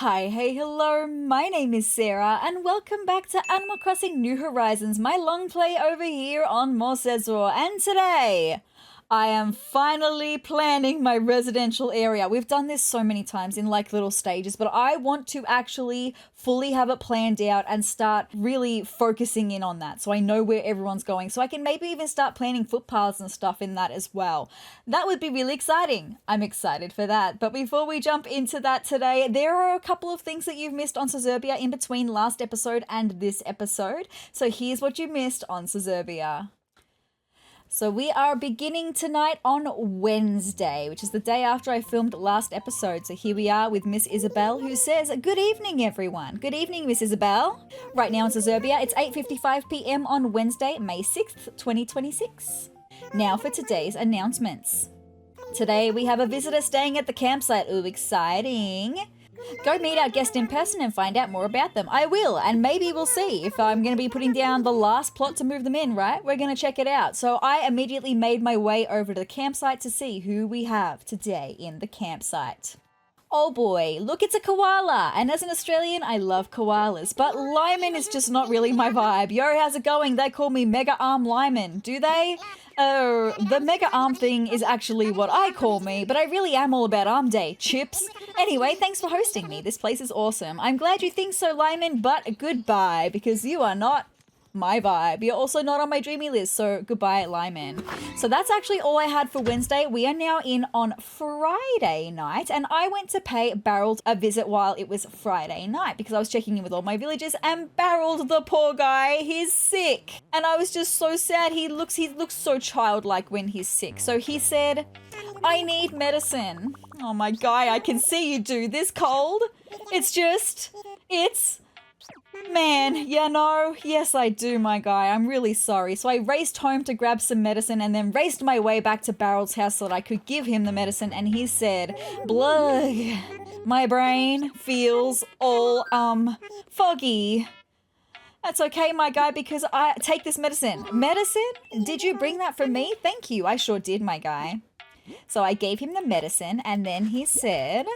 Hi, hey, hello, my name is Sarah, and welcome back to Animal Crossing New Horizons, my long play over here on more sezrawrr. And today, I am finally planning my residential area. We've done this so many times in like little stages, but I want to actually fully have it planned out and start really focusing in on that so I know where everyone's going. So I can maybe even start planning footpaths and stuff in that as well. That would be really exciting. I'm excited for that. But before we jump into that today, there are a couple of things that you've missed on Sezurbia in between last episode and this episode. So here's what you missed on Sezurbia. So we are beginning tonight on Wednesday, which is the day after I filmed last episode. So here we are with Miss Isabel, who says, "Good evening, everyone." Good evening, Miss Isabel. Right now in Sezurbia, it's 8:55 p.m. on Wednesday, May 6th, 2026. Now for today's announcements. Today we have a visitor staying at the campsite. Ooh, exciting. Go meet our guest in person and find out more about them. I will, and maybe we'll see if I'm going to be putting down the last plot to move them in, right? We're going to check it out. So I immediately made my way over to the campsite to see who we have today in the campsite. Oh boy, look, it's a koala. And as an Australian, I love koalas, but Lyman is just not really my vibe. Yo, how's it going? They call me Mega Arm Lyman, do they? Oh, the Mega Arm thing is actually what I call me, but I really am all about Arm Day, chips. Anyway, thanks for hosting me. This place is awesome. I'm glad you think so, Lyman, but goodbye, because you are not my vibe. You're also not on my dreamy list, so goodbye, Lyman. So that's actually all I had for Wednesday. We are now in on Friday night, and I went to pay Barreled a visit while it was Friday night because I was checking in with all my villagers, and Barreled, the poor guy, he's sick. And I was just so sad. He looks so childlike when he's sick. So he said, "I need medicine." Oh my guy, I can see you do this cold. Man, you know, yes I do, my guy. I'm really sorry. So I raced home to grab some medicine and then raced my way back to Barrel's house so that I could give him the medicine, and he said, "Blug, my brain feels all, foggy." That's okay, my guy, because I take this medicine. Medicine? Did you bring that for me? Thank you. I sure did, my guy. So I gave him the medicine, and then he said,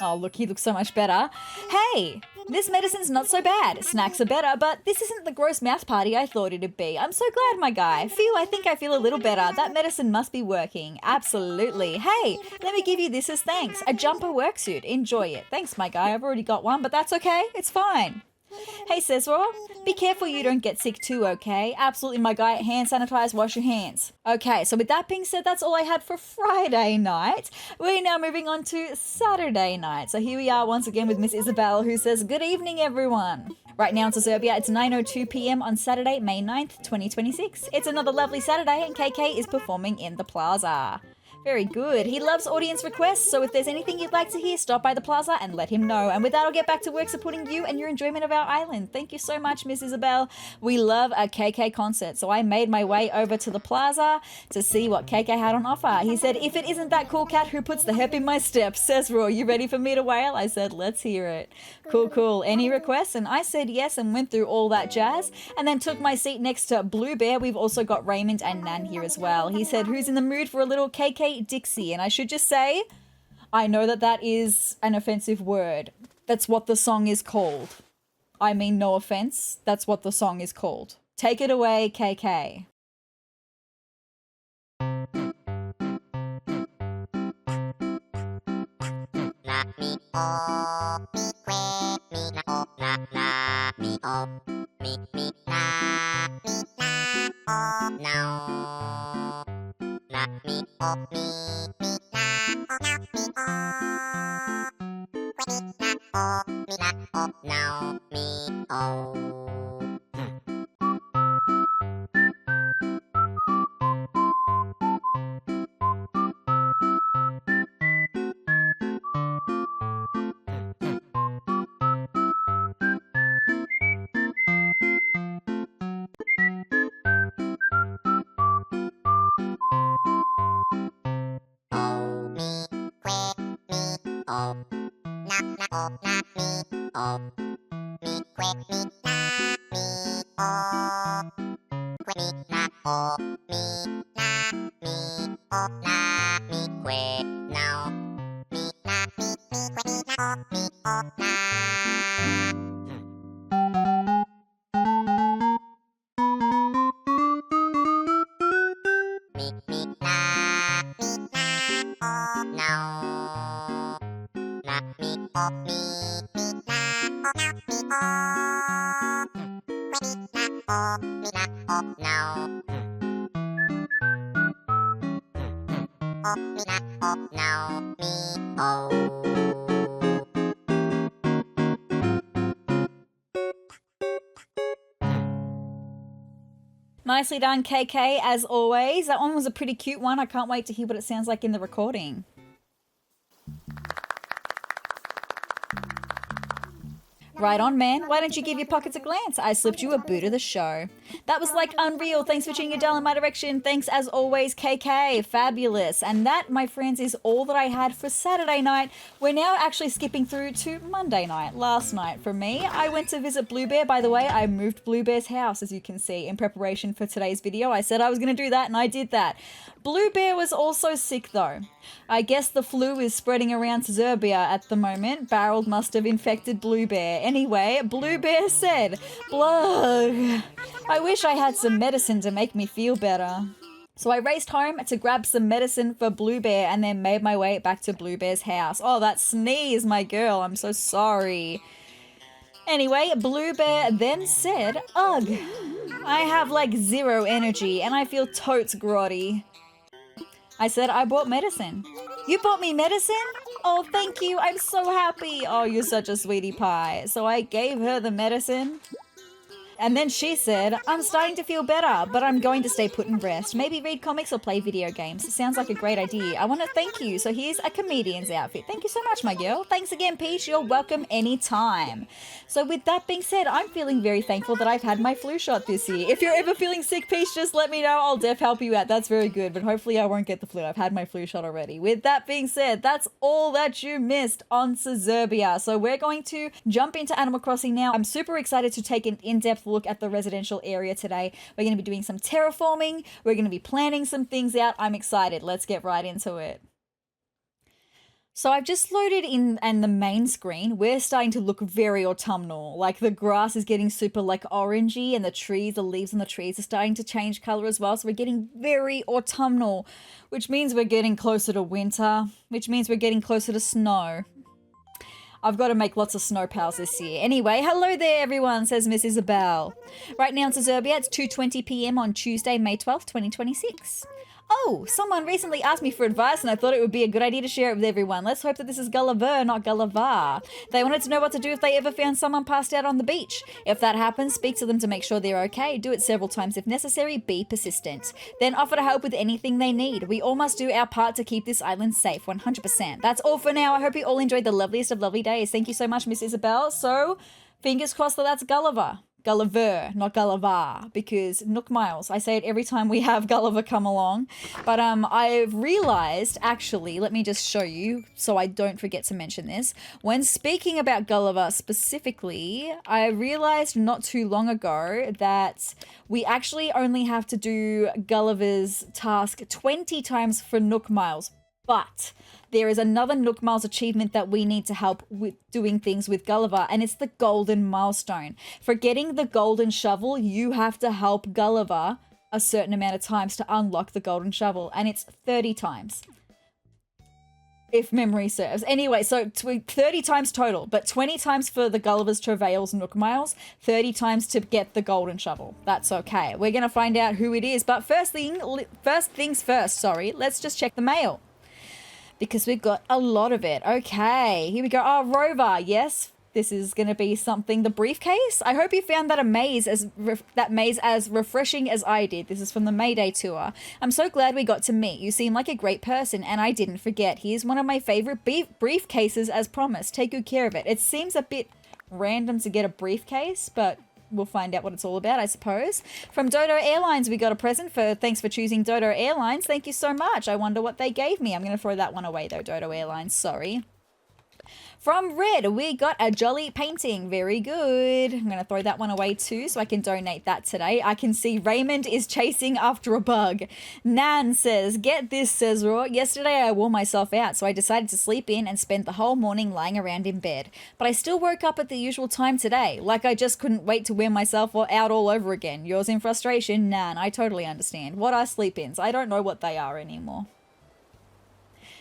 oh, look, he looks so much better. "Hey, this medicine's not so bad. Snacks are better, but this isn't the gross mouth party I thought it'd be. I'm so glad, my guy. Phew, I think I feel a little better. That medicine must be working." Absolutely. "Hey, let me give you this as thanks. A jumper worksuit. Enjoy it." Thanks, my guy. I've already got one, but that's okay. It's fine. "Hey, sezrawrr, be careful you don't get sick too, okay?" Absolutely, my guy. Hand sanitize, wash your hands. Okay, so with that being said, that's all I had for Friday night. We're now moving on to Saturday night. So here we are once again with Miss Isabel, who says, "Good evening, everyone." Right now in Sezurbia, it's 9:02 p.m. on Saturday, May 9th, 2026. It's another lovely Saturday, and KK is performing in the plaza. Very good. He loves audience requests, so if there's anything you'd like to hear, stop by the plaza and let him know. And with that, I'll get back to work supporting you and your enjoyment of our island. Thank you so much, Miss Isabel. We love a KK concert, so I made my way over to the plaza to see what KK had on offer. He said, "If it isn't that cool cat who puts the hep in my step, sezrawrr, you ready for me to wail?" I said, "Let's hear it." Cool, cool. Any requests? And I said yes and went through all that jazz and then took my seat next to Blue Bear. We've also got Raymond and Nan here as well. He said, "Who's in the mood for a little KK Dixie?" And I should just say, I know that that is an offensive word. That's what the song is called. I mean, no offense. That's what the song is called. Take it away, KK. Nicely done, KK, as always. That one was a pretty cute one. I can't wait to hear what it sounds like in the recording. Right on, man. Why don't you give your pockets a glance? I slipped you a boot of the show. That was like unreal. Thanks for tuning your dial in my direction. Thanks as always, KK. Fabulous. And that, my friends, is all that I had for Saturday night. We're now actually skipping through to Monday night. Last night for me, I went to visit Blue Bear. By the way, I moved Blue Bear's house, as you can see, in preparation for today's video. I said I was going to do that, and I did that. Blue Bear was also sick though. I guess the flu is spreading around Sezurbia at the moment. Barrel must have infected Blue Bear. Anyway, Blue Bear said, "Blug, I wish I had some medicine to make me feel better." So I raced home to grab some medicine for Blue Bear and then made my way back to Blue Bear's house. Oh, that sneeze, my girl. I'm so sorry. Anyway, Blue Bear then said, "Ugh, I have like zero energy and I feel totes grotty." I said, "I bought medicine." "You bought me medicine? Oh, thank you. I'm so happy." "Oh, you're such a sweetie pie." So I gave her the medicine. And then she said, "I'm starting to feel better, but I'm going to stay put and rest. Maybe read comics or play video games. Sounds like a great idea. I want to thank you." So here's a comedian's outfit. Thank you so much, my girl. Thanks again, Peach. You're welcome anytime. So with that being said, I'm feeling very thankful that I've had my flu shot this year. If you're ever feeling sick, Peach, just let me know. I'll def help you out. That's very good. But hopefully I won't get the flu. I've had my flu shot already. With that being said, that's all that you missed on Sezurbia. So we're going to jump into Animal Crossing now. I'm super excited to take an in-depth look at the residential area today. We're going to be doing some terraforming. We're going to be planning some things out. I'm excited. Let's get right into it. So I've just loaded in and the main screen. We're starting to look very autumnal. Like the grass is getting super like orangey and the leaves on the trees are starting to change color as well. So we're getting very autumnal, which means we're getting closer to winter, which means we're getting closer to snow. I've got to make lots of snow pals this year. Anyway, hello there everyone, says Miss Isabel. Right now in Sezurbia, it's 2:20 p.m. on Tuesday, May 12th, 2026. Oh, someone recently asked me for advice and I thought it would be a good idea to share it with everyone. Let's hope that this is Gulliver, not Gullivar. They wanted to know what to do if they ever found someone passed out on the beach. If that happens, speak to them to make sure they're okay. Do it several times if necessary. Be persistent. Then offer to help with anything they need. We all must do our part to keep this island safe, 100%. That's all for now. I hope you all enjoyed the loveliest of lovely days. Thank you so much, Miss Isabel. So, fingers crossed that that's Gulliver. Gulliver, not Gullivar, because Nook Miles. I say it every time we have Gulliver come along. But I've realized, actually, let me just show you so I don't forget to mention this. When speaking about Gulliver specifically, I realized not too long ago that we actually only have to do Gulliver's task 20 times for Nook Miles. But there is another Nook Miles achievement that we need to help with doing things with Gulliver, and it's the golden milestone. For getting the golden shovel, you have to help Gulliver a certain amount of times to unlock the golden shovel, and it's 30 times. If memory serves. Anyway, so 30 times total, but 20 times for the Gulliver's Travails Nook Miles, 30 times to get the golden shovel. That's okay. We're going to find out who it is, but first things first, let's just check the mail. Because we've got a lot of it. Okay, here we go. Oh, Rover, yes. This is going to be something. The briefcase? I hope you found that maze as refreshing as I did. This is from the Mayday tour. I'm so glad we got to meet. You seem like a great person, and I didn't forget. Here's one of my favorite briefcases as promised. Take good care of it. It seems a bit random to get a briefcase, but we'll find out what it's all about, I suppose. From Dodo Airlines, we got a present for thanks for choosing Dodo Airlines. Thank you so much. I wonder what they gave me. I'm going to throw that one away though, Dodo Airlines. Sorry. From Red, we got a jolly painting. Very good. I'm going to throw that one away too so I can donate that today. I can see Raymond is chasing after a bug. Nan says, get this, sezrawrr. Yesterday I wore myself out, so I decided to sleep in and spent the whole morning lying around in bed. But I still woke up at the usual time today. Like I just couldn't wait to wear myself out all over again. Yours in frustration, Nan. I totally understand. What are sleep-ins? I don't know what they are anymore.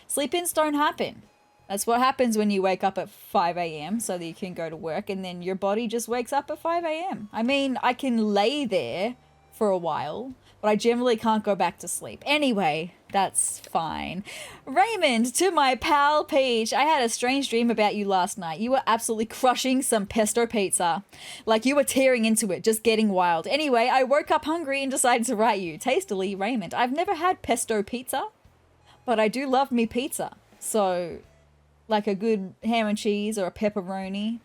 Sleep-ins don't happen. That's what happens when you wake up at 5 a.m. so that you can go to work, and then your body just wakes up at 5 a.m. I mean, I can lay there for a while, but I generally can't go back to sleep. Anyway, that's fine. Raymond, to my pal Peach, I had a strange dream about you last night. You were absolutely crushing some pesto pizza. Like you were tearing into it, just getting wild. Anyway, I woke up hungry and decided to write you. Tastily, Raymond. I've never had pesto pizza, but I do love me pizza. So... like a good ham and cheese or a pepperoni.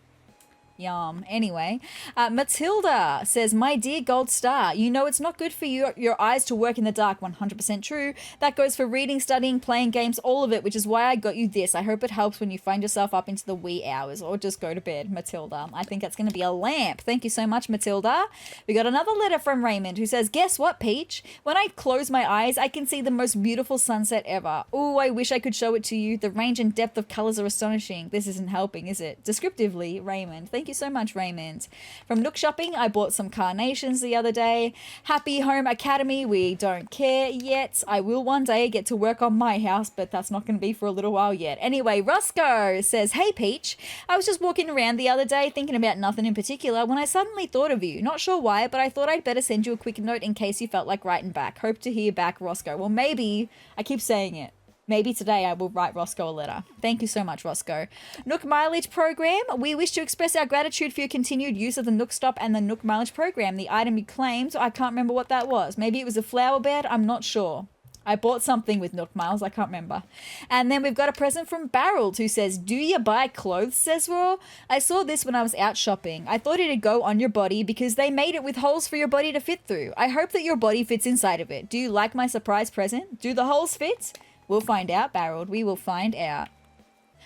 Yum. Anyway, Matilda says, my dear gold star, you know it's not good for your eyes to work in the dark. 100% true. That goes for reading, studying, playing games, all of it, which is why I got you this. I hope it helps when you find yourself up into the wee hours, or just go to bed, Matilda. I think that's going to be a lamp. Thank you so much, Matilda. We got another letter from Raymond who says, guess what, Peach? When I close my eyes, I can see the most beautiful sunset ever. Ooh, I wish I could show it to you. The range and depth of colors are astonishing. This isn't helping, is it? Descriptively, Raymond. Thank you so much, Raymond. From Nook Shopping, I bought some carnations the other day. Happy Home Academy, we don't care yet. I will one day get to work on my house, but that's not going to be for a little while yet. Anyway, Roscoe says, hey Peach, I was just walking around the other day thinking about nothing in particular when I suddenly thought of you. Not sure why, but I thought I'd better send you a quick note in case you felt like writing back. Hope to hear back, Roscoe. Well, maybe, I keep saying it. Maybe today I will write Roscoe a letter. Thank you so much, Roscoe. Nook Mileage Program. We wish to express our gratitude for your continued use of the Nook Stop and the Nook Mileage Program. The item you claimed, I can't remember what that was. Maybe it was a flower bed. I'm not sure. I bought something with Nook Miles. I can't remember. And then we've got a present from Barreled who says, do you buy clothes, sezrawrr? I saw this when I was out shopping. I thought it'd go on your body because they made it with holes for your body to fit through. I hope that your body fits inside of it. Do you like my surprise present? Do the holes fit? We'll find out, Barreled. We will find out.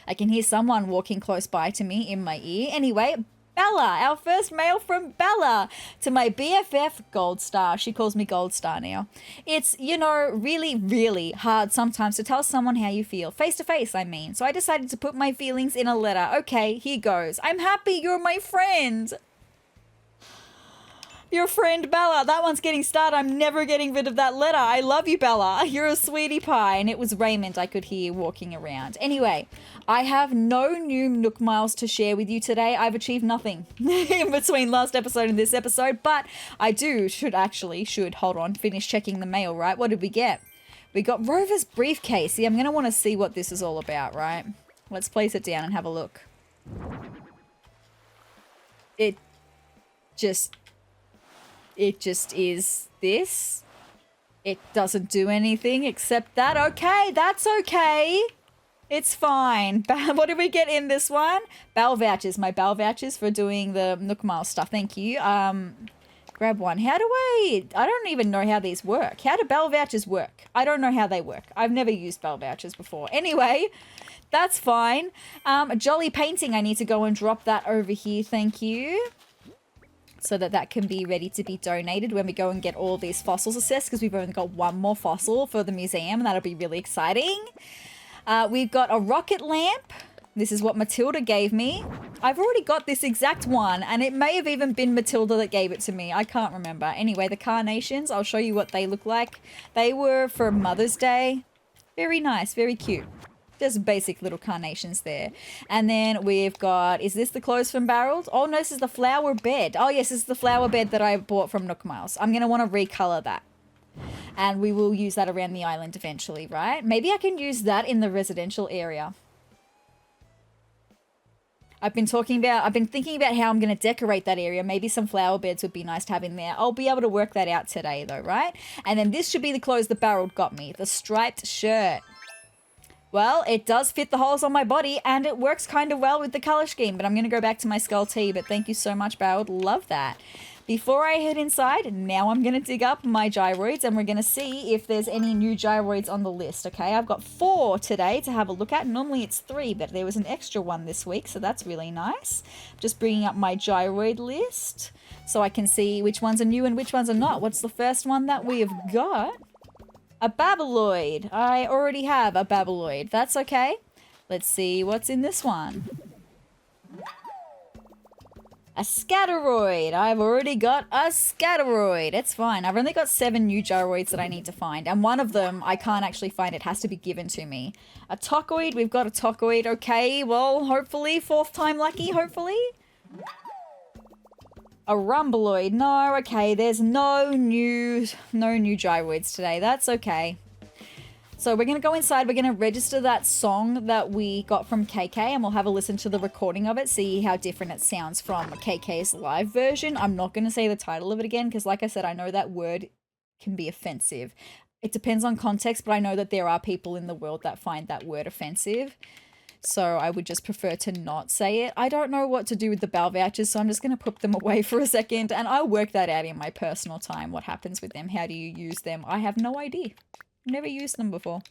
I can hear someone walking close by to me in my ear. Anyway, Bella, our first mail from Bella to my BFF Gold Star. She calls me Gold Star now. It's, you know, really, really hard sometimes to tell someone how you feel. Face to face, I mean. So I decided to put my feelings in a letter. Okay, here goes. I'm happy you're my friend. Your friend Bella. That one's getting started. I'm never getting rid of that letter. I love you, Bella. You're a sweetie pie. And it was Raymond I could hear walking around. Anyway, I have no new Nook Miles to share with you today. I've achieved nothing in between last episode and this episode. But I should, hold on, finish checking the mail, right? What did we get? We got Rover's briefcase. See, I'm going to want to see what this is all about, right? Let's place it down and have a look. It just is this. It doesn't do anything except that. Okay, that's okay. It's fine. What did we get in this one? Bell vouchers. My bell vouchers for doing the Nook Mile stuff. Thank you. Grab one. I don't even know how these work. How do bell vouchers work? I don't know how they work. I've never used bell vouchers before. Anyway, that's fine. A jolly painting. I need to go and drop that over here. Thank you. So that can be ready to be donated when we go and get all these fossils assessed, because we've only got one more fossil for the museum, and that'll be really exciting. We've got a rocket lamp. This is what Matilda gave me. I've already got this exact one, and it may have even been Matilda that gave it to me. I can't remember. Anyway, the carnations, I'll show you what they look like. They were for Mother's Day. Very nice, very cute. Just basic little carnations there. And then we've got, is this the clothes from Barreled? Oh no, this is the flower bed. Oh yes, this is the flower bed that I bought from Nook Miles. I'm going to want to recolor that. And we will use that around the island eventually, right? Maybe I can use that in the residential area. I've been thinking about how I'm going to decorate that area. Maybe some flower beds would be nice to have in there. I'll be able to work that out today though, right? And then this should be the clothes that Barreled got me. The striped shirt. Well, it does fit the holes on my body, and it works kind of well with the color scheme, but I'm going to go back to my skull tee, but thank you so much, Barreled. Love that. Before I head inside, now I'm going to dig up my gyroids and we're going to see if there's any new gyroids on the list, okay? I've got 4 today to have a look at. Normally it's 3, but there was an extra one this week, so that's really nice. Just bringing up my gyroid list so I can see which ones are new and which ones are not. What's the first one that we have got? A Babyloid. I already have a Babyloid. That's okay. Let's see what's in this one. A Scatteroid. I've already got a Scatteroid. It's fine. I've only got 7 new gyroids that I need to find. And one of them I can't actually find. It has to be given to me. A Tocoid. We've got a Tocoid. Okay, well, hopefully. 4th time lucky, hopefully. A Rumbleoid. No, okay. There's no new gyroids today. That's okay. So we're going to go inside, we're going to register that song that we got from KK and we'll have a listen to the recording of it, see how different it sounds from KK's live version. I'm not going to say the title of it again because like I said, I know that word can be offensive. It depends on context, but I know that there are people in the world that find that word offensive. So I would just prefer to not say it. I don't know what to do with the bell vouchers, so I'm just going to put them away for a second and I'll work that out in my personal time. What happens with them? How do you use them? I have no idea. Never used them before.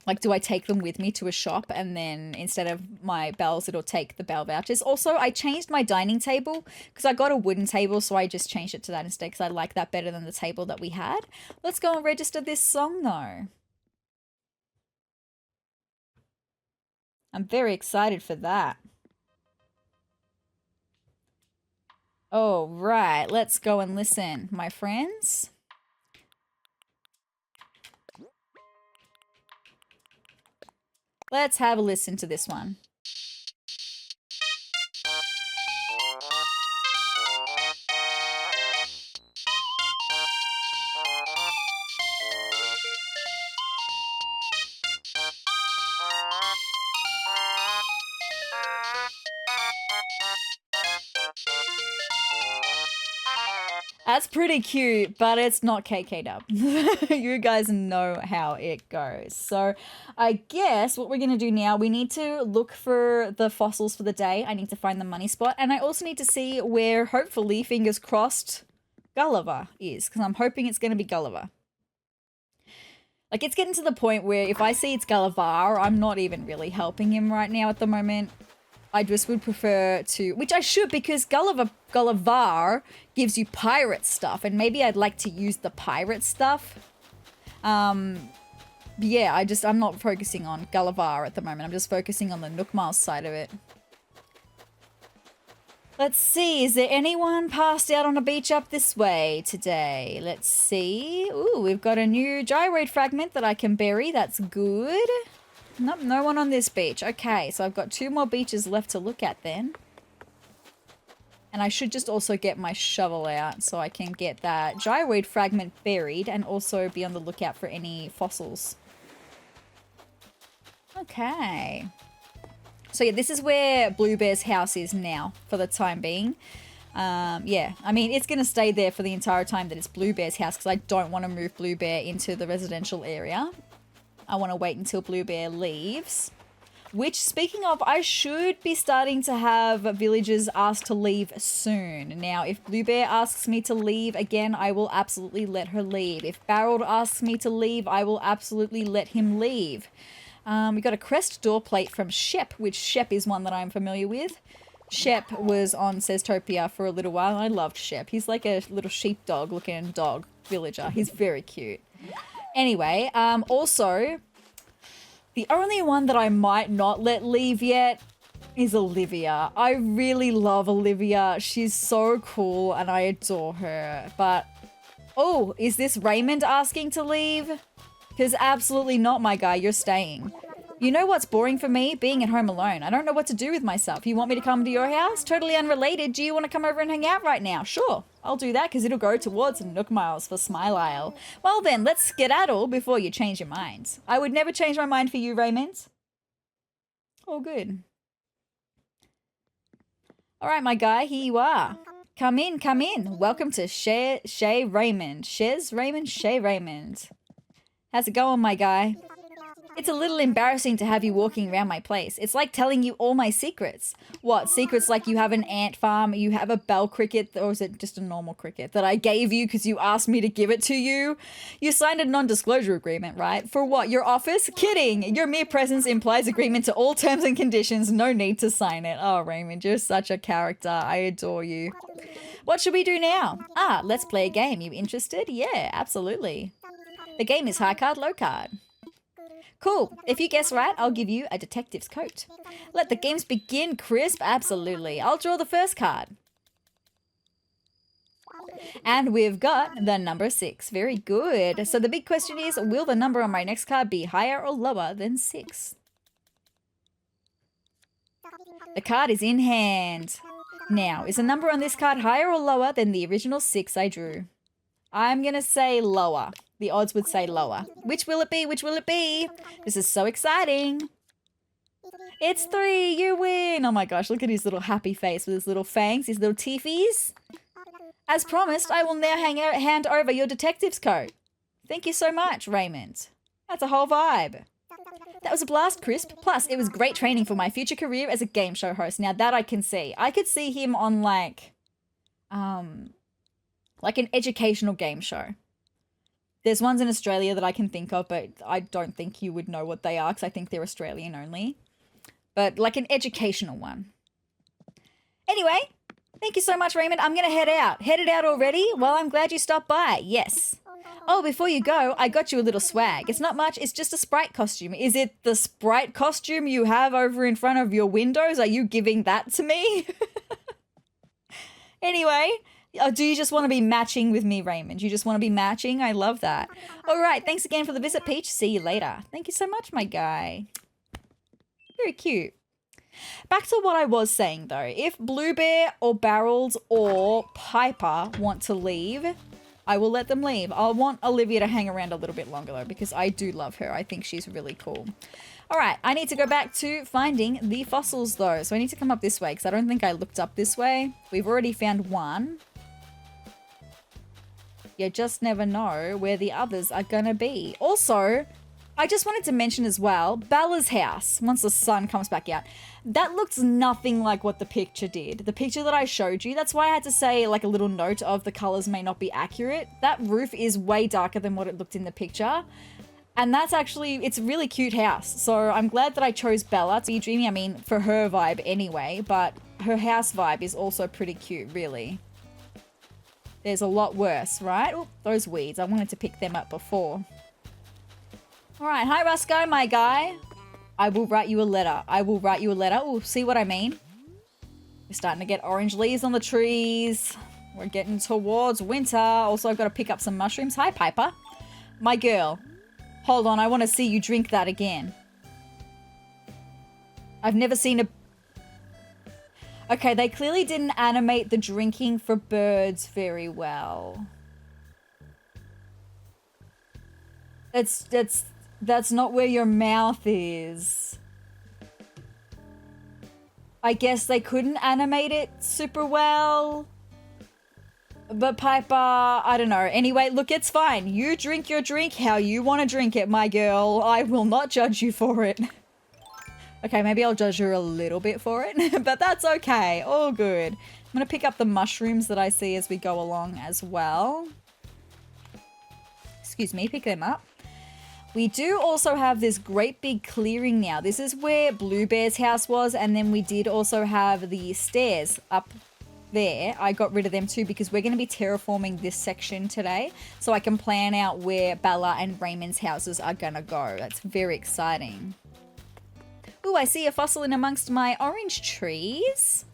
Like, do I take them with me to a shop and then instead of my bells, it'll take the bell vouchers? Also, I changed my dining table because I got a wooden table, so I just changed it to that instead because I like that better than the table that we had. Let's go and register this song, though. I'm very excited for that. All right, let's go and listen, my friends. Let's have a listen to this one. That's pretty cute, but it's not KK dub. You guys know how it goes. So I guess what we're going to do now, we need to look for the fossils for the day. I need to find the money spot. And I also need to see where, hopefully, fingers crossed, Gulliver is. Because I'm hoping it's going to be Gulliver. Like, it's getting to the point where if I see it's Gulliver, I'm not even really helping him right now at the moment. I just would prefer to, which I should because Gulliver gives you pirate stuff and maybe I'd like to use the pirate stuff. Yeah, I'm not focusing on Gulliver at the moment. I'm just focusing on the Nook Miles side of it. Let's see, is there anyone passed out on a beach up this way today? Let's see. Ooh, we've got a new gyroid fragment that I can bury. That's good. Nope, no one on this beach. Okay, so I've got 2 more beaches left to look at then. And I should just also get my shovel out so I can get that gyroid fragment buried and also be on the lookout for any fossils. Okay. So yeah, this is where Blue Bear's house is now for the time being. Yeah, I mean, it's going to stay there for the entire time that it's Blue Bear's house because I don't want to move Blue Bear into the residential area. I want to wait until Blue Bear leaves. Which, speaking of, I should be starting to have villagers ask to leave soon. Now, if Blue Bear asks me to leave again, I will absolutely let her leave. If Barrel asks me to leave, I will absolutely let him leave. We got a crest door plate from Shep, which Shep is one that I'm familiar with. Shep was on Sezurbia for a little while. I loved Shep. He's like a little sheepdog looking dog villager. He's very cute. Anyway, also, the only one that I might not let leave yet is Olivia. I really love Olivia. She's so cool and I adore her. But, oh, is this Raymond asking to leave? Because absolutely not, my guy. You're staying. You know what's boring for me? Being at home alone. I don't know what to do with myself. You want me to come to your house? Totally unrelated. Do you want to come over and hang out right now? Sure, I'll do that because it'll go towards Nook Miles for Smile Isle. Well then, let's skedaddle before you change your minds. I would never change my mind for you, Raymonds. All good. All right, my guy, here you are. Come in, come in. Welcome to Raymond. Raymond. How's it going, my guy? It's a little embarrassing to have you walking around my place. It's like telling you all my secrets. What, secrets like you have an ant farm, you have a bell cricket, or is it just a normal cricket that I gave you because you asked me to give it to you? You signed a non-disclosure agreement, right? For what, your office? Kidding! Your mere presence implies agreement to all terms and conditions. No need to sign it. Oh, Raymond, you're such a character. I adore you. What should we do now? Ah, let's play a game. You interested? Yeah, absolutely. The game is high card, low card. Cool. If you guess right, I'll give you a detective's coat. Let the games begin, Crisp. Absolutely. I'll draw the first card. And we've got the number 6. Very good. So the big question is, will the number on my next card be higher or lower than 6? The card is in hand. Now, is the number on this card higher or lower than the original 6 I drew? I'm going to say lower. The odds would say lower. Which will it be? Which will it be? This is so exciting. It's 3. You win. Oh my gosh, look at his little happy face with his little fangs, his little teethies. As promised, I will now hand over your detective's coat. Thank you so much, Raymond. That's a whole vibe. That was a blast, Crisp. Plus, it was great training for my future career as a game show host. Now that I can see. I could see him on like an educational game show. There's ones in Australia that I can think of, but I don't think you would know what they are because I think they're Australian only. But like an educational one. Anyway, thank you so much, Raymond. I'm going to head out. Headed out already? Well, I'm glad you stopped by. Yes. Oh, before you go, I got you a little swag. It's not much. It's just a Sprite costume. Is it the Sprite costume you have over in front of your windows? Are you giving that to me? Anyway, do you just want to be matching with me, Raymond? You just want to be matching? I love that. All right. Thanks again for the visit, Peach. See you later. Thank you so much, my guy. Very cute. Back to what I was saying, though. If Blue Bear or Barrels or Piper want to leave, I will let them leave. I'll want Olivia to hang around a little bit longer, though, because I do love her. I think she's really cool. All right. I need to go back to finding the fossils, though. So I need to come up this way because I don't think I looked up this way. We've already found one. You just never know where the others are going to be. Also, I just wanted to mention as well, Bella's house, once the sun comes back out, that looks nothing like what the picture did. The picture that I showed you, that's why I had to say like a little note of the colors may not be accurate. That roof is way darker than what it looked in the picture. And that's actually, it's a really cute house. So I'm glad that I chose Bella to be dreamy. I mean, for her vibe anyway, but her house vibe is also pretty cute, really. There's a lot worse, right? Oh, those weeds. I wanted to pick them up before. All right. Hi, Rusco, my guy. I will write you a letter. I will write you a letter. Oh, see what I mean? We're starting to get orange leaves on the trees. We're getting towards winter. Also, I've got to pick up some mushrooms. Hi, Piper. My girl. Hold on. I want to see you drink that again. I've never seen a... Okay, they clearly didn't animate the drinking for birds very well. That's not where your mouth is. I guess they couldn't animate it super well. But Piper, I don't know. Anyway, look, it's fine. You drink your drink how you want to drink it, my girl. I will not judge you for it. Okay, maybe I'll judge her a little bit for it, but that's okay. All good. I'm going to pick up the mushrooms that I see as we go along as well. Excuse me, pick them up. We do also have this great big clearing now. This is where Blue Bear's house was, and then we did also have the stairs up there. I got rid of them too because we're going to be terraforming this section today, so I can plan out where Bella and Raymond's houses are going to go. That's very exciting. Ooh, I see a fossil in amongst my orange trees.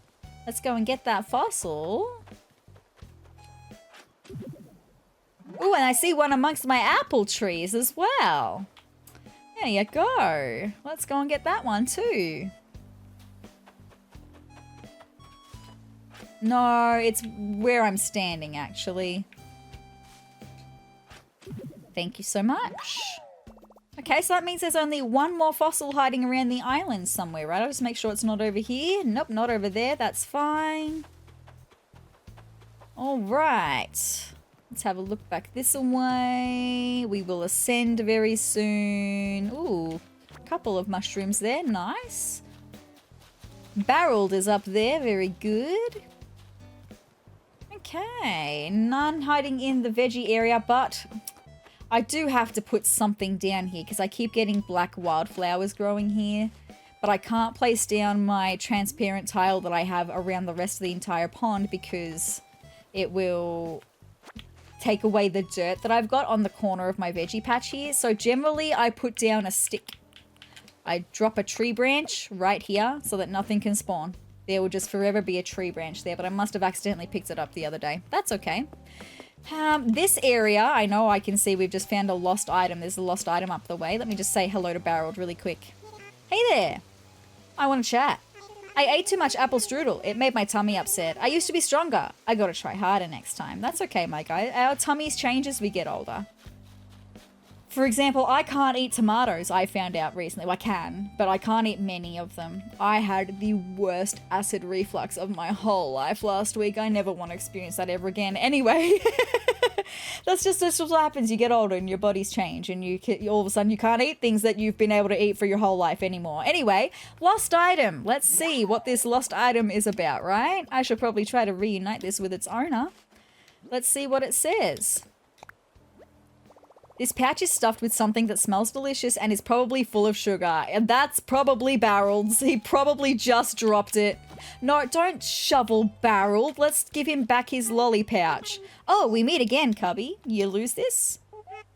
Let's go and get that fossil. Ooh, and I see one amongst my apple trees as well. There you go. Let's go and get that one too. No, it's where I'm standing actually. Thank you so much. Okay, so that means there's only one more fossil hiding around the island somewhere, right? I'll just make sure it's not over here. Nope, not over there. That's fine. All right. Let's have a look back this way. We will ascend very soon. Ooh, couple of mushrooms there. Nice. Barreled is up there. Very good. Okay. None hiding in the veggie area, but I do have to put something down here because I keep getting black wildflowers growing here. But I can't place down my transparent tile that I have around the rest of the entire pond because it will take away the dirt that I've got on the corner of my veggie patch here. So generally I put down a stick. I drop a tree branch right here so that nothing can spawn. There will just forever be a tree branch there, but I must have accidentally picked it up the other day. That's okay. This area, I know I can see we've just found a lost item. There's a lost item up the way. Let me just say hello to Barreled really quick. Hey there. I want to chat. I ate too much apple strudel. It made my tummy upset. I used to be stronger. I gotta try harder next time. That's okay, my guy. Our tummies change as we get older. For example, I can't eat tomatoes, I found out recently. Well, I can, but I can't eat many of them. I had the worst acid reflux of my whole life last week. I never want to experience that ever again. Anyway, that's just what happens. You get older and your bodies change and you all of a sudden you can't eat things that you've been able to eat for your whole life anymore. Anyway, lost item. Let's see what this lost item is about, right? I should probably try to reunite this with its owner. Let's see what it says. This pouch is stuffed with something that smells delicious and is probably full of sugar. And that's probably Barrel's. He probably just dropped it. No, don't shovel Barreled. Let's give him back his lolly pouch. Oh, we meet again, Cubby. You lose this?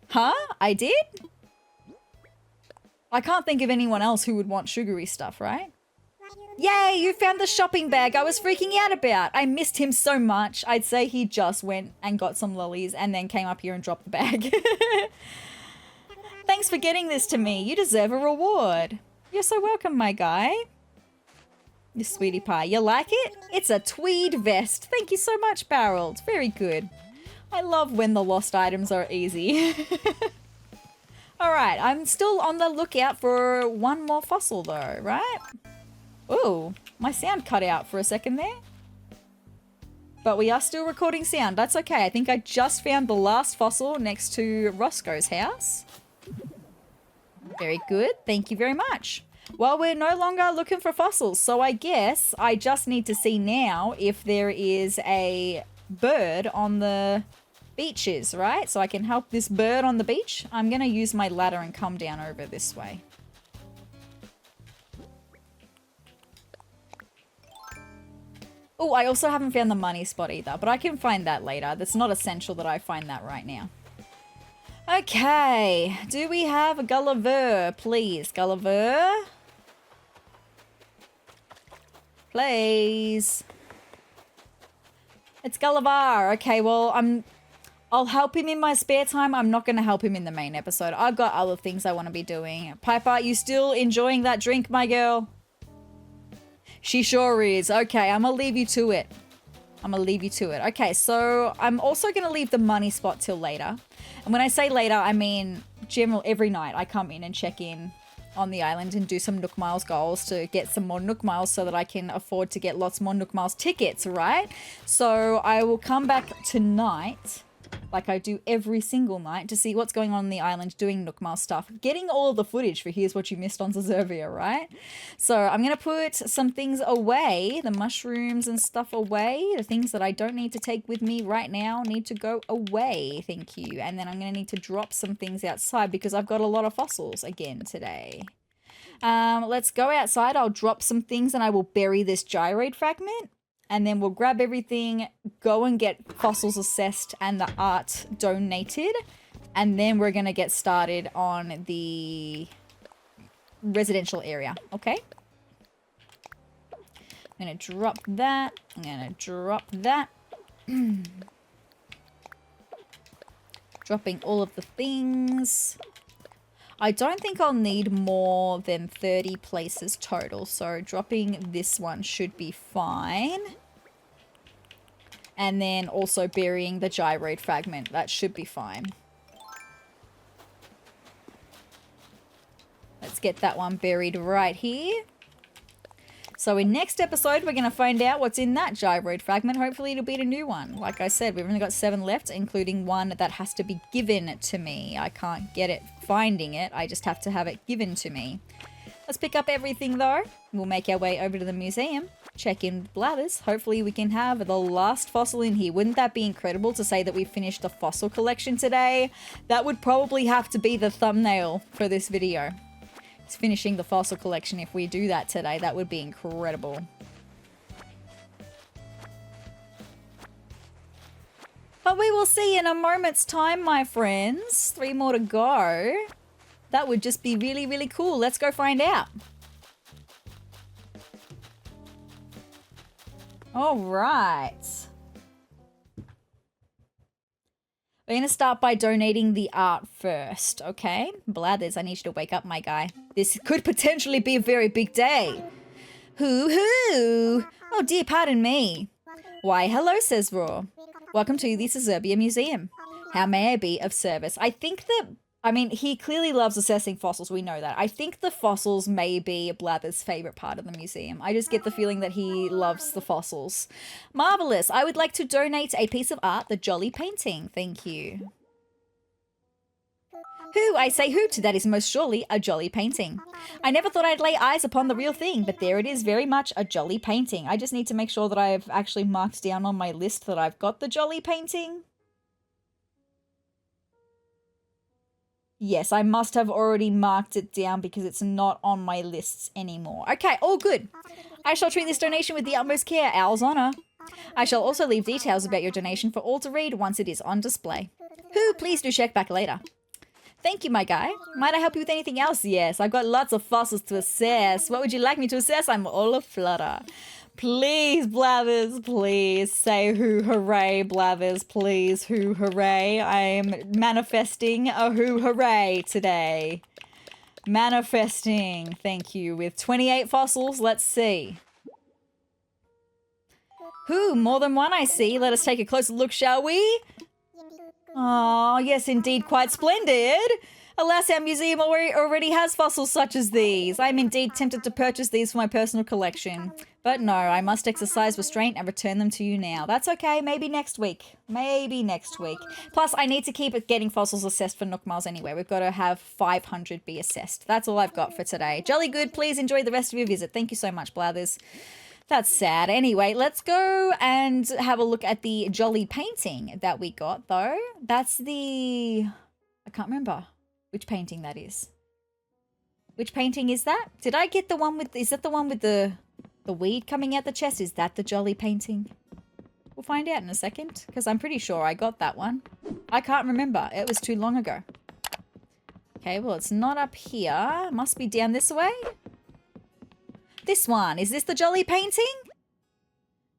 Huh? I did? I can't think of anyone else who would want sugary stuff, right? Yay, you found the shopping bag I was freaking out about. I missed him so much. I'd say he just went and got some lollies and then came up here and dropped the bag. Thanks for getting this to me. You deserve a reward. You're so welcome, my guy. You sweetie pie. You like it? It's a tweed vest. Thank you so much, Barreled. Very good. I love when the lost items are easy. Alright, I'm still on the lookout for one more fossil though, right? Ooh, my sound cut out for a second there. But we are still recording sound. That's okay. I think I just found the last fossil next to Roscoe's house. Very good. Thank you very much. Well, we're no longer looking for fossils, so I guess I just need to see now if there is a bird on the beaches, right? So I can help this bird on the beach. I'm going to use my ladder and come down over this way. Oh, I also haven't found the money spot either, but I can find that later. That's not essential that I find that right now. Okay, do we have a Gulliver, please? Gulliver? Please. It's Gulliver. Okay, well, I'll help him in my spare time. I'm not going to help him in the main episode. I've got other things I want to be doing. Piper, you still enjoying that drink, my girl? She sure is. Okay, I'm gonna leave you to it. Okay, so I'm also gonna leave the money spot till later. And when I say later, I mean every night I come in and check in on the island and do some Nook Miles goals to get some more Nook Miles so that I can afford to get lots more Nook Miles tickets, right? So I will come back tonight, like I do every single night, to see what's going on the island, doing Nook Mile stuff, getting all of the footage for Here's What You Missed on Sezurbia, right? So I'm going to put some things away, the mushrooms and stuff away, the things that I don't need to take with me right now need to go away, thank you. And then I'm going to need to drop some things outside because I've got a lot of fossils again today. Let's go outside, I'll drop some things and I will bury this gyroid fragment. And then we'll grab everything, go and get fossils assessed and the art donated. And then we're going to get started on the residential area, okay? I'm going to drop that. I'm going to drop that. Dropping all of the things. I don't think I'll need more than 30 places total, so dropping this one should be fine. And then also burying the gyroid fragment, that should be fine. Let's get that one buried right here. So in next episode, we're going to find out what's in that gyroid fragment. Hopefully it'll be a new one. Like I said, we've only got 7 left, including one that has to be given to me. I can't get it finding it. I just have to have it given to me. Let's pick up everything though. We'll make our way over to the museum. Check in Blathers. Hopefully we can have the last fossil in here. Wouldn't that be incredible to say that we finished the fossil collection today? That would probably have to be the thumbnail for this video. It's finishing the fossil collection. If we do that today, that would be incredible. But we will see in a moment's time, my friends. 3 more to go. That would just be really, really cool. Let's go find out. All right. We're going to start by donating the art first, okay? Blathers, I need you to wake up, my guy. This could potentially be a very big day. Hoo-hoo! Oh dear, pardon me. Why, hello, sezrawrr. Welcome to the Sezurbia Museum. How may I be of service? I mean, he clearly loves assessing fossils, we know that. I think the fossils may be Blather's favourite part of the museum. I just get the feeling that he loves the fossils. Marvellous! I would like to donate a piece of art, the jolly painting. Thank you. Who, I say who to that is most surely a jolly painting. I never thought I'd lay eyes upon the real thing, but there it is, very much a jolly painting. I just need to make sure that I've actually marked down on my list that I've got the jolly painting. Yes, I must have already marked it down because it's not on my lists anymore. Okay, all good. I shall treat this donation with the utmost care, Owl's honour. I shall also leave details about your donation for all to read once it is on display. Who, please do check back later. Thank you, my guy. Might I help you with anything else? Yes, I've got lots of fossils to assess. What would you like me to assess? I'm all aflutter. Please, Blathers, please say hoo hooray, Blathers, please hoo hooray. I am manifesting a hoo hooray today. Manifesting, thank you. With 28 fossils, let's see. Who, more than one I see. Let us take a closer look, shall we? Oh, yes, indeed, quite splendid. Alas, our museum already has fossils such as these. I am indeed tempted to purchase these for my personal collection. But no, I must exercise restraint and return them to you now. That's okay, maybe next week. Maybe next week. Plus, I need to keep getting fossils assessed for Nook Miles anyway. We've got to have 500 be assessed. That's all I've got for today. Jolly good, please enjoy the rest of your visit. Thank you so much, Blathers. That's sad. Anyway, let's go and have a look at the jolly painting that we got, though. That's the... I can't remember which painting that is. Which painting is that? Did I get the one with... Is that the one with the weed coming out the chest? Is that the jolly painting? We'll find out in a second, because I'm pretty sure I got that one. I can't remember. It was too long ago. Okay, well, it's not up here. It must be down this way. This one. Is this the jolly painting?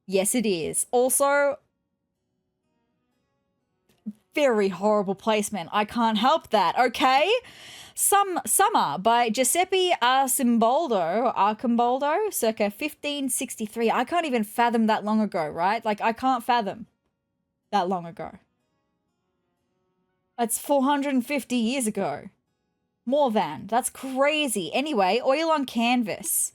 Yes, it is. Also, very horrible placement. I can't help that, okay? Summer by Giuseppe Arcimboldo, circa 1563. I can't even fathom that long ago, right? Like, I can't fathom that long ago. That's 450 years ago. More than. That's crazy. Anyway, oil on canvas.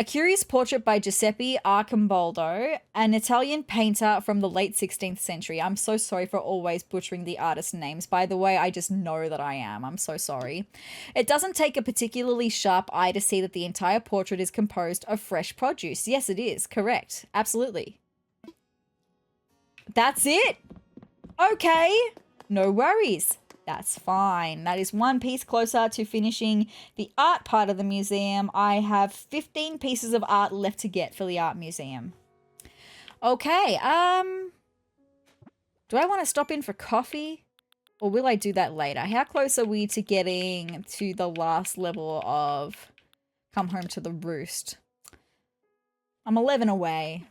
A curious portrait by Giuseppe Arcimboldo, an Italian painter from the late 16th century. I'm so sorry for always butchering the artist names. By the way, I just know that I am. I'm so sorry. It doesn't take a particularly sharp eye to see that the entire portrait is composed of fresh produce. Yes, it is. Correct. Absolutely. That's it. Okay. No worries. That's fine. That is one piece closer to finishing the art part of the museum. I have 15 pieces of art left to get for the art museum. Okay, do I want to stop in for coffee? Or will I do that later? How close are we to getting to the last level of Come Home to the Roost? I'm 11 away.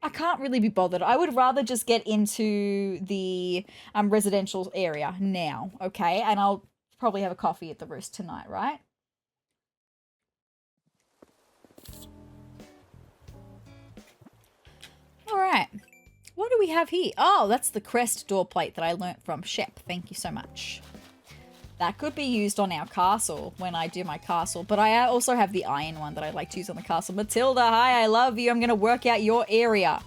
I can't really be bothered. I would rather just get into the residential area now, okay? And I'll probably have a coffee at the Roost tonight, right? All right. What do we have here? Oh, that's the crest door plate that I learnt from Shep. Thank you so much. That could be used on our castle when I do my castle. But I also have the iron one that I'd like to use on the castle. Matilda, hi, I love you. I'm going to work out your area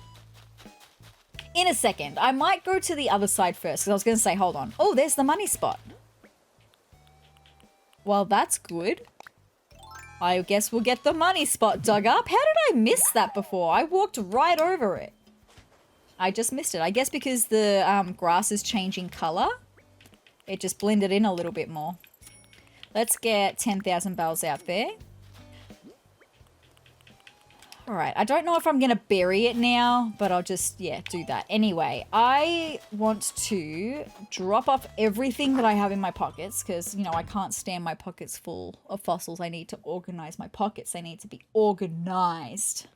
in a second. I might go to the other side first because I was going to say, hold on. Oh, there's the money spot. Well, that's good. I guess we'll get the money spot dug up. How did I miss that before? I walked right over it. I just missed it. I guess because the grass is changing color. It just blended in a little bit more. Let's get 10,000 bells out there. All right, I don't know if I'm going to bury it now, but I'll just, yeah, do that. Anyway, I want to drop off everything that I have in my pockets because, you know, I can't stand my pockets full of fossils. I need to organize my pockets. They need to be organized.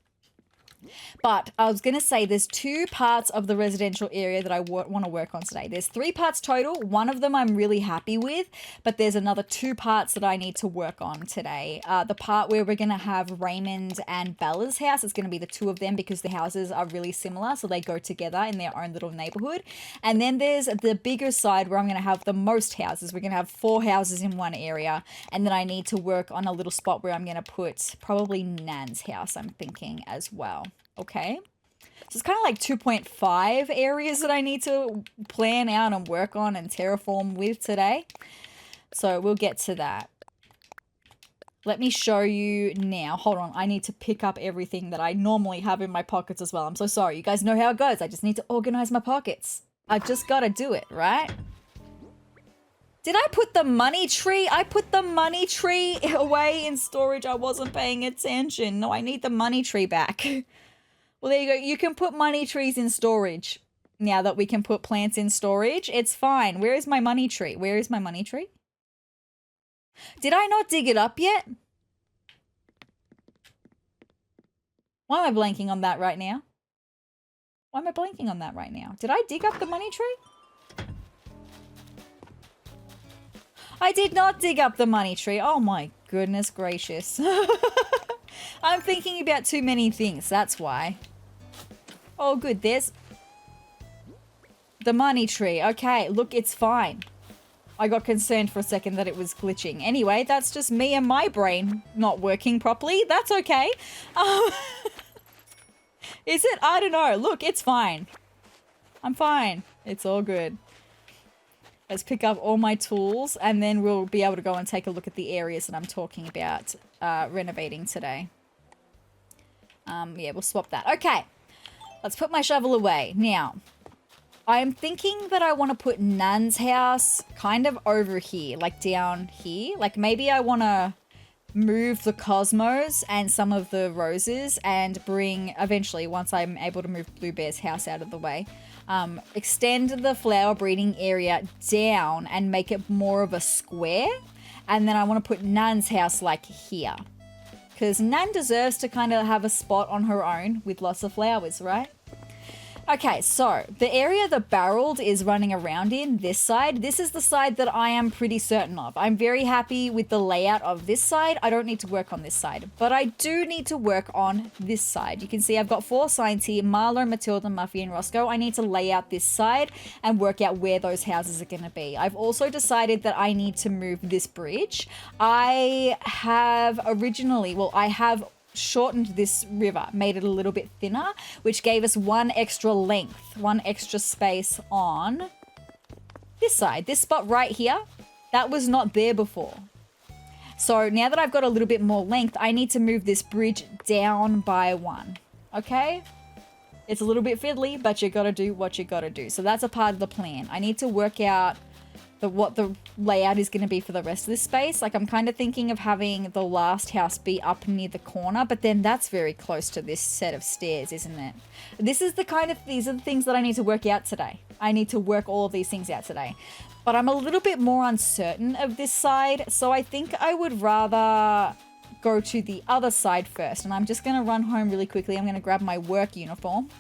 But I was going to say there's 2 parts of the residential area that I want to work on today. There's 3 parts total. One of them I'm really happy with, but there's another 2 parts that I need to work on today. The part where we're going to have Raymond and Bella's house is going to be the 2 of them because the houses are really similar, so they go together in their own little neighborhood. And then there's the bigger side where I'm going to have the most houses. We're going to have 4 houses in one area, and then I need to work on a little spot where I'm going to put probably Nan's house, I'm thinking, as well. Okay, so it's kind of like 2.5 areas that I need to plan out and work on and terraform with today. So we'll get to that. Let me show you now. Hold on, I need to pick up everything that I normally have in my pockets as well. I'm so sorry. You guys know how it goes. I just need to organize my pockets. I just got to do it, right? Did I put the money tree? I put the money tree away in storage. I wasn't paying attention. No, I need the money tree back. Well, there you go. You can put money trees in storage. Now that we can put plants in storage, it's fine. Where is my money tree? Where is my money tree? Did I not dig it up yet? Why am I blanking on that right now? Why am I blanking on that right now? Did I dig up the money tree? I did not dig up the money tree. Oh my goodness gracious. I'm thinking about too many things. That's why. Oh, good. There's the money tree. Okay, look, it's fine. I got concerned for a second that it was glitching. Anyway, that's just me and my brain not working properly. That's okay. Is it? I don't know. Look, it's fine. I'm fine. It's all good. Let's pick up all my tools and then we'll be able to go and take a look at the areas that I'm talking about renovating today. Yeah, we'll swap that. Okay. Let's put my shovel away. Now, I'm thinking that I want to put Nan's house kind of over here, like down here. Like maybe I want to move the cosmos and some of the roses and bring, eventually, once I'm able to move Blue Bear's house out of the way, extend the flower breeding area down and make it more of a square. And then I want to put Nan's house like here. Because Nan deserves to kind of have a spot on her own with lots of flowers, right? Okay, so the area the barreled is running around in, this side, this is the side that I am pretty certain of. I'm very happy with the layout of this side. I don't need to work on this side, but I do need to work on this side. You can see I've got 4 signs here, Marlo, Matilda, Muffy, and Roscoe. I need to lay out this side and work out where those houses are going to be. I've also decided that I need to move this bridge. I have shortened this river, made it a little bit thinner, which gave us 1 extra length, 1 extra space on this side. This spot right here, that was not there before. So now that I've got a little bit more length, I need to move this bridge down by 1. Okay? It's a little bit fiddly, but you gotta do what you gotta do. So that's a part of the plan. I need to work out what the layout is going to be for the rest of this space. Like I'm kind of thinking of having the last house be up near the corner, but then that's very close to this set of stairs, isn't it? These are the things that I need to work out today. I need to work all of these things out today. But I'm a little bit more uncertain of this side, so I think I would rather go to the other side first. And I'm just going to run home really quickly. I'm going to grab my work uniform,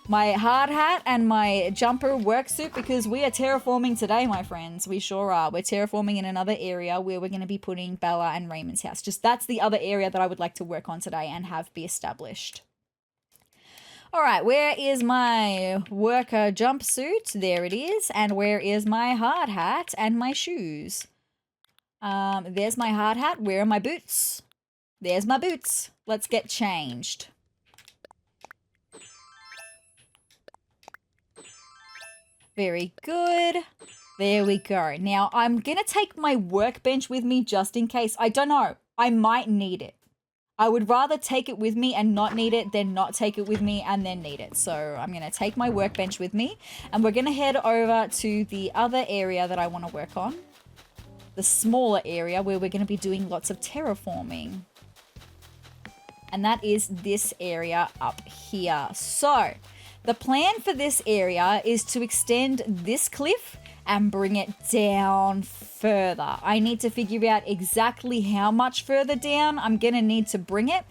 my hard hat, and my jumper work suit, because we are terraforming today, my friends. We sure are. We're terraforming in another area where we're going to be putting Bella and Raymond's house. Just that's the other area that I would like to work on today and have be established. All right, where is my worker jumpsuit? There it is. And where is my hard hat and my shoes? There's my hard hat. Where are my boots? There's my boots. Let's get changed. Very good. There we go. Now, I'm going to take my workbench with me just in case. I don't know. I might need it. I would rather take it with me and not need it than not take it with me and then need it. So I'm going to take my workbench with me and we're going to head over to the other area that I want to work on. The smaller area where we're going to be doing lots of terraforming. And that is this area up here. So the plan for this area is to extend this cliff and bring it down further. I need to figure out exactly how much further down I'm going to need to bring it.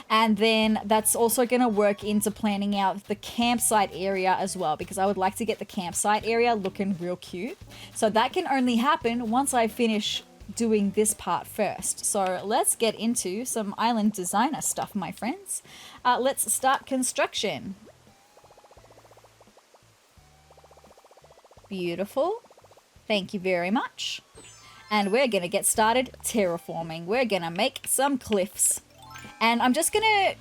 And then that's also going to work into planning out the campsite area as well, because I would like to get the campsite area looking real cute. So that can only happen once I finish doing this part first. So let's get into some island designer stuff, my friends. Let's start construction. Beautiful. Thank you very much. And we're going to get started terraforming. We're going to make some cliffs. And I'm just going to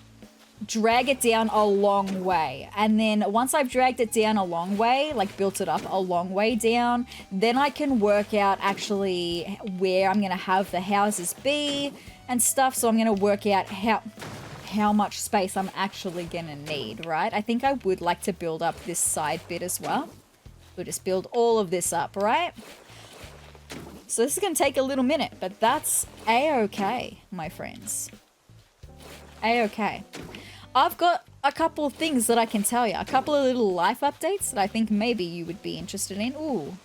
drag it down a long way. And then once I've dragged it down a long way, like built it up a long way down, then I can work out actually where I'm going to have the houses be and stuff. So I'm going to work out how much space I'm actually going to need, right? I think I would like to build up this side bit as well. We'll just build all of this up, right? So this is going to take a little minute, but that's a-okay, my friends. A-okay. I've got a couple of things that I can tell you. A couple of little life updates that I think maybe you would be interested in. Ooh.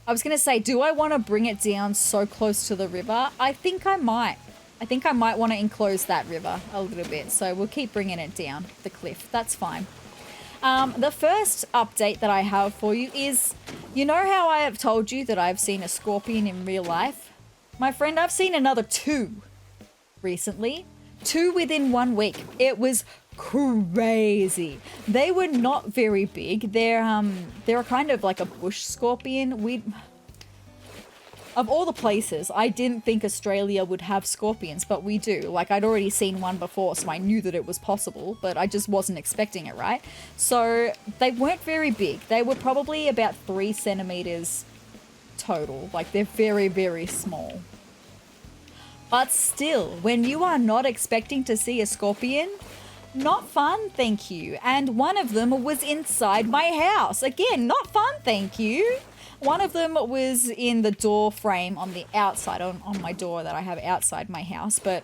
I was going to say, do I want to bring it down so close to the river? I think I might. I think I might want to enclose that river a little bit. So we'll keep bringing it down the cliff. That's fine. The first update that I have for you is, you know how I have told you that I've seen a scorpion in real life? My friend, I've seen another 2 recently. 2 within 1 week. It was crazy. They were not very big. They're kind of like a bush scorpion. Of all the places, I didn't think Australia would have scorpions, but we do. Like, I'd already seen one before, so I knew that it was possible, but I just wasn't expecting it, right? So they weren't very big. They were probably about 3 centimeters total. Like, they're very, very small. But still, when you are not expecting to see a scorpion, not fun, thank you. And one of them was inside my house. Again, not fun, thank you. One of them was in the door frame on the outside, on my door that I have outside my house, but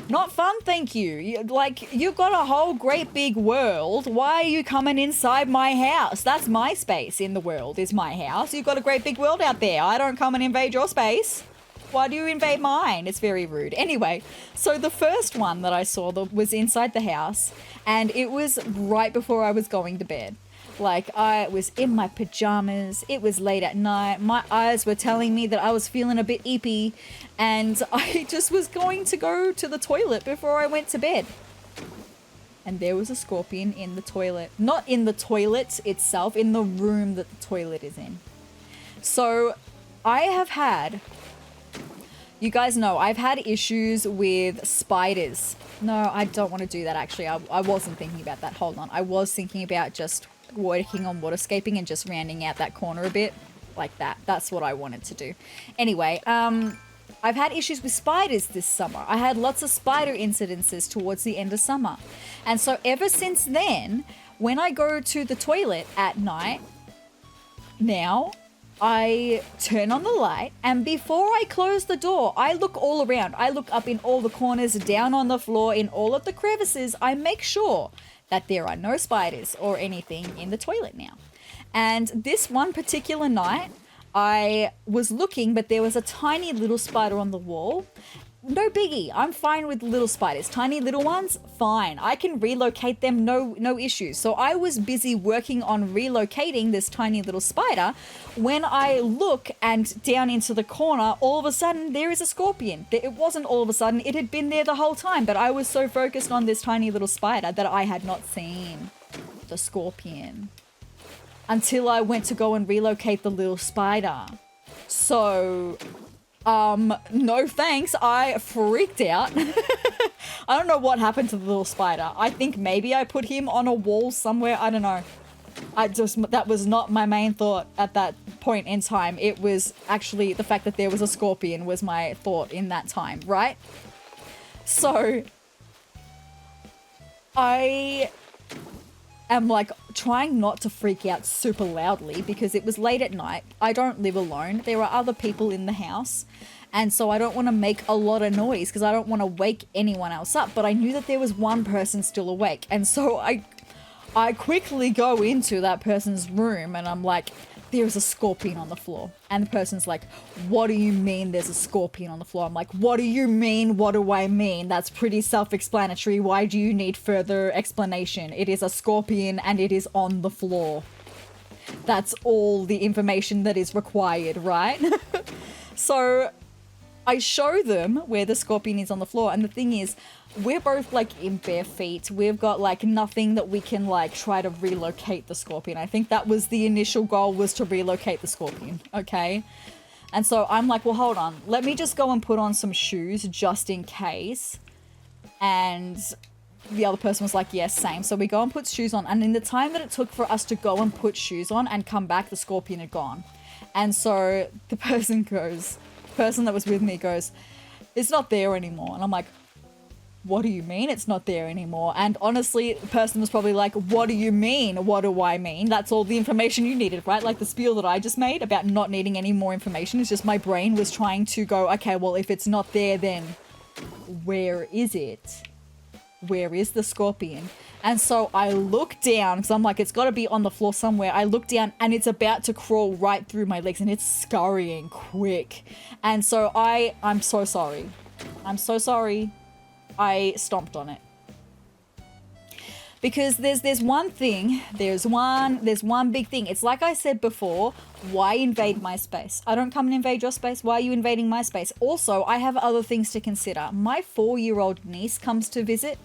not fun, thank you. You've got a whole great big world. Why are you coming inside my house? That's my space in the world, is my house. You've got a great big world out there. I don't come and invade your space. Why do you invade mine? It's very rude. Anyway, so the first one that I saw was inside the house, and it was right before I was going to bed. Like, I was in my pajamas, it was late at night, my eyes were telling me that I was feeling a bit eepy, and I just was going to go to the toilet before I went to bed. And there was a scorpion in the toilet. Not in the toilet itself, in the room that the toilet is in. So, I have had... You guys know, I've had issues with spiders. No, I don't want to do that, actually. I wasn't thinking about that. Hold on. I was thinking about just working on waterscaping and just rounding out that corner a bit like that. That's what I wanted to do. Anyway, I've had issues with spiders this summer. I had lots of spider incidences towards the end of summer. And so ever since then, when I go to the toilet at night, now I turn on the light, and before I close the door, I look all around. I look up in all the corners, down on the floor, in all of the crevices. I make sure that there are no spiders or anything in the toilet now. And this one particular night, I was looking, but there was a tiny little spider on the wall. no biggie. I'm fine with little spiders. Tiny little ones, fine. I can relocate them, no issues. So I was busy working on relocating this tiny little spider when I look and down into the corner, all of a sudden there is a scorpion. It wasn't all of a sudden, it had been there the whole time, but I was so focused on this tiny little spider that I had not seen the scorpion until I went to go and relocate the little spider. So, no thanks. I freaked out. I don't know what happened to the little spider. I think maybe I put him on a wall somewhere. I don't know. That was not my main thought at that point in time. It was actually the fact that there was a scorpion was my thought in that time, right? So, I am like trying not to freak out super loudly because it was late at night. I don't live alone. There are other people in the house. And so I don't want to make a lot of noise because I don't want to wake anyone else up. But I knew that there was one person still awake. And so I quickly go into that person's room and I'm like, there's a scorpion on the floor. And the person's like, what do you mean there's a scorpion on the floor? I'm like, what do you mean? What do I mean? That's pretty self-explanatory. Why do you need further explanation? It is a scorpion and it is on the floor. That's all the information that is required, right? So I show them where the scorpion is on the floor. And the thing is, we're both like in bare feet. We've got like nothing that we can like try to relocate the scorpion. I think that was the initial goal, was to relocate the scorpion. Okay. And so I'm like, well, hold on. Let me just go and put on some shoes just in case. And the other person was like, yes, same. So we go and put shoes on. And in the time that it took for us to go and put shoes on and come back, the scorpion had gone. And so the person that was with me goes, it's not there anymore. And I'm like, what do you mean it's not there anymore? And honestly, the person was probably like, what do you mean? What do I mean? That's all the information you needed, right? Like the spiel that I just made about not needing any more information is just my brain was trying to go, okay, well, if it's not there, then where is it? Where is the scorpion? And so I look down because I'm like, it's got to be on the floor somewhere. I look down and it's about to crawl right through my legs and it's scurrying quick. And so I'm so sorry. I'm so sorry. I stomped on it. Because there's one thing, there's one big thing. It's like I said before, why invade my space? I don't come and invade your space. Why are you invading my space? Also, I have other things to consider. My 4-year-old niece comes to visit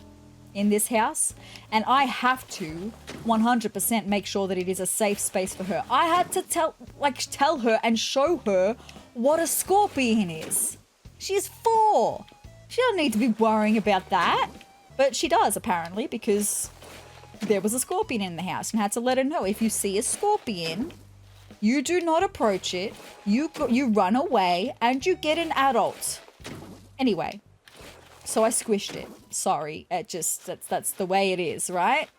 in this house, and I have to 100% make sure that it is a safe space for her. I had to tell her and show her what a scorpion is. She's 4. She doesn't need to be worrying about that. But she does, apparently, because there was a scorpion in the house, and had to let her know, if you see a scorpion, you do not approach it, you run away, and you get an adult. Anyway, so I squished it. Sorry, that's the way it is, right?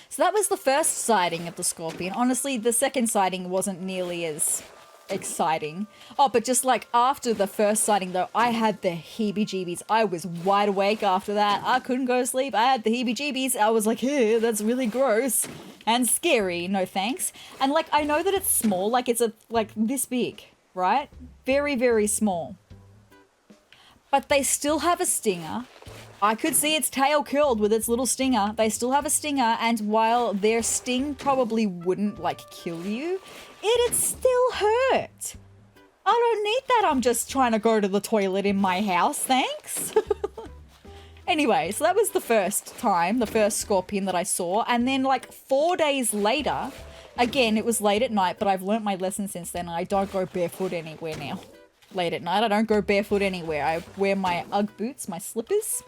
So that was the first sighting of the scorpion. Honestly, the second sighting wasn't nearly as exciting. Oh, but just like after the first sighting though, I had the heebie-jeebies. I was wide awake after that. I couldn't go to sleep. I had the heebie-jeebies. I was like, hey, that's really gross and scary. No thanks. And like, I know that it's small, like it's like this big, right? Very, very small. But they still have a stinger. I could see its tail curled with its little stinger. They still have a stinger, and while their sting probably wouldn't like kill you, it'd still hurt. I don't need that. I'm just trying to go to the toilet in my house, thanks. Anyway, so that was the first time, the first scorpion that I saw. And then like 4 days later, again, it was late at night, but I've learnt my lesson since then. And I don't go barefoot anywhere now. Late at night, I don't go barefoot anywhere. I wear my Ugg boots, my slippers,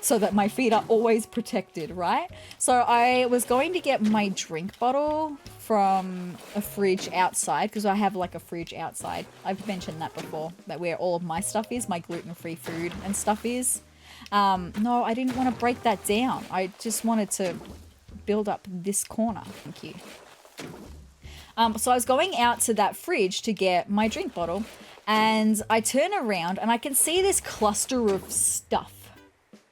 so that my feet are always protected, right? So I was going to get my drink bottle from a fridge outside, because I have like a fridge outside. I've mentioned that before, that where all of my stuff is, my gluten-free food and stuff is. No, I didn't want to break that down. I just wanted to build up this corner. Thank you. So I was going out to that fridge to get my drink bottle, and I turn around and I can see this cluster of stuff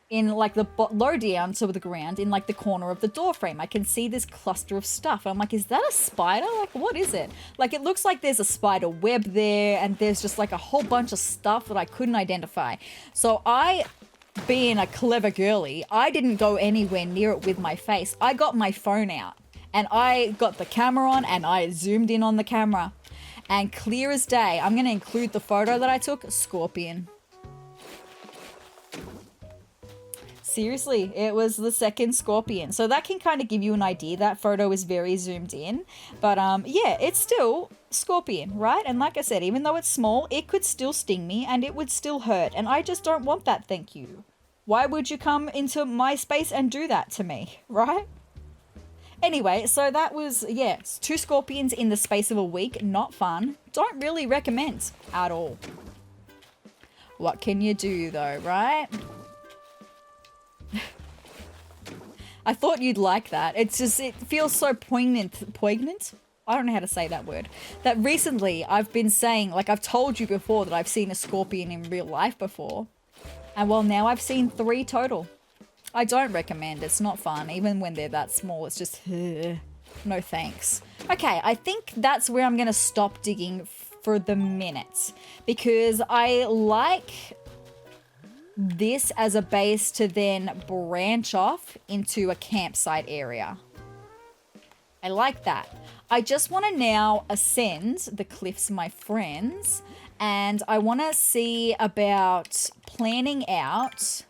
in like the low down to the ground in like the corner of the door frame. I can see this cluster of stuff. I'm like, is that a spider? Like, what is it? Like, it looks like there's a spider web there, and there's just like a whole bunch of stuff that I couldn't identify. So I, being a clever girly, I didn't go anywhere near it with my face. I got my phone out and I got the camera on and I zoomed in on the camera, and clear as day, I'm going to include the photo that I took, scorpion. Seriously, it was the second scorpion. So that can kind of give you an idea. That photo is very zoomed in. But yeah, it's still scorpion, right? And like I said, even though it's small, it could still sting me and it would still hurt. And I just don't want that, thank you. Why would you come into my space and do that to me, right? Anyway, so that was, yeah, 2 scorpions in the space of a week. Not fun. Don't really recommend at all. What can you do though, right? I thought you'd like that. It's just, it feels so poignant? I don't know how to say that word. That recently I've been saying, like I've told you before that I've seen a scorpion in real life before. And well, now I've seen 3 total. I don't recommend. It's not fun. Even when they're that small, it's just, no thanks. Okay, I think that's where I'm going to stop digging for the minute. Because I like this as a base to then branch off into a campsite area. I like that. I just want to now ascend the cliffs, my friends, and I want to see about planning out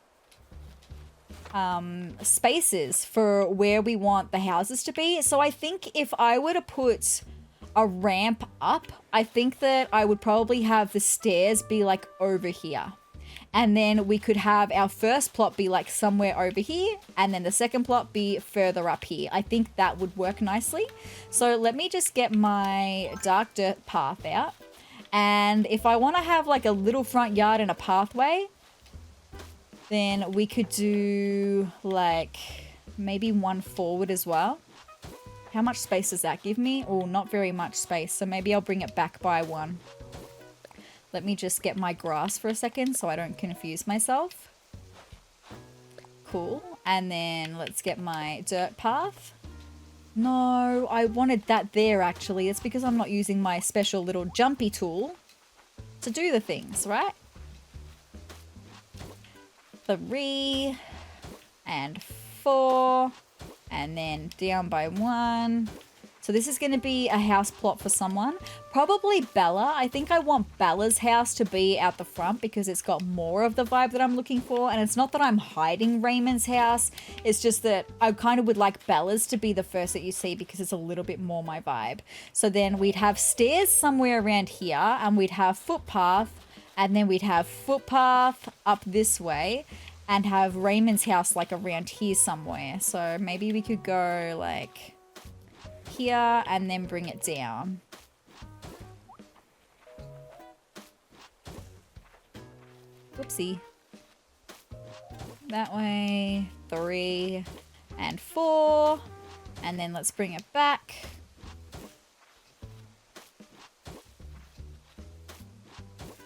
spaces for where we want the houses to be. So I think if I were to put a ramp up, I think that I would probably have the stairs be like over here. And then we could have our first plot be like somewhere over here, and then the second plot be further up here. I think that would work nicely. So let me just get my dark dirt path out. And if I want to have like a little front yard and a pathway, then we could do like maybe 1 forward as well. How much space does that give me? Oh, not very much space. So maybe I'll bring it back by 1. Let me just get my grass for a second so I don't confuse myself. Cool. And then let's get my dirt path. No, I wanted that there actually. It's because I'm not using my special little jumpy tool to do the things, right? 3 and 4 and then down by 1. So this is going to be a house plot for someone. Probably Bella. I think I want Bella's house to be out the front because it's got more of the vibe that I'm looking for. And it's not that I'm hiding Raymond's house. It's just that I kind of would like Bella's to be the first that you see because it's a little bit more my vibe. So then we'd have stairs somewhere around here and we'd have footpath. And then we'd have footpath up this way and have Raymond's house like around here somewhere. So maybe we could go like here and then bring it down. Whoopsie. That way, 3 and 4. And then let's bring it back.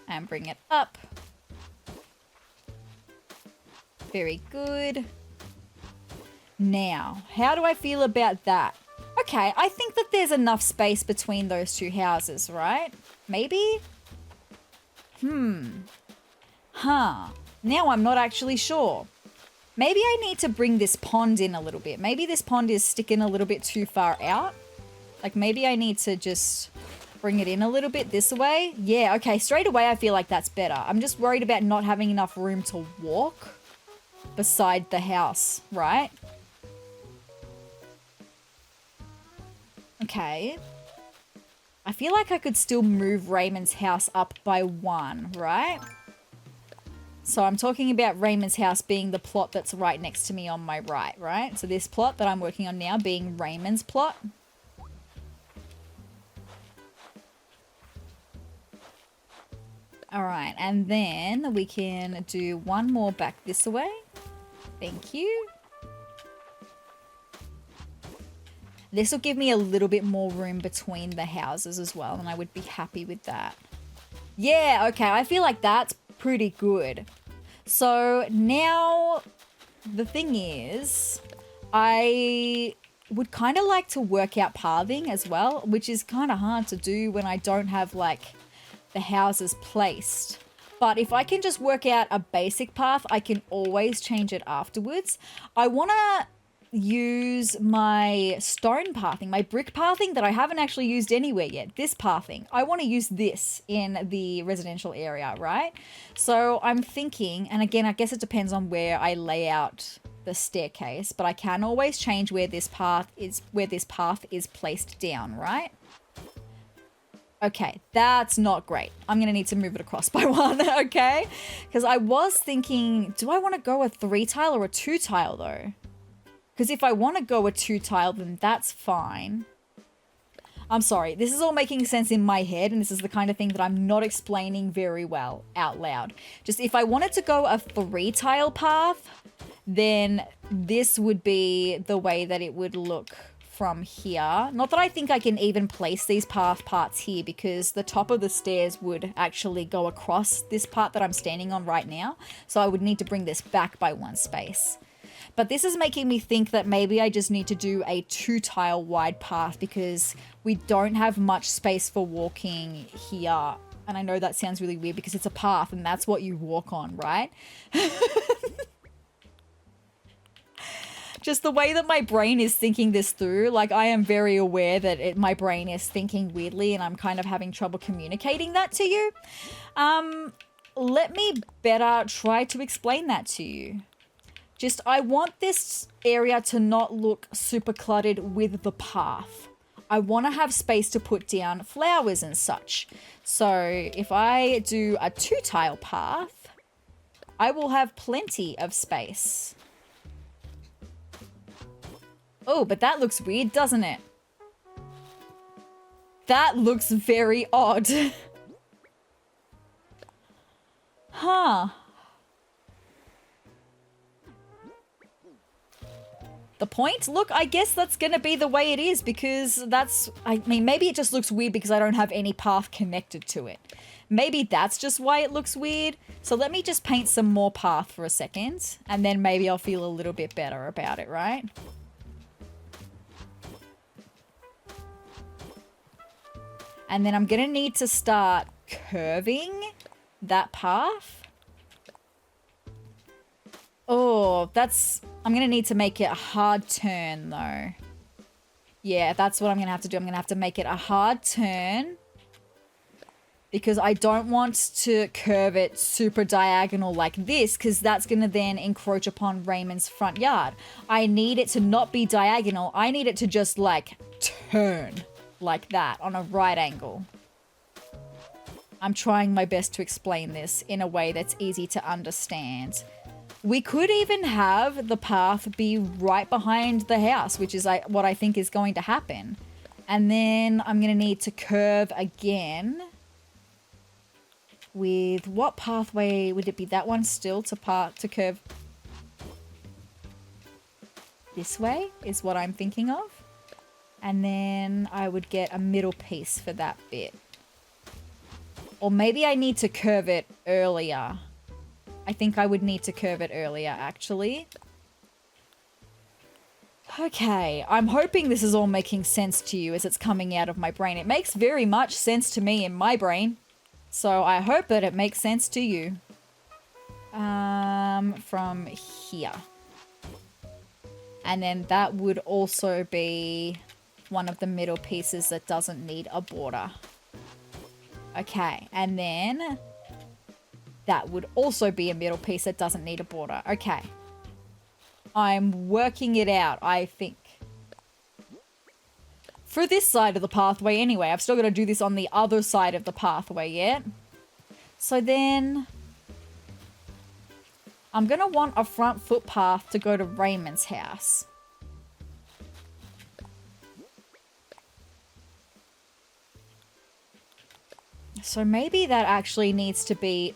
And bring it up. Very good. Now, how do I feel about that? Okay, I think that there's enough space between those 2 houses, right? Maybe? Now I'm not actually sure. Maybe I need to bring this pond in a little bit. Maybe this pond is sticking a little bit too far out. Like maybe I need to just bring it in a little bit this way. Yeah, okay, straight away I feel like that's better. I'm just worried about not having enough room to walk beside the house, right? Okay. I feel like I could still move Raymond's house up by 1, right? So I'm talking about Raymond's house being the plot that's right next to me on my right, right? So this plot that I'm working on now being Raymond's plot. All right, and then we can do 1 more back this way. Thank you. This will give me a little bit more room between the houses as well, and I would be happy with that. Yeah, okay, I feel like that's pretty good. So now the thing is, I would kind of like to work out pathing as well, which is kind of hard to do when I don't have like the houses placed. But if I can just work out a basic path, I can always change it afterwards. I want to use my stone pathing, my brick pathing that I haven't actually used anywhere yet. This pathing, I want to use this in the residential area, right? So I'm thinking, and again, I guess it depends on where I lay out the staircase, but I can always change where this path is placed down, right? Okay, that's not great. I'm going to need to move it across by one, okay? Because I was thinking, do I want to go a 3-tile or a 2-tile though? Because if I want to go a 2-tile, then that's fine. I'm sorry, this is all making sense in my head, and this is the kind of thing that I'm not explaining very well out loud. Just if I wanted to go a 3-tile path, then this would be the way that it would look from here. Not that I think I can even place these path parts here, because the top of the stairs would actually go across this part that I'm standing on right now. So I would need to bring this back by 1 space. But this is making me think that maybe I just need to do a 2-tile wide path, because we don't have much space for walking here. And I know that sounds really weird because it's a path and that's what you walk on, right? Just the way that my brain is thinking this through, like I am very aware that my brain is thinking weirdly and I'm kind of having trouble communicating that to you. Let me better try to explain that to you. Just, I want this area to not look super cluttered with the path. I want to have space to put down flowers and such. So if I do a 2-tile path, I will have plenty of space. Oh, but that looks weird, doesn't it? That looks very odd. Huh. The point? Look, I guess that's gonna be the way it is, because that's, I mean, maybe it just looks weird because I don't have any path connected to it. Maybe that's just why it looks weird. So let me just paint some more path for a second, and then maybe I'll feel a little bit better about it, right? And then I'm gonna need to start curving that path. Oh, I'm gonna need to make it a hard turn though. Yeah, that's what I'm gonna have to do. I'm gonna have to make it a hard turn, because I don't want to curve it super diagonal like this, because that's gonna then encroach upon Raymond's front yard. I need it to not be diagonal. I need it to just like turn like that on a right angle. I'm trying my best to explain this in a way that's easy to understand. We could even have the path be right behind the house, which is what I think is going to happen. And then I'm going to need to curve again. With what pathway would it be? That one still to curve this way is what I'm thinking of. And then I would get a middle piece for that bit. Or maybe I need to curve it earlier. I think I would need to curve it earlier, actually. Okay, I'm hoping this is all making sense to you as it's coming out of my brain. It makes very much sense to me in my brain. So I hope that it makes sense to you. From here. And then that would also be one of the middle pieces that doesn't need a border. Okay, and then that would also be a middle piece that doesn't need a border. Okay. I'm working it out, I think. For this side of the pathway anyway. I've still got to do this on the other side of the pathway yet. So then I'm going to want a front footpath to go to Raymond's house. So maybe that actually needs to be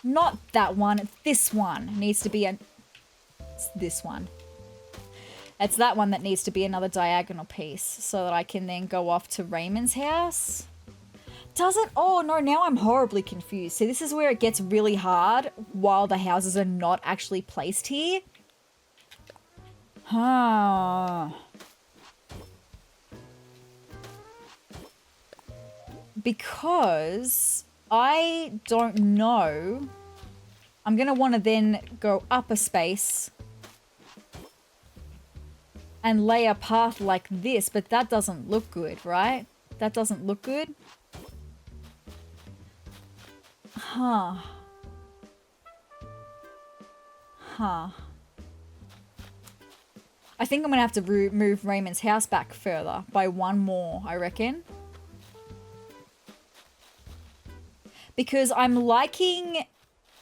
not that one, this one needs to be it's this one. It's that one that needs to be another diagonal piece so that I can then go off to Raymond's house. Doesn't, oh no, now I'm horribly confused. See, this is where it gets really hard while the houses are not actually placed here. Huh. Because I don't know. I'm going to want to then go up a space and lay a path like this, but that doesn't look good, right? That doesn't look good. Huh. Huh. I think I'm going to have to move Raymond's house back further by one more, I reckon. Because I'm liking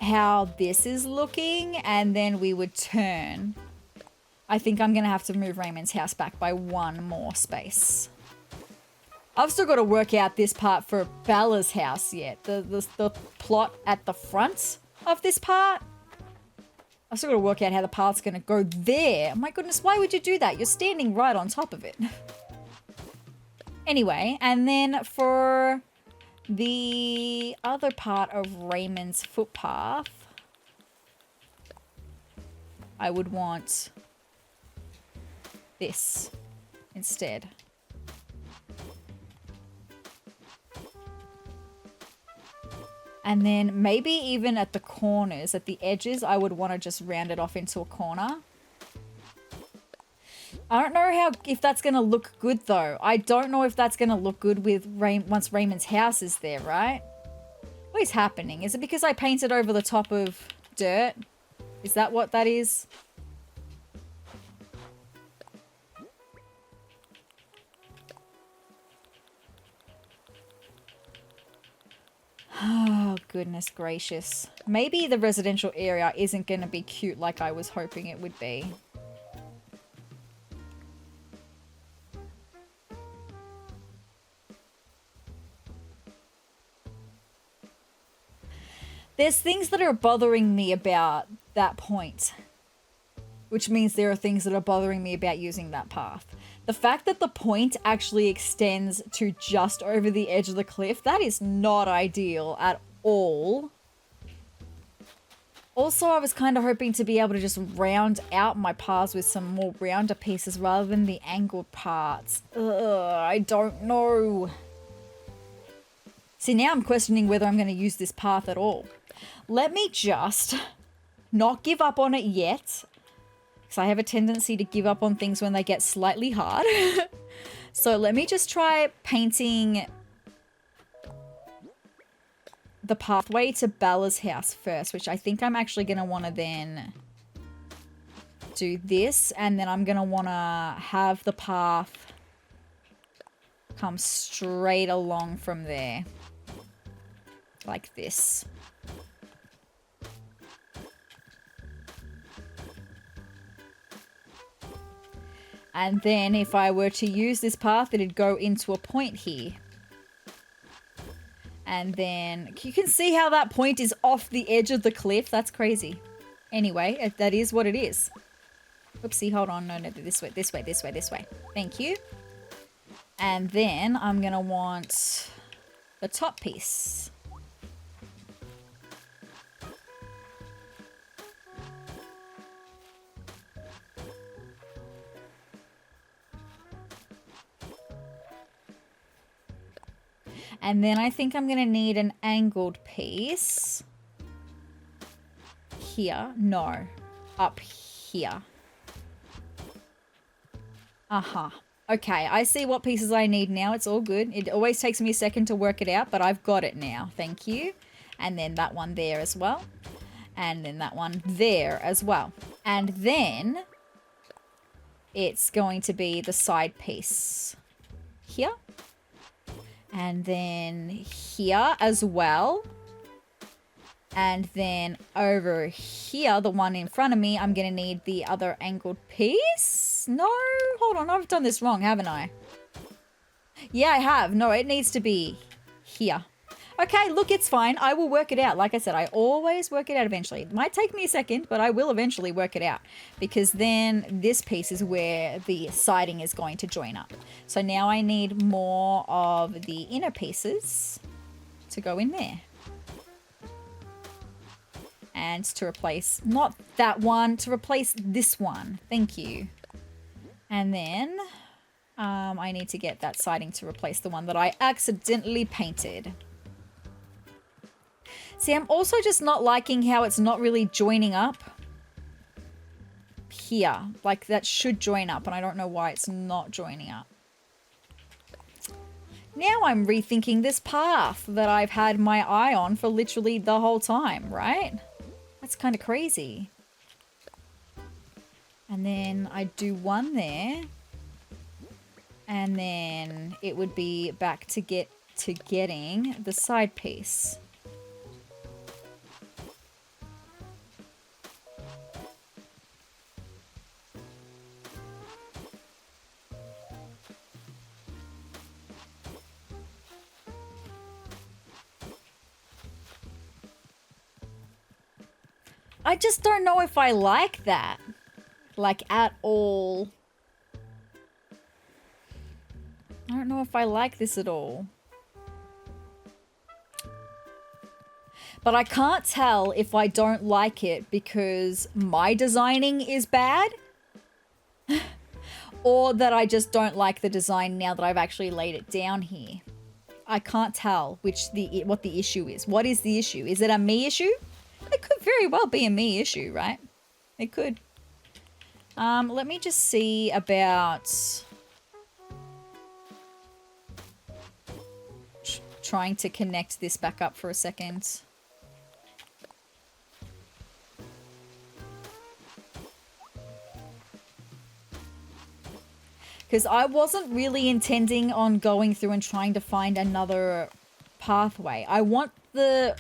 how this is looking, and then we would turn. I think I'm going to have to move Raymond's house back by one more space. I've still got to work out this part for Bella's house yet. The plot at the front of this part. I've still got to work out how the path's going to go there. Oh my goodness, why would you do that? You're standing right on top of it. Anyway, and then for the other part of Raymond's footpath, I would want this instead. And then maybe even at the corners, at the edges, I would want to just round it off into a corner. I don't know if that's going to look good though. I don't know if that's going to look good with once Raymond's house is there, right? What is happening? Is it because I painted over the top of dirt? Is that what that is? Oh, goodness gracious. Maybe the residential area isn't going to be cute like I was hoping it would be. There's things that are bothering me about that point, which means there are things that are bothering me about using that path. The fact that the point actually extends to just over the edge of the cliff, that is not ideal at all. Also, I was kind of hoping to be able to just round out my paths with some more rounder pieces rather than the angled parts. Ugh, I don't know. See, now I'm questioning whether I'm going to use this path at all. Let me just not give up on it yet. Because I have a tendency to give up on things when they get slightly hard. So let me just try painting the pathway to Bella's house first, which I think I'm actually going to want to then do this. And then I'm going to want to have the path come straight along from there. Like this. And then if I were to use this path, it'd go into a point here. And then you can see how that point is off the edge of the cliff. That's crazy. Anyway, that is what it is. Oopsie, hold on. No, this way, this way, this way, this way. Thank you. And then I'm going to want the top piece. And then I think I'm going to need an angled piece. Here. No. Up here. Uh-huh. Okay, I see what pieces I need now. It's all good. It always takes me a second to work it out, but I've got it now. Thank you. And then that one there as well. And then that one there as well. And then it's going to be the side piece here. And then here as well. And then over here, the one in front of me, I'm going to need the other angled piece. No, hold on. I've done this wrong, haven't I? Yeah, I have. No, it needs to be here. Okay, look, it's fine. I will work it out. Like I said, I always work it out eventually. It might take me a second, but I will eventually work it out. Because then this piece is where the siding is going to join up. So now I need more of the inner pieces to go in there. And to replace, not that one, to replace this one. Thank you. And then I need to get that siding to replace the one that I accidentally painted. See, I'm also just not liking how it's not really joining up here. Like, that should join up, and I don't know why it's not joining up. Now I'm rethinking this path that I've had my eye on for literally the whole time, right? That's kind of crazy. And then I do one there. And then it would be back to getting the side piece. I just don't know if I like that. Like, at all. I don't know if I like this at all. But I can't tell if I don't like it because my designing is bad. Or that I just don't like the design now that I've actually laid it down here. I can't tell what the issue is. What is the issue? Is it a me issue? It could very well be a me issue, right? It could. Let me just see about trying to connect this back up for a second. Because I wasn't really intending on going through and trying to find another pathway. I want the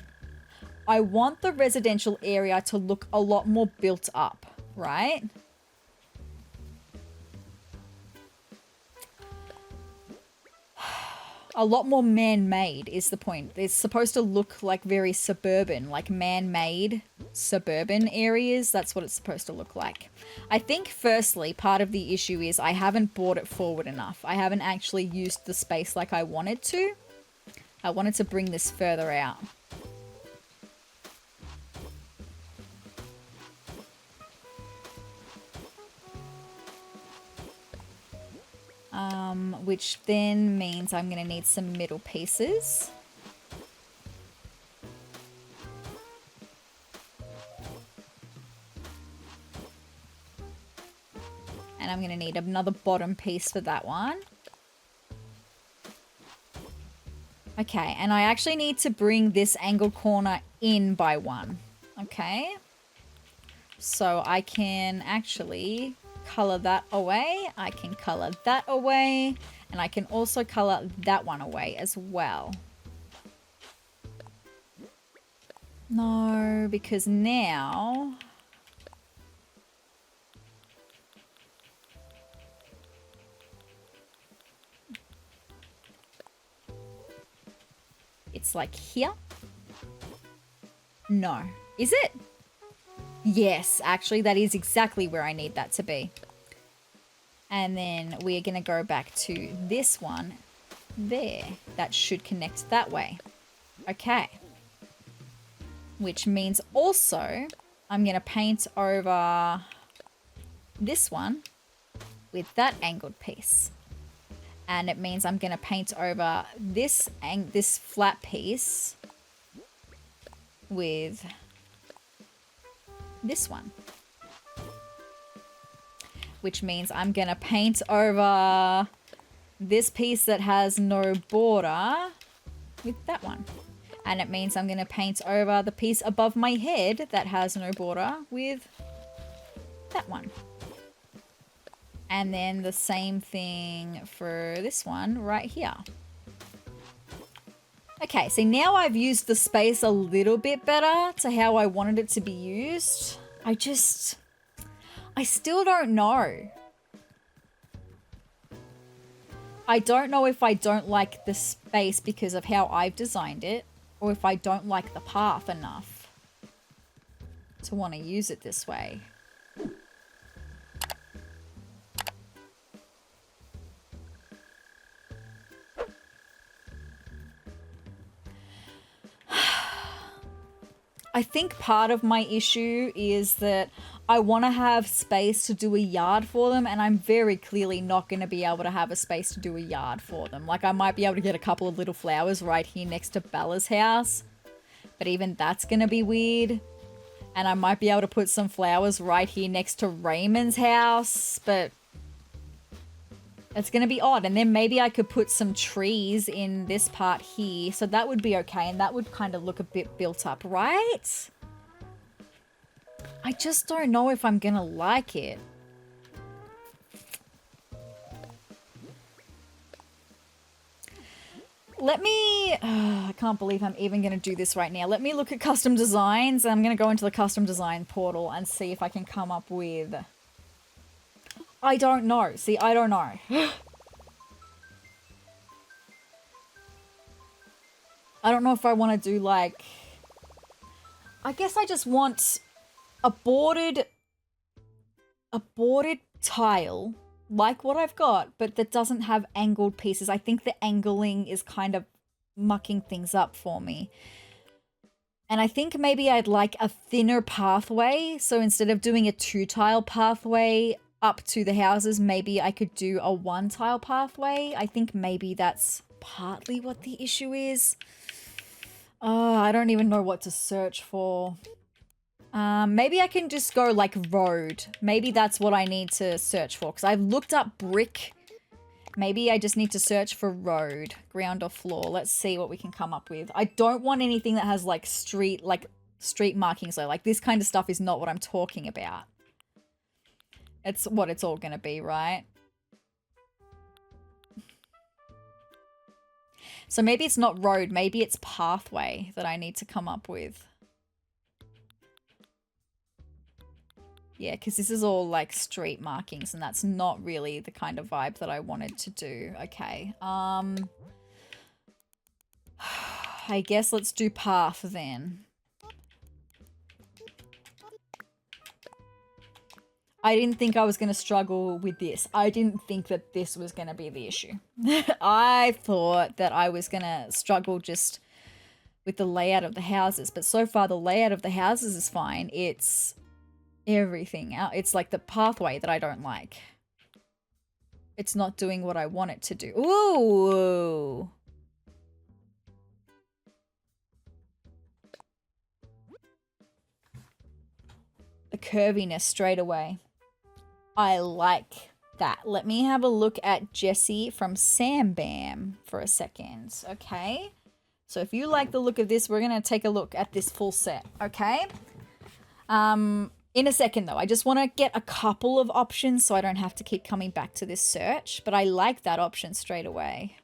residential area to look a lot more built up, right? A lot more man-made is the point. It's supposed to look like very suburban, like man-made suburban areas. That's what it's supposed to look like. I think, firstly, part of the issue is I haven't brought it forward enough. I haven't actually used the space like I wanted to. I wanted to bring this further out. Which then means I'm going to need some middle pieces. And I'm going to need another bottom piece for that one. Okay, and I actually need to bring this angle corner in by one. Okay. So I can actually color that away. I can color that away. And I can also color that one away as well. No, because now it's like here. No. Is it? Yes, actually, that is exactly where I need that to be. And then we're going to go back to this one there. That should connect that way. Okay. Which means also I'm going to paint over this one with that angled piece. And it means I'm going to paint over this flat piece with this one. Which means I'm going to paint over this piece that has no border with that one. And it means I'm going to paint over the piece above my head that has no border with that one. And then the same thing for this one right here. Okay, so now I've used the space a little bit better to how I wanted it to be used. I still don't know. I don't know if I don't like the space because of how I've designed it, or if I don't like the path enough to want to use it this way. I think part of my issue is that I want to have space to do a yard for them, and I'm very clearly not going to be able to have a space to do a yard for them. Like, I might be able to get a couple of little flowers right here next to Bella's house, but even that's going to be weird. And I might be able to put some flowers right here next to Raymond's house, but it's going to be odd. And then maybe I could put some trees in this part here. So that would be okay. And that would kind of look a bit built up, right? I just don't know if I'm going to like it. Let me... I can't believe I'm even going to do this right now. Let me look at custom designs. I'm going to go into the custom design portal and see if I can come up with... I don't know. See, I don't know. I don't know if I want to do like... I guess I just want a bordered tile, like what I've got, but that doesn't have angled pieces. I think the angling is kind of mucking things up for me. And I think maybe I'd like a thinner pathway. So instead of doing a 2-tile pathway up to the houses, maybe I could do a 1-tile pathway. I think maybe that's partly what the issue is. I don't even know what to search for. Maybe I can just go like road. Maybe that's what I need to search for, because I've looked up brick. Maybe I just need to search for road, ground or floor. Let's see what we can come up with. I don't want anything that has like street markings though. Like this kind of stuff is not what I'm talking about. It's what it's all gonna be, right? So maybe it's not road, maybe it's pathway that I need to come up with. Yeah, because this is all like street markings and that's not really the kind of vibe that I wanted to do. Okay. I guess let's do path then. I didn't think I was going to struggle with this. I didn't think that this was going to be the issue. I thought that I was going to struggle just with the layout of the houses. But so far, the layout of the houses is fine. It's everything else. It's like the pathway that I don't like. It's not doing what I want it to do. Ooh! The curviness straight away. I like that. Let me have a look at Jessie from Sam Bam for a second. Okay. So if you like the look of this, we're going to take a look at this full set. Okay. In a second though, I just want to get a couple of options so I don't have to keep coming back to this search, but I like that option straight away.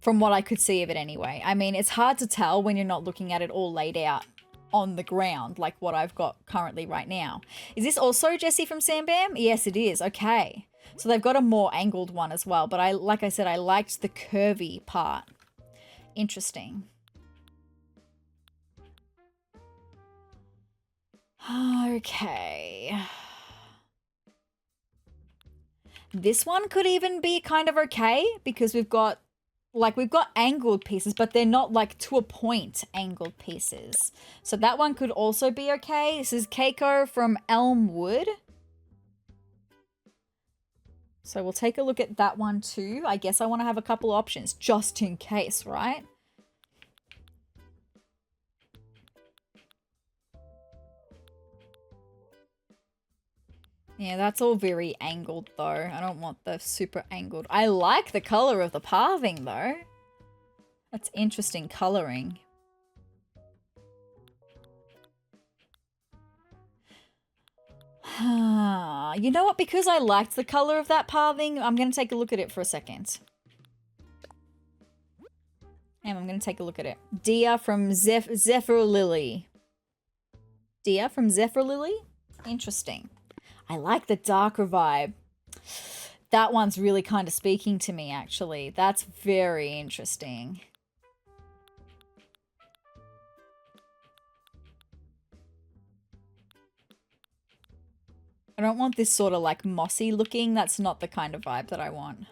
From what I could see of it anyway. I mean, it's hard to tell when you're not looking at it all laid out on the ground like what I've got currently right now. Is this also Jessie from Sam Bam? Yes, it is. Okay. So they've got a more angled one as well, but like I said, I liked the curvy part. Interesting. Okay. This one could even be kind of okay because we've got angled pieces, but they're not like to a point angled pieces. So that one could also be okay. This is Keiko from Elmwood. So we'll take a look at that one too. I guess I want to have a couple options just in case, right? Yeah, that's all very angled though. I don't want the super angled. I like the color of the pathing though. That's interesting coloring. You know what? Because I liked the color of that pathing, I'm going to take a look at it for a second. And I'm going to take a look at it. Dia from Zephyr Lily. Dia from Zephyr Lily? Interesting. I like the darker vibe. That one's really kind of speaking to me, actually. That's very interesting. I don't want this sort of like mossy looking. That's not the kind of vibe that I want.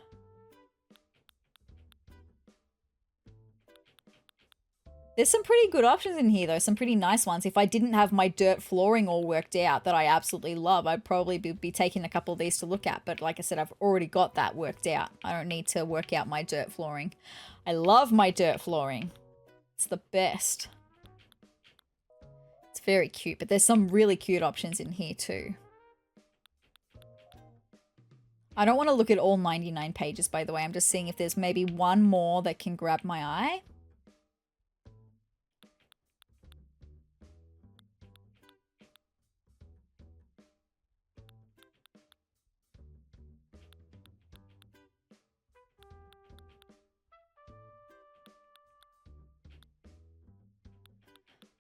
There's some pretty good options in here, though. Some pretty nice ones. If I didn't have my dirt flooring all worked out that I absolutely love, I'd probably be taking a couple of these to look at. But like I said, I've already got that worked out. I don't need to work out my dirt flooring. I love my dirt flooring. It's the best. It's very cute, but there's some really cute options in here too. I don't want to look at all 99 pages, by the way. I'm just seeing if there's maybe one more that can grab my eye.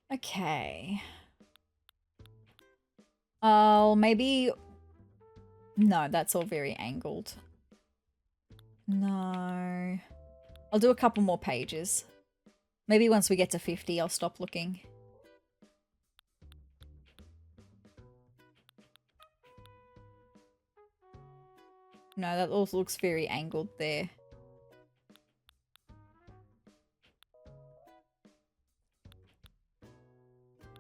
Okay. Maybe... No, that's all very angled. No. I'll do a couple more pages. Maybe once we get to 50, I'll stop looking. No, that also looks very angled there.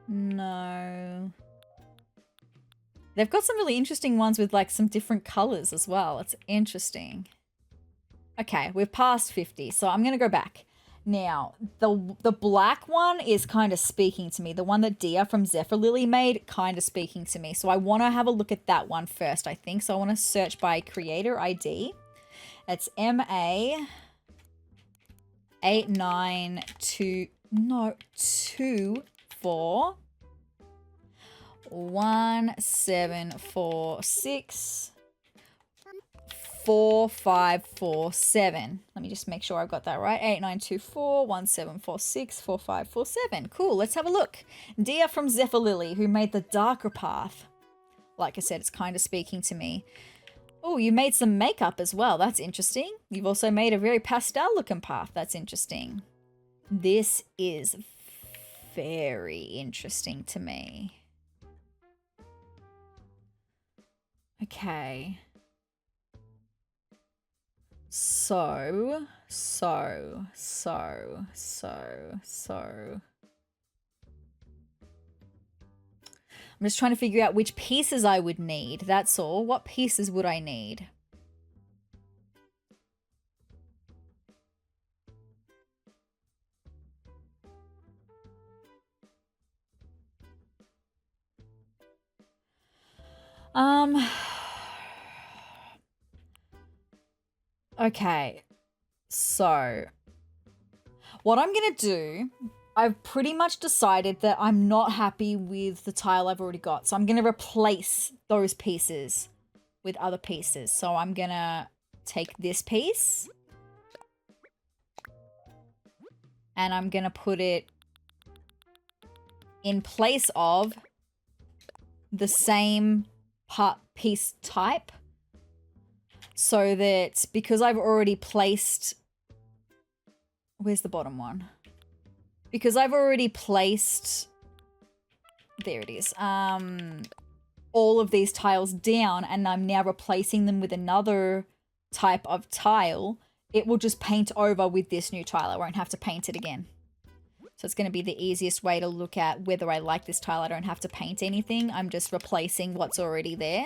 No. They've got some really interesting ones with like some different colors as well. It's interesting. Okay, we've passed 50, so I'm going to go back. Now, the black one is kind of speaking to me. The one that Dia from Zephyr Lily made, kind of speaking to me. So I want to have a look at that one first, I think. So I want to search by creator ID. It's MA892... 1746 4547. Let me just make sure I've got that right. 8924 1746 4547. Cool, let's have a look. Dia from Zephyr Lily, who made the darker path. Like I said, it's kind of speaking to me. Oh, you made some makeup as well. That's interesting. You've also made a very pastel looking path. That's interesting. This is very interesting to me. Okay. So. I'm just trying to figure out which pieces I would need. That's all. What pieces would I need? Okay, so what I'm gonna do, I've pretty much decided that I'm not happy with the tile I've already got. So I'm gonna replace those pieces with other pieces. So I'm gonna take this piece and I'm gonna put it in place of the same piece type, so that because I've already placed, where's the bottom one? Because I've already placed, there it is, all of these tiles down and I'm now replacing them with another type of tile, it will just paint over with this new tile. I won't have to paint it again. So it's going to be the easiest way to look at whether I like this tile. I don't have to paint anything. I'm just replacing what's already there.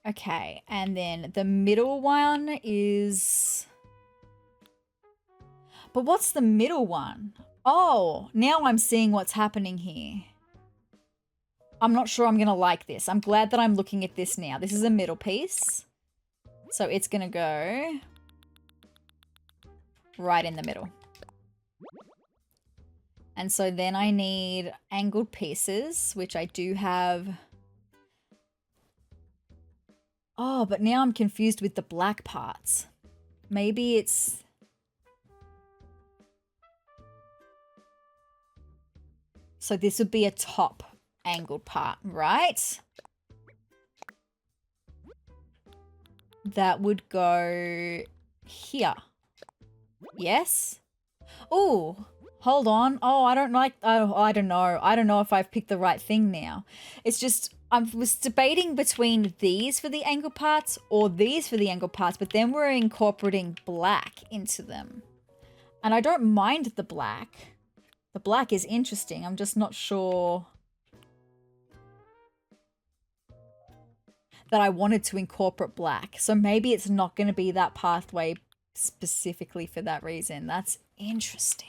Okay, and then the middle one is... But what's the middle one? Oh, now I'm seeing what's happening here. I'm not sure I'm going to like this. I'm glad that I'm looking at this now. This is a middle piece. So it's going to go right in the middle. And so then I need angled pieces, which I do have. Oh, but now I'm confused with the black parts. Maybe it's... So this would be a top angled part, right? That would go here. Yes? Oh, hold on. Oh, I don't like... Oh, I don't know. I don't know if I've picked the right thing now. It's just... I was debating between these for the angle parts or these for the angle parts, but then we're incorporating black into them. And I don't mind the black. The black is interesting. I'm just not sure that I wanted to incorporate black. So maybe it's not going to be that pathway specifically for that reason. That's interesting.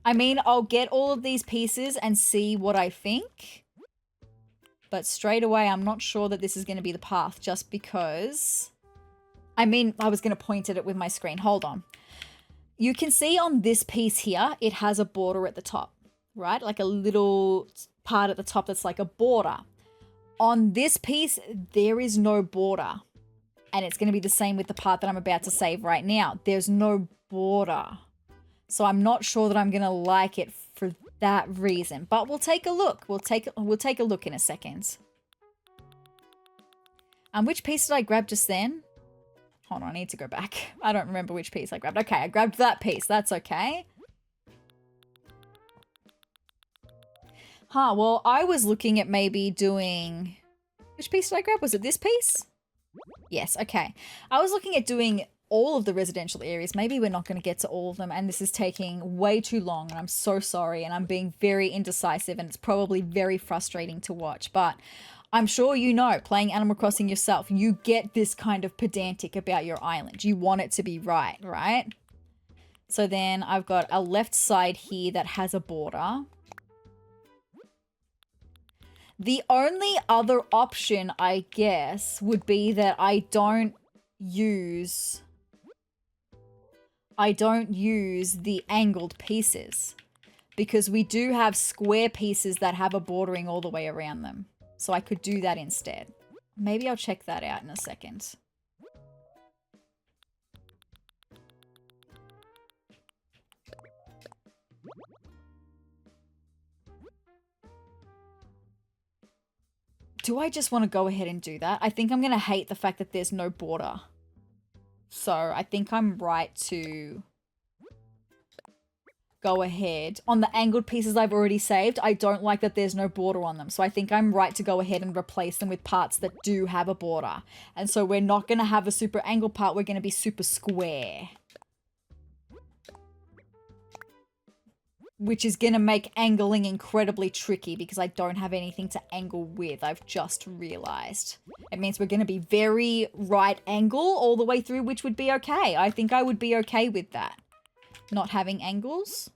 I mean, I'll get all of these pieces and see what I think. But straight away, I'm not sure that this is going to be the path just because... I mean, I was going to point at it with my screen. Hold on. You can see on this piece here, it has a border at the top, right? Like a little part at the top that's like a border. On this piece, there is no border. And it's going to be the same with the part that I'm about to save right now. There's no border. So I'm not sure that I'm going to like it for that reason. But we'll take a look. We'll take a look in a second. Which piece did I grab just then? Hold on, I need to go back. I don't remember which piece I grabbed. Okay, I grabbed that piece. That's okay. Huh, well, I was looking at maybe doing... Which piece did I grab? Was it this piece? Yes, okay. I was looking at doing all of the residential areas. Maybe we're not going to get to all of them, and this is taking way too long, and I'm so sorry, and I'm being very indecisive, and it's probably very frustrating to watch, but I'm sure you know, playing Animal Crossing yourself, you get this kind of pedantic about your island. You want it to be right, right? So then I've got a left side here that has a border. The only other option, I guess, would be that I don't use the angled pieces, because we do have square pieces that have a bordering all the way around them. So I could do that instead. Maybe I'll check that out in a second. Do I just want to go ahead and do that? I think I'm going to hate the fact that there's no border. So I think I'm right to go ahead. On the angled pieces I've already saved, I don't like that there's no border on them. So I think I'm right to go ahead and replace them with parts that do have a border. And so we're not going to have a super angled part. We're going to be super square. Which is going to make angling incredibly tricky because I don't have anything to angle with. I've just realized. It means we're going to be very right angle all the way through, which would be okay. I think I would be okay with that. Not having angles.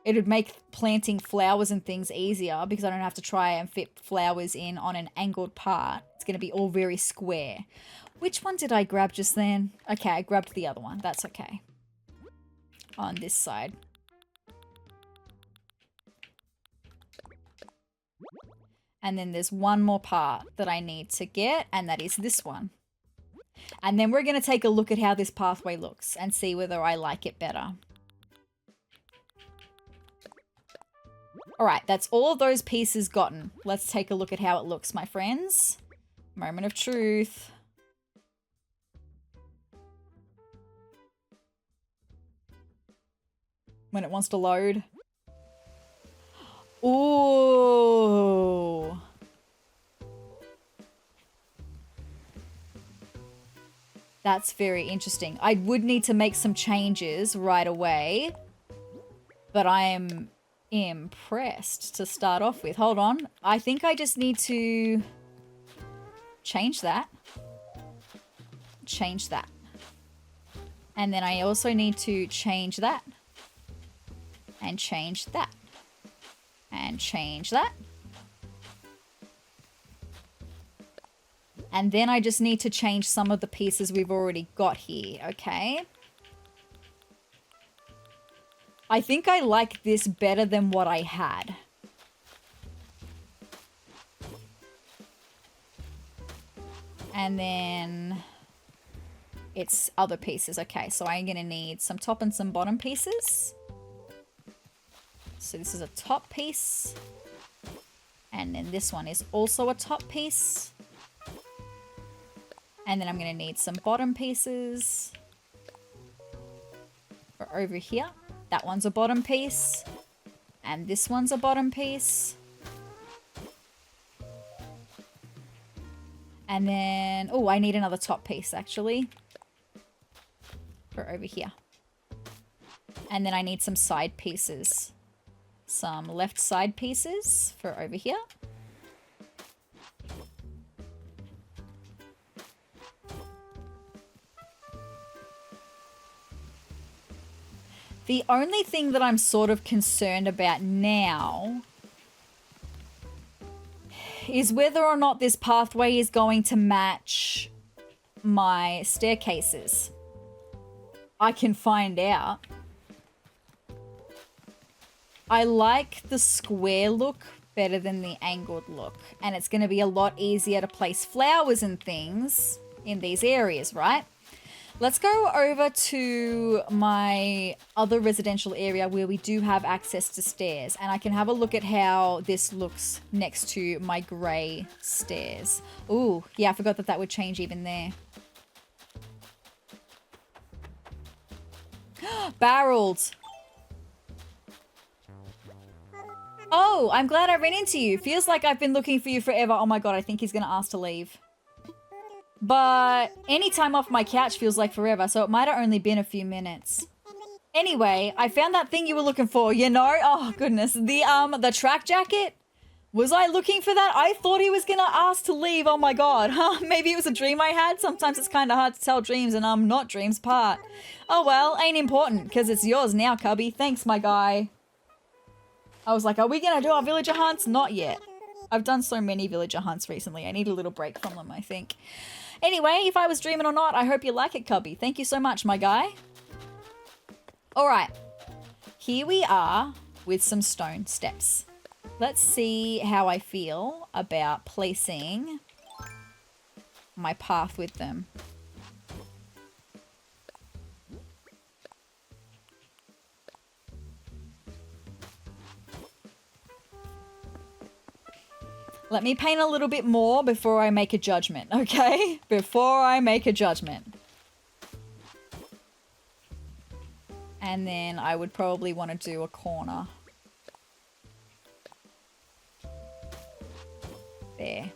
It would make planting flowers and things easier because I don't have to try and fit flowers in on an angled part. It's going to be all very square. Which one did I grab just then? Okay, I grabbed the other one. That's okay. On this side. And then there's one more part that I need to get, and that is this one. And then we're going to take a look at how this pathway looks and see whether I like it better. All right, that's all of those pieces gotten. Let's take a look at how it looks, my friends. Moment of truth. When it wants to load. Ooh. That's very interesting. I would need to make some changes right away, but I am impressed to start off with. Hold on. I think I just need to change that. Change that. And then I also need to change that. And change that. And change that. And then I just need to change some of the pieces we've already got here, okay? I think I like this better than what I had. And then it's other pieces. Okay, so I'm going to need some top and some bottom pieces. So this is a top piece. And then this one is also a top piece. And then I'm going to need some bottom pieces for over here. That one's a bottom piece. And this one's a bottom piece. And then, oh, I need another top piece actually. For over here. And then I need some side pieces. Some left side pieces for over here. The only thing that I'm sort of concerned about now is whether or not this pathway is going to match my staircases. I can find out. I like the square look better than the angled look, and it's going to be a lot easier to place flowers and things in these areas, right? Let's go over to my other residential area where we do have access to stairs, and I can have a look at how this looks next to my grey stairs. Ooh, yeah, I forgot that that would change even there. Barreled. Oh, I'm glad I ran into you. Feels like I've been looking for you forever. Oh my god, I think he's going to ask to leave. But any time off my couch feels like forever, so it might have only been a few minutes. Anyway, I found that thing you were looking for, you know? Oh, goodness. The track jacket? Was I looking for that? I thought he was going to ask to leave. Oh, my God. Maybe it was a dream I had. Sometimes it's kind of hard to tell dreams and not dreams apart. Oh, well, ain't important, because it's yours now, Cubby. Thanks, my guy. I was like, are we going to do our villager hunts? Not yet. I've done so many villager hunts recently. I need a little break from them, I think. Anyway, if I was dreaming or not, I hope you like it, Cubby. Thank you so much, my guy. All right. Here we are with some stone steps. Let's see how I feel about placing my path with them. Let me paint a little bit more before I make a judgment, okay? Before I make a judgment. And then I would probably want to do a corner. There.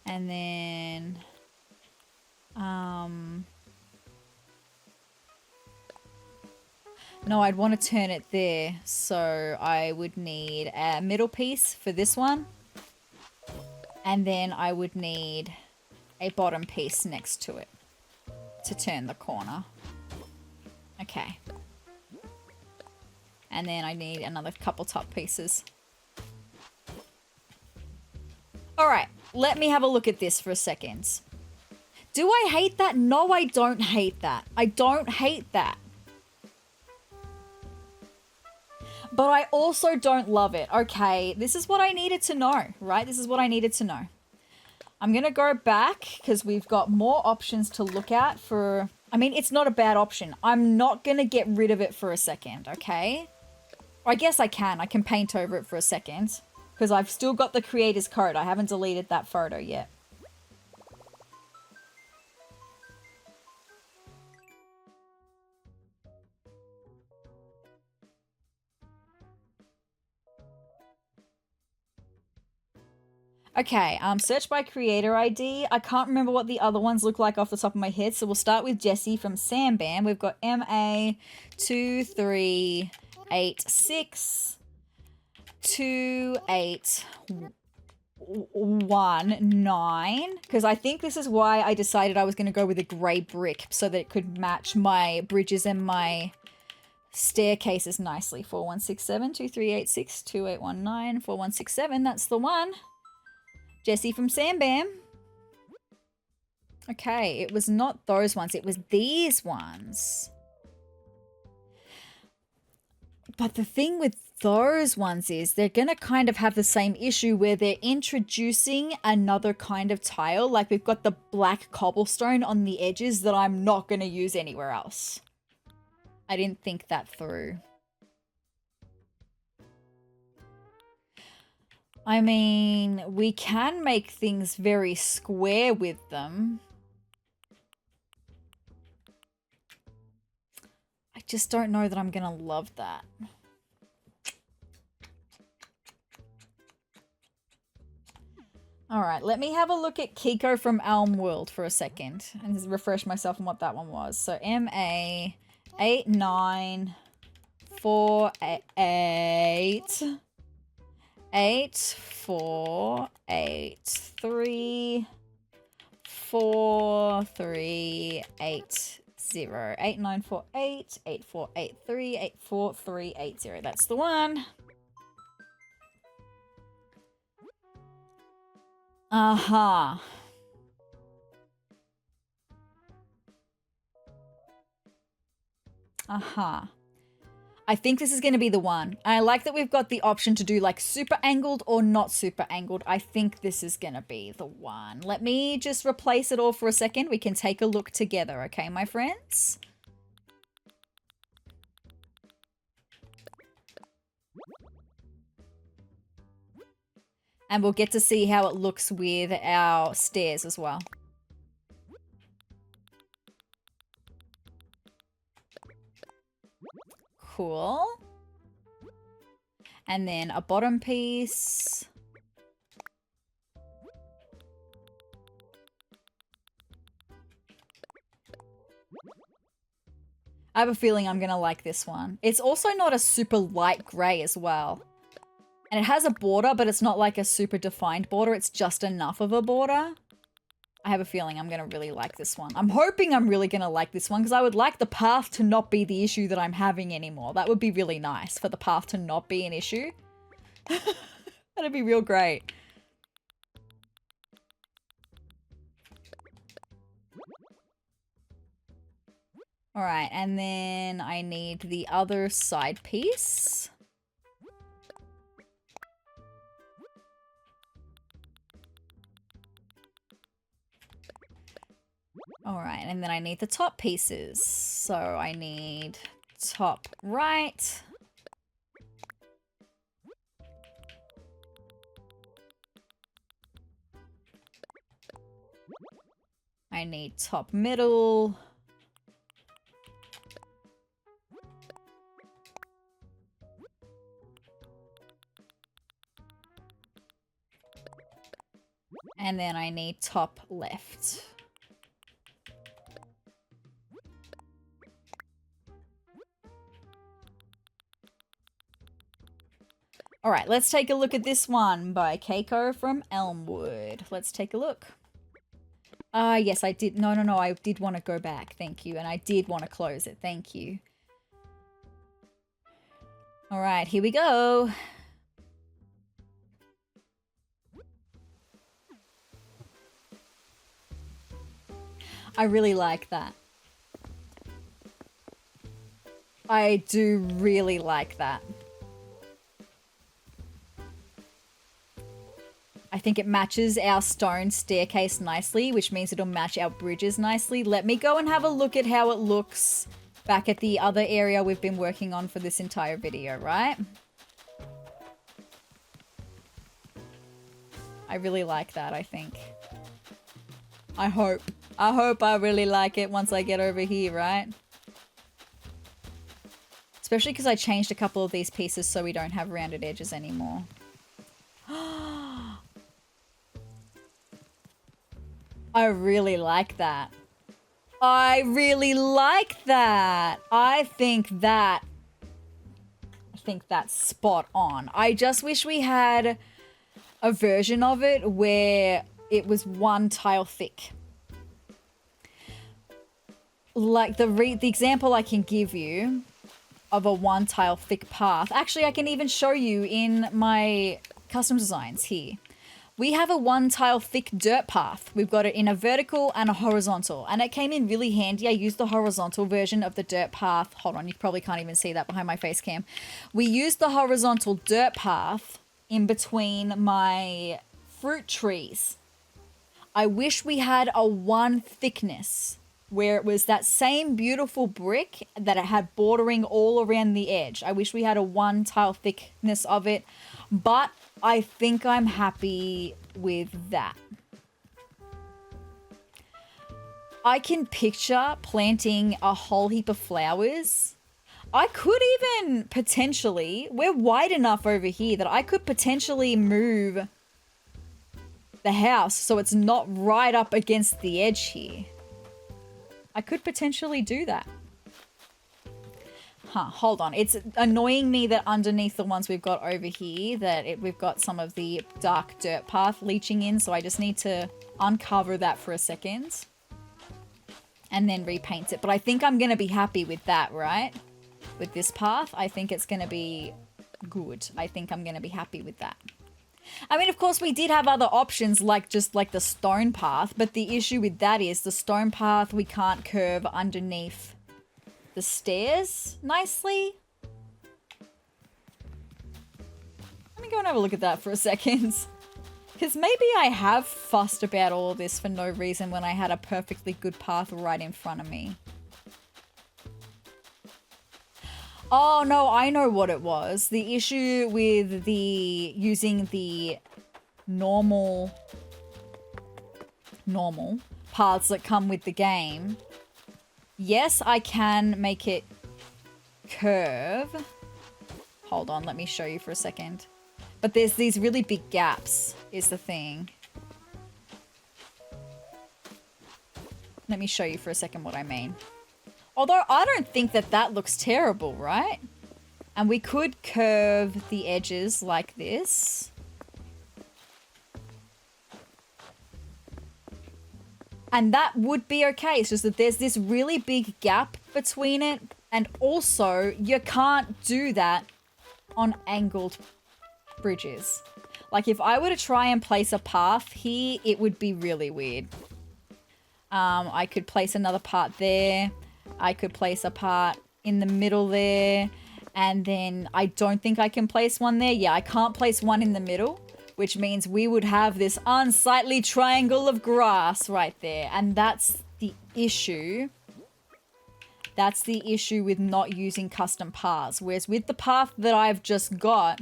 And then... no, I'd want to turn it there, so I would need a middle piece for this one. And then I would need a bottom piece next to it to turn the corner. Okay. And then I need another couple top pieces. Alright, let me have a look at this for a second. Do I hate that? No, I don't hate that. I don't hate that. But I also don't love it. Okay, this is what I needed to know, right? This is what I needed to know. I'm going to go back because we've got more options to look at for... I mean, it's not a bad option. I'm not going to get rid of it for a second, okay? Or I guess I can. I can paint over it for a second because I've still got the creator's code. I haven't deleted that photo yet. Okay, search by creator ID. I can't remember what the other ones look like off the top of my head, so we'll start with Jessie from Sambam. We've got MA23862819, because I think this is why I decided I was going to go with a grey brick so that it could match my bridges and my staircases nicely. 416723862819 4167, that's the one. Jessie from Sambam. Okay, it was not those ones. It was these ones. But the thing with those ones is they're going to kind of have the same issue where they're introducing another kind of tile. Like we've got the black cobblestone on the edges that I'm not going to use anywhere else. I didn't think that through. I mean, we can make things very square with them. I just don't know that I'm going to love that. All right, let me have a look at Kiko from Elm World for a second and just refresh myself on what that one was. So 8, 9, 4, 8, 8, 4, 8, 3, 4, 3, 8, 0. 8, 9, 4, 8, 8, 4, 8, 3, 8, 4, 3, 8, 0. That's the one. Uh-huh. Uh-huh. I think this is going to be the one. I like that we've got the option to do like super angled or not super angled. I think this is going to be the one. Let me just replace it all for a second. We can take a look together, okay, my friends? And we'll get to see how it looks with our stairs as well. Cool. And then a bottom piece. I have a feeling I'm going to like this one. It's also not a super light gray as well. And it has a border, but it's not like a super defined border. It's just enough of a border. I have a feeling I'm going to really like this one. I'm hoping I'm really going to like this one because I would like the path to not be the issue that I'm having anymore. That would be really nice for the path to not be an issue. That'd be real great. All right, and then I need the other side piece. All right, and then I need the top pieces. So I need top right. I need top middle. And then I need top left. All right, let's take a look at this one by Keiko from Elmwood. Let's take a look. Yes, I did. No, I did want to go back. Thank you. And I did want to close it. Thank you. All right, here we go. I really like that. I do really like that. I think it matches our stone staircase nicely, which means it'll match our bridges nicely. Let me go and have a look at how it looks back at the other area we've been working on for this entire video, right? I really like that, I think. I hope I really like it once I get over here, right? Especially because I changed a couple of these pieces so we don't have rounded edges anymore. I really like that. I really like that. I think that's spot on. I just wish we had a version of it where it was one tile thick. Like the example I can give you of a one tile thick path. Actually, I can even show you in my custom designs here. We have a one tile thick dirt path. We've got it in a vertical and a horizontal, and it came in really handy. I used the horizontal version of the dirt path. Hold on, you probably can't even see that behind my face cam. We used the horizontal dirt path in between my fruit trees. I wish we had a one thickness where it was that same beautiful brick that it had bordering all around the edge. I wish we had a one tile thickness of it, but I think I'm happy with that. I can picture planting a whole heap of flowers. I could even potentially, we're wide enough over here that I could potentially move the house so it's not right up against the edge here. I could potentially do that. Hold on. It's annoying me that underneath the ones we've got over here, we've got some of the dark dirt path leaching in, so I just need to uncover that for a second and then repaint it. But I think I'm going to be happy with that, right? With this path, I think it's going to be good. I think I'm going to be happy with that. I mean, of course, we did have other options, like just like the stone path, but the issue with that is the stone path, we can't curve underneath the stairs nicely. Let me go and have a look at that for a second. Because maybe I have fussed about all of this for no reason when I had a perfectly good path right in front of me. Oh, no, I know what it was. The issue with using the normal paths that come with the game. Yes, I can make it curve. Hold on, let me show you for a second. But there's these really big gaps is the thing. Let me show you for a second what I mean. Although I don't think that that looks terrible, right? And we could curve the edges like this. And that would be okay. It's just that there's this really big gap between it. And also, you can't do that on angled bridges. Like, if I were to try and place a path here, it would be really weird. I could place another part there. I could place a part in the middle there. And then I don't think I can place one there. Yeah, I can't place one in the middle, which means we would have this unsightly triangle of grass right there. And that's the issue. That's the issue with not using custom paths. Whereas with the path that I've just got...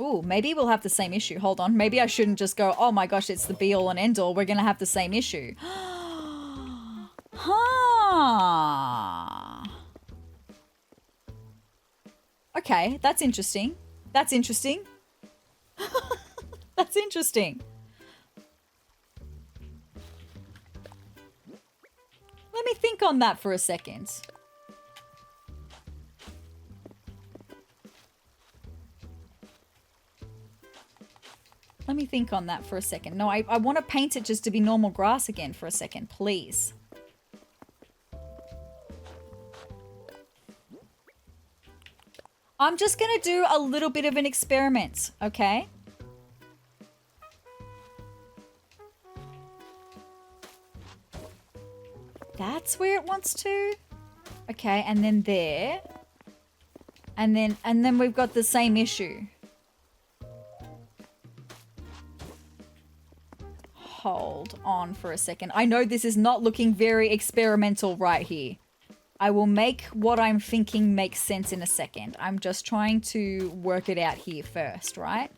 Ooh, maybe we'll have the same issue. Hold on. Maybe I shouldn't just go, oh my gosh, it's the be-all and end-all. We're going to have the same issue. Huh. Okay, that's interesting. That's interesting. That's interesting. Let me think on that for a second. Let me think on that for a second. No, I want to paint it just to be normal grass again for a second, please. I'm just going to do a little bit of an experiment, okay? That's where it wants to. Okay, and then there. And then we've got the same issue. Hold on for a second. I know this is not looking very experimental right here. I will make what I'm thinking make sense in a second. I'm just trying to work it out here first, right?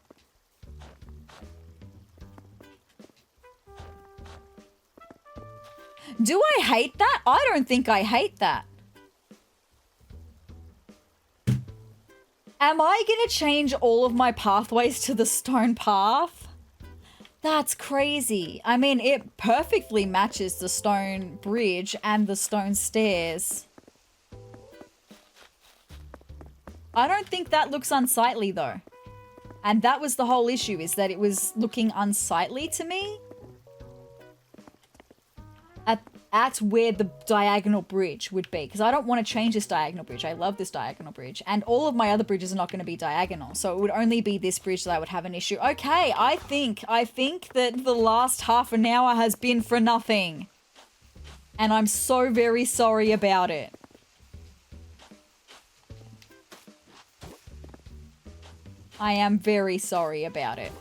Do I hate that? I don't think I hate that. Am I going to change all of my pathways to the stone path? That's crazy. I mean, it perfectly matches the stone bridge and the stone stairs. I don't think that looks unsightly though. And that was the whole issue, is that it was looking unsightly to me. At where the diagonal bridge would be. Because I don't want to change this diagonal bridge. I love this diagonal bridge. And all of my other bridges are not going to be diagonal. So it would only be this bridge that I would have an issue. Okay, I think that the last half an hour has been for nothing. And I'm so very sorry about it. I am very sorry about it.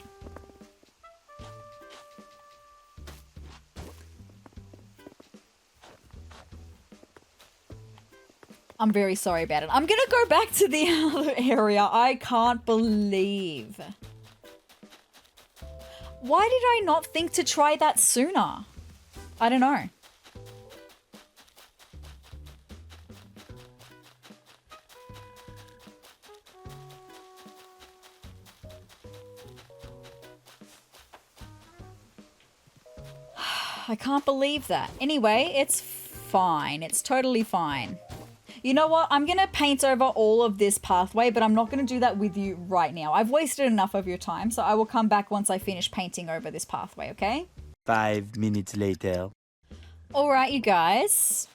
I'm very sorry about it. I'm going to go back to the other area. I can't believe. Why did I not think to try that sooner? I don't know. I can't believe that. Anyway, it's fine. It's totally fine. You know what? I'm going to paint over all of this pathway, but I'm not going to do that with you right now. I've wasted enough of your time, so I will come back once I finish painting over this pathway, okay? 5 minutes later. All right, you guys.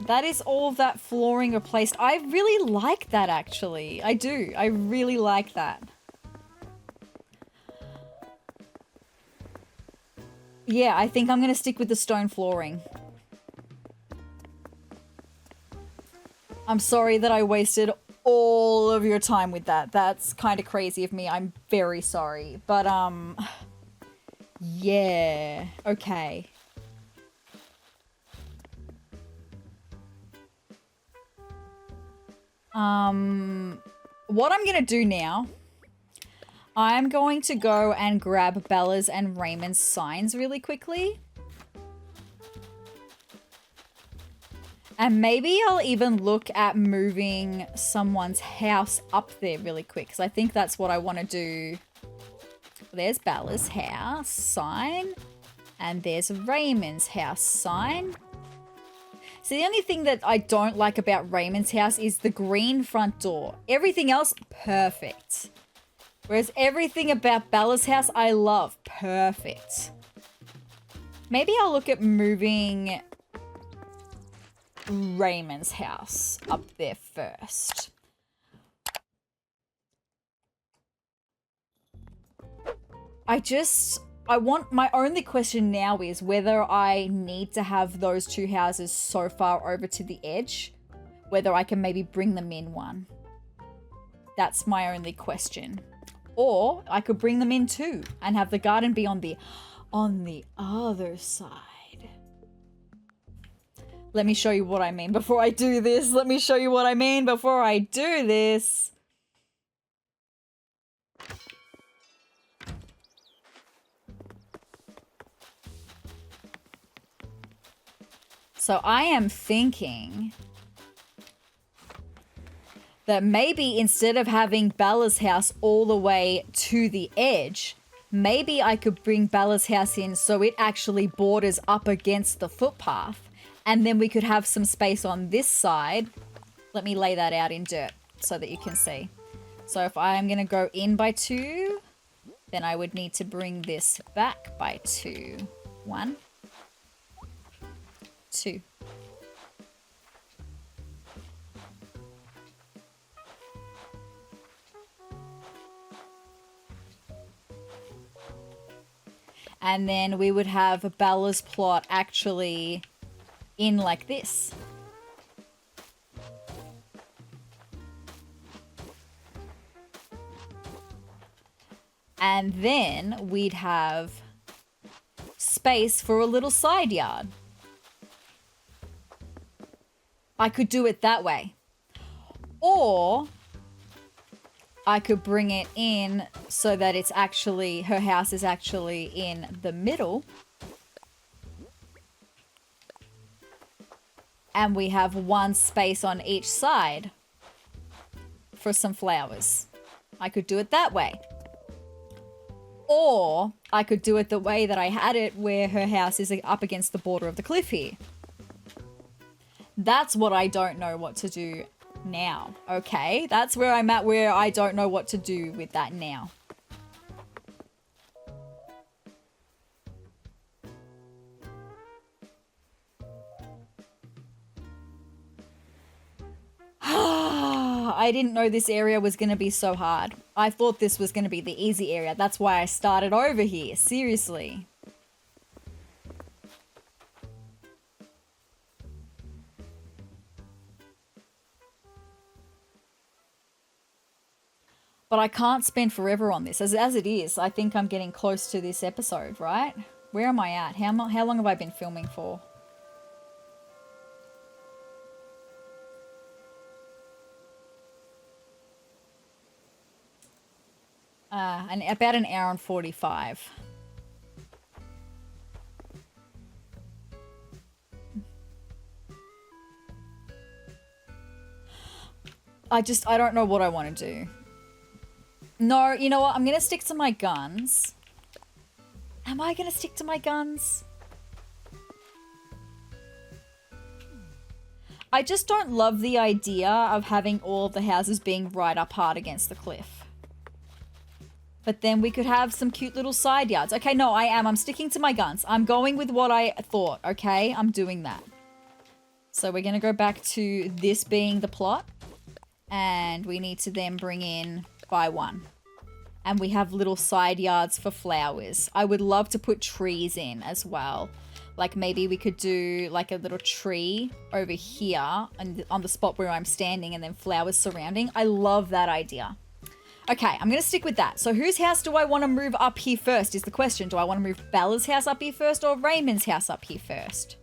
That is all of that flooring replaced. I really like that, actually. I do. I really like that. Yeah, I think I'm going to stick with the stone flooring. I'm sorry that I wasted all of your time with that. That's kind of crazy of me. I'm very sorry. But, yeah. Okay. What I'm going to do now, I'm going to go and grab Bella's and Raymond's signs really quickly. And maybe I'll even look at moving someone's house up there really quick, because I think that's what I want to do. There's Bella's house sign, and there's Raymond's house sign. So the only thing that I don't like about Raymond's house is the green front door. Everything else, perfect. Whereas everything about Bella's house, I love. Perfect. Maybe I'll look at moving Raymond's house up there first. My only question now is whether I need to have those two houses so far over to the edge, whether I can maybe bring them in one. That's my only question. Or I could bring them in too and have the garden be on the other side. Let me show you what I mean before I do this. Let me show you what I mean before I do this. So I am thinking that maybe instead of having Bella's house all the way to the edge, maybe I could bring Bella's house in so it actually borders up against the footpath. And then we could have some space on this side. Let me lay that out in dirt so that you can see. So if I'm going to go in by 2, then I would need to bring this back by 2. 1, 2. And then we would have Bella's plot actually in like this. And then we'd have space for a little side yard. I could do it that way. Or I could bring it in so that it's actually, her house is actually in the middle. And we have one space on each side for some flowers. I could do it that way. Or I could do it the way that I had it where her house is up against the border of the cliff here. That's what I don't know what to do now. Okay, that's where I'm at, where I don't know what to do with that now. I didn't know this area was going to be so hard. I thought this was going to be the easy area. That's why I started over here. Seriously. But I can't spend forever on this. As it is, I think I'm getting close to this episode, right? Where am I at? How long have I been filming for? About an hour and 45. I don't know what I want to do. No, you know what? I'm going to stick to my guns. Am I going to stick to my guns? I just don't love the idea of having all of the houses being right up hard against the cliff. But then we could have some cute little side yards. Okay, no, I'm sticking to my guns. I'm going with what I thought, okay? I'm doing that. So we're going to go back to this being the plot. And we need to then bring in by one. And we have little side yards for flowers. I would love to put trees in as well. Like maybe we could do like a little tree over here and on the spot where I'm standing and then flowers surrounding. I love that idea. Okay, I'm going to stick with that. So whose house do I want to move up here first is the question. Do I want to move Bella's house up here first or Raymond's house up here first?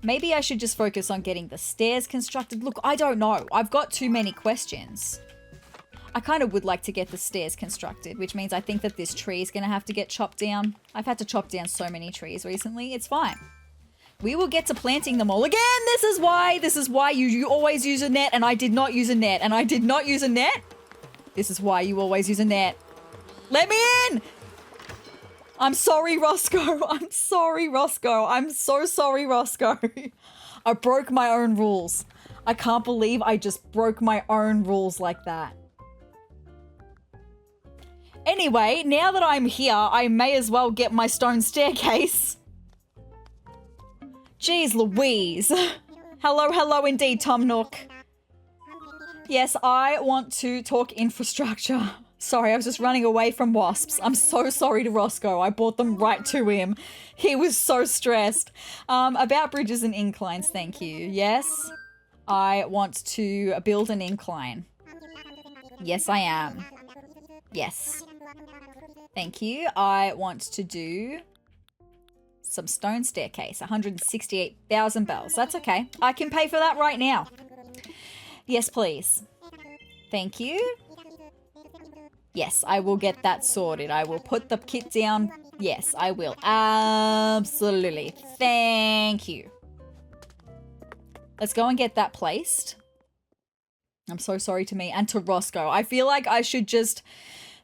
Maybe I should just focus on getting the stairs constructed. Look, I don't know. I've got too many questions. I kind of would like to get the stairs constructed, which means I think that this tree is going to have to get chopped down. I've had to chop down so many trees recently. It's fine. We will get to planting them all again. This is why you always use a net and I did not use a net and I did not use a net. This is why you always use a net. Let me in. I'm sorry, Roscoe. I'm sorry, Roscoe. I'm so sorry, Roscoe. I broke my own rules. I can't believe I just broke my own rules like that. Anyway, now that I'm here, I may as well get my stone staircase. Jeez Louise. Hello indeed, Tom Nook. Yes, I want to talk infrastructure. Sorry, I was just running away from wasps. I'm so sorry to Roscoe. I brought them right to him. He was so stressed. About bridges and inclines, thank you. Yes, I want to build an incline. Yes, I am. Yes. Thank you. I want to do some stone staircase. 168,000 bells. That's okay. I can pay for that right now. Yes, please. Thank you. Yes, I will get that sorted. I will put the kit down. Yes, I will. Absolutely. Thank you. Let's go and get that placed. I'm so sorry to me and to Roscoe. I feel like I should just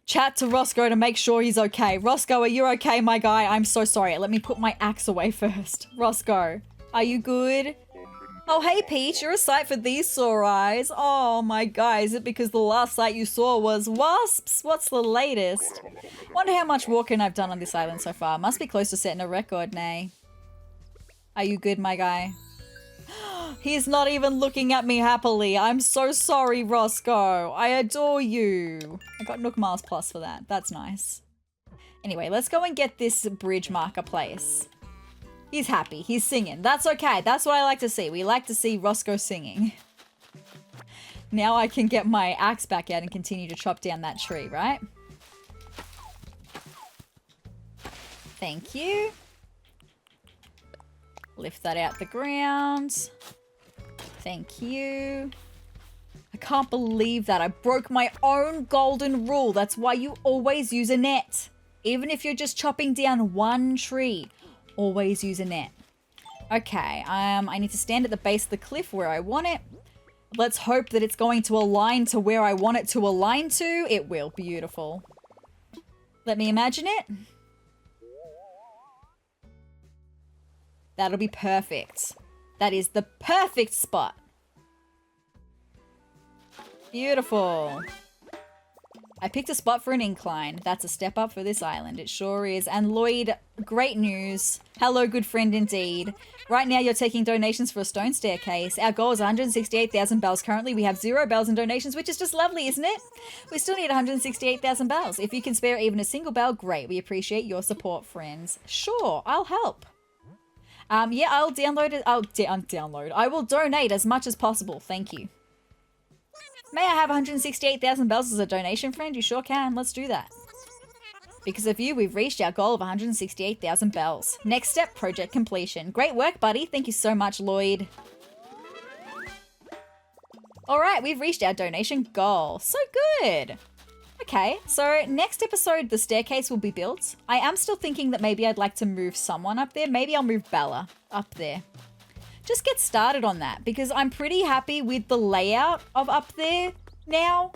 chat to Roscoe to make sure he's okay. Roscoe, are you okay, my guy? I'm so sorry. Let me put my axe away first. Roscoe, are you good? Oh, hey, Peach, you're a sight for these sore eyes. Oh, my guy, is it because the last sight you saw was wasps? What's the latest? Wonder how much walking I've done on this island so far. Must be close to setting a record, nay. Are you good, my guy? He's not even looking at me happily. I'm so sorry, Roscoe. I adore you. I got Nook Miles Plus for that. That's nice. Anyway, let's go and get this bridge marker place. He's happy. He's singing. That's okay. That's what I like to see. We like to see Roscoe singing. Now I can get my axe back out and continue to chop down that tree, right? Thank you. Lift that out the ground. Thank you. I can't believe that. I broke my own golden rule. That's why you always use a net. Even if you're just chopping down one tree, always use a net. Okay, I need to stand at the base of the cliff where I want it. Let's hope that it's going to align to where I want it to align to. It will. Beautiful. Let me imagine it. That'll be perfect. That is the perfect spot. Beautiful. I picked a spot for an incline. That's a step up for this island. It sure is. And Lloyd, great news. Hello, good friend indeed. Right now, you're taking donations for a stone staircase. Our goal is 168,000 bells. Currently, we have 0 bells in donations, which is just lovely, isn't it? We still need 168,000 bells. If you can spare even a single bell, great. We appreciate your support, friends. Sure, I'll help. Yeah, I'll download it. I'll download. I will donate as much as possible. Thank you. May I have 168,000 bells as a donation, friend? You sure can. Let's do that. Because of you, we've reached our goal of 168,000 bells. Next step, project completion. Great work, buddy. Thank you so much, Lloyd. All right, we've reached our donation goal. So good. Okay, so next episode, the staircase will be built. I am still thinking that maybe I'd like to move someone up there. Maybe I'll move Bella up there. Just get started on that because I'm pretty happy with the layout of up there now.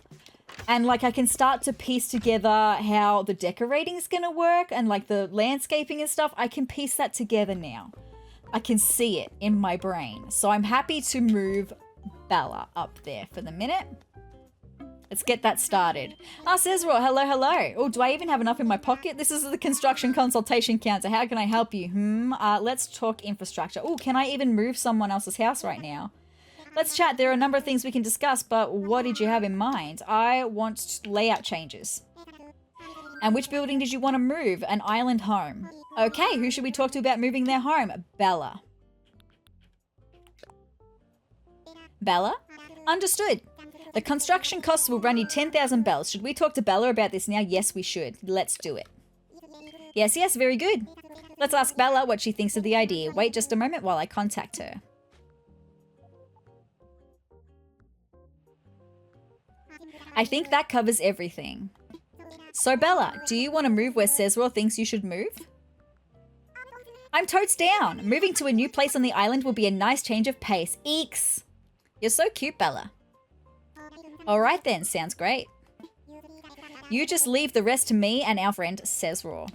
And like I can start to piece together how the decorating is going to work and like the landscaping and stuff. I can piece that together now. I can see it in my brain. So I'm happy to move Bella up there for the minute. Let's get that started. Sezrawrr, hello, hello. Oh, do I even have enough in my pocket? This is the construction consultation counter. How can I help you? Let's talk infrastructure. Oh, can I even move someone else's house right now? Let's chat. There are a number of things we can discuss, but what did you have in mind? I want layout changes. And which building did you want to move? An island home. Okay, who should we talk to about moving their home? Bella. Bella? Understood. The construction costs will run you 10,000 bells. Should we talk to Bella about this now? Yes, we should. Let's do it. Yes, yes, very good. Let's ask Bella what she thinks of the idea. Wait just a moment while I contact her. I think that covers everything. So Bella, do you want to move where Sezrawrr thinks you should move? I'm totes down. Moving to a new place on the island will be a nice change of pace. Eeks. You're so cute, Bella. All right then, sounds great. You just leave the rest to me and our friend Sezrawrr.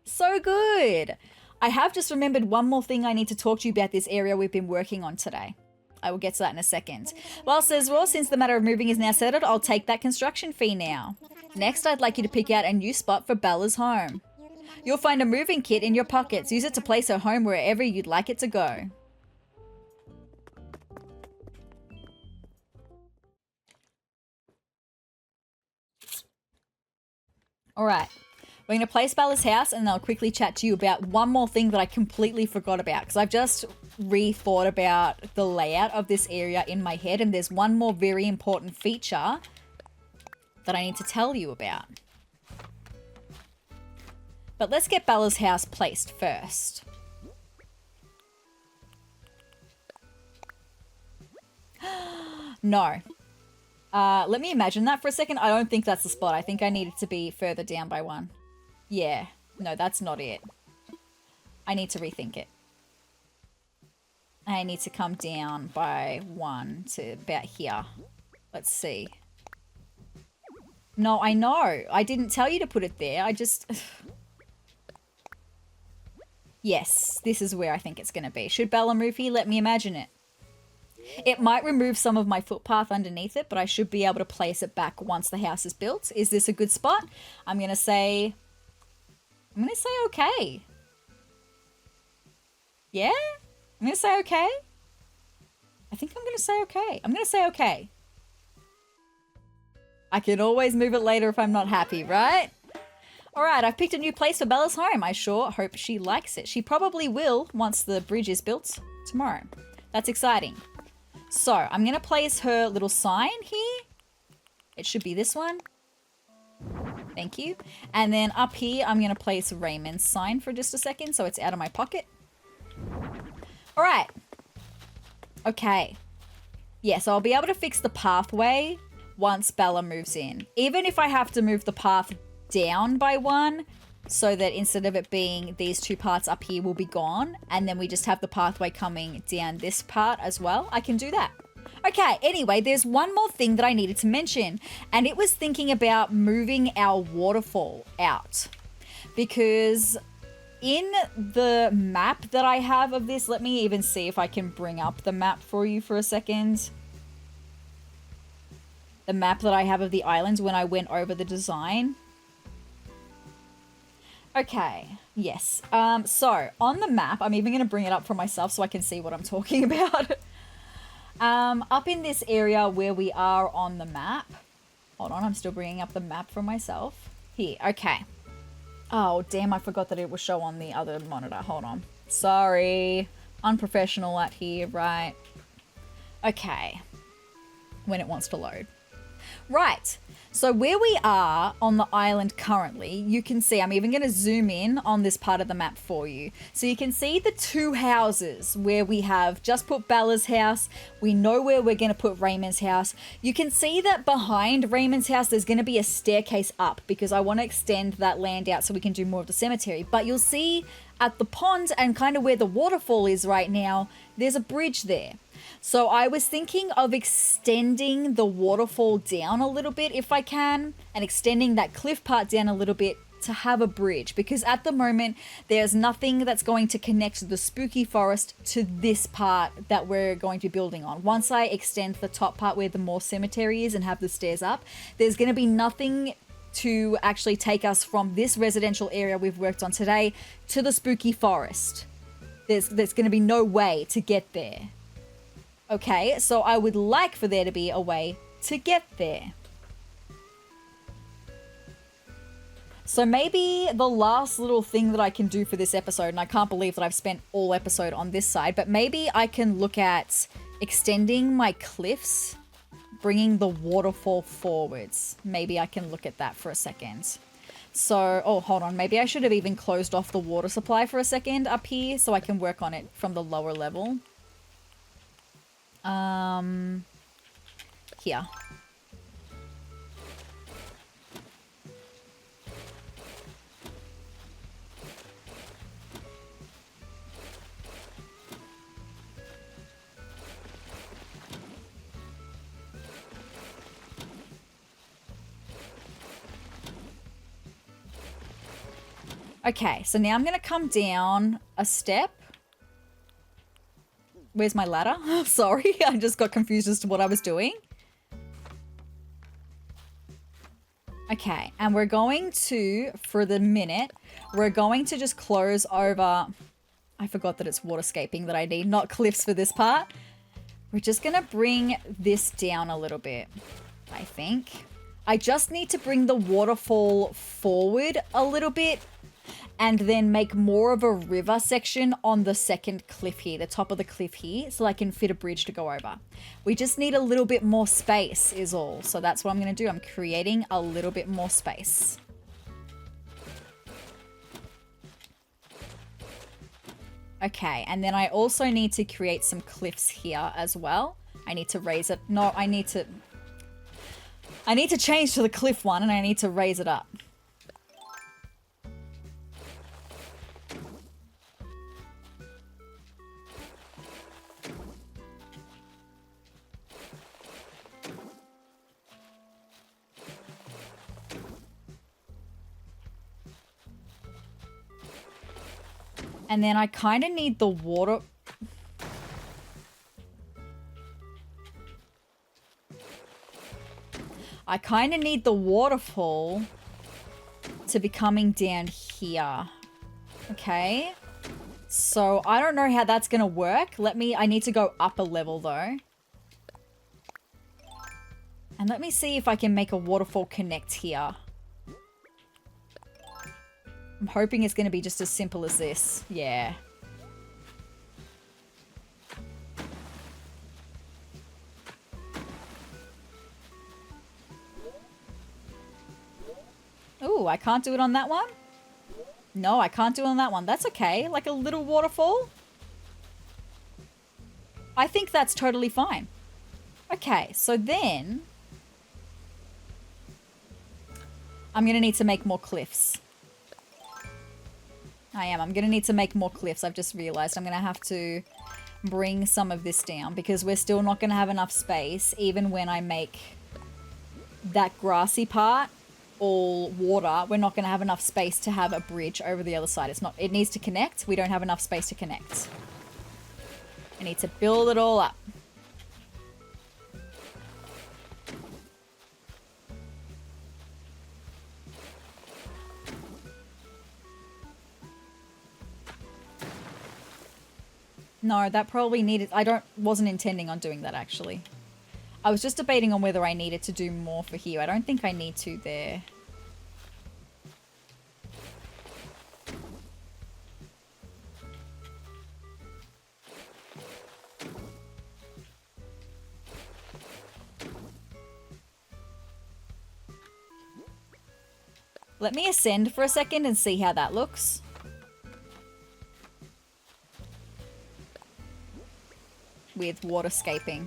So good. I have just remembered one more thing I need to talk to you about this area we've been working on today. I will get to that in a second. Well, Sezrawrr, since the matter of moving is now settled, I'll take that construction fee now. Next, I'd like you to pick out a new spot for Bella's home. You'll find a moving kit in your pockets. Use it to place her home wherever you'd like it to go. All right, we're going to place Bella's house and then I'll quickly chat to you about one more thing that I completely forgot about because I've just rethought about the layout of this area in my head and there's one more very important feature that I need to tell you about. But let's get Bella's house placed first. No. Let me imagine that for a second. I don't think that's the spot. I think I need it to be further down by one. Yeah. No, that's not it. I need to rethink it. I need to come down by one to about here. Let's see. No, I know. I didn't tell you to put it there. I just... Yes, this is where I think it's going to be. Should Bella move here? Let me imagine it. It might remove some of my footpath underneath it, but I should be able to place it back once the house is built. Is this a good spot? I'm going to say okay. Yeah? I'm going to say okay. I think I'm going to say okay. I'm going to say okay. I can always move it later if I'm not happy, right? All right, I've picked a new place for Bella's home. I sure hope she likes it. She probably will once the bridge is built tomorrow. That's exciting. So I'm going to place her little sign here. It should be this one. Thank you. And then up here, I'm going to place Raymond's sign for just a second so it's out of my pocket. All right. Okay. Yeah, so I'll be able to fix the pathway once Bella moves in. Even if I have to move the path down by one so that instead of it being these two parts up here will be gone and then we just have the pathway coming down this part as well, I can do that. Okay, anyway, there's one more thing that I needed to mention and it was thinking about moving our waterfall out because in the map that I have of this, let me even see if I can bring up the map for you for a second. The map that I have of the islands when I went over the design. Okay, yes. So on the map, I'm even going to bring it up for myself so I can see what I'm talking about. Up in this area where we are on the map. Hold on, I'm still bringing up the map for myself. Here, okay. Oh, damn, I forgot that it will show on the other monitor. Hold on. Sorry. Unprofessional at here, right? Okay. When it wants to load. Right. So where we are on the island currently, you can see, I'm even going to zoom in on this part of the map for you. So you can see the two houses where we have just put Bella's house. We know where we're going to put Raymond's house. You can see that behind Raymond's house, there's going to be a staircase up because I want to extend that land out so we can do more of the cemetery. But you'll see at the pond and kind of where the waterfall is right now, there's a bridge there. So I was thinking of extending the waterfall down a little bit if I can, and extending that cliff part down a little bit to have a bridge, because at the moment there's nothing that's going to connect the spooky forest to this part that we're going to be building on. Once I extend the top part where the more cemetery is and have the stairs up, there's going to be nothing to actually take us from this residential area we've worked on today to the spooky forest. There's going to be no way to get there. Okay, so I would like for there to be a way to get there. So maybe the last little thing that I can do for this episode, and I can't believe that I've spent all episode on this side, but maybe I can look at extending my cliffs, bringing the waterfall forwards. Maybe I can look at that for a second. So, oh, hold on. Maybe I should have even closed off the water supply for a second up here so I can work on it from the lower level. Here. Okay, so now I'm going to come down a step. Where's my ladder? Sorry, I just got confused as to what I was doing. Okay, and we're going to, for the minute, we're going to just close over... I forgot that it's waterscaping that I need, not cliffs for this part. We're just going to bring this down a little bit, I think. I just need to bring the waterfall forward a little bit and then make more of a river section on the second cliff here, the top of the cliff here, so I can fit a bridge to go over. We just need a little bit more space is all. So that's what I'm going to do. I'm creating a little bit more space. Okay, and then I also need to create some cliffs here as well. I need to raise it. No, I need to change to the cliff one and I need to raise it up. And then I kind of need the water... I kind of need the waterfall to be coming down here. Okay. So I don't know how that's going to work. I need to go up a level though. And let me see if I can make a waterfall connect here. I'm hoping it's going to be just as simple as this. Yeah. Ooh, I can't do it on that one? No, I can't do it on that one. That's okay. Like a little waterfall? I think that's totally fine. Okay, so then... I'm going to need to make more cliffs. I'm going to need to make more cliffs. I've just realized I'm going to have to bring some of this down because we're still not going to have enough space even when I make that grassy part all water. We're not going to have enough space to have a bridge over the other side. It needs to connect. We don't have enough space to connect. I need to build it all up. No, that probably needed... wasn't intending on doing that, actually. I was just debating on whether I needed to do more for here. I don't think I need to there. Let me ascend for a second and see how that looks. With waterscaping.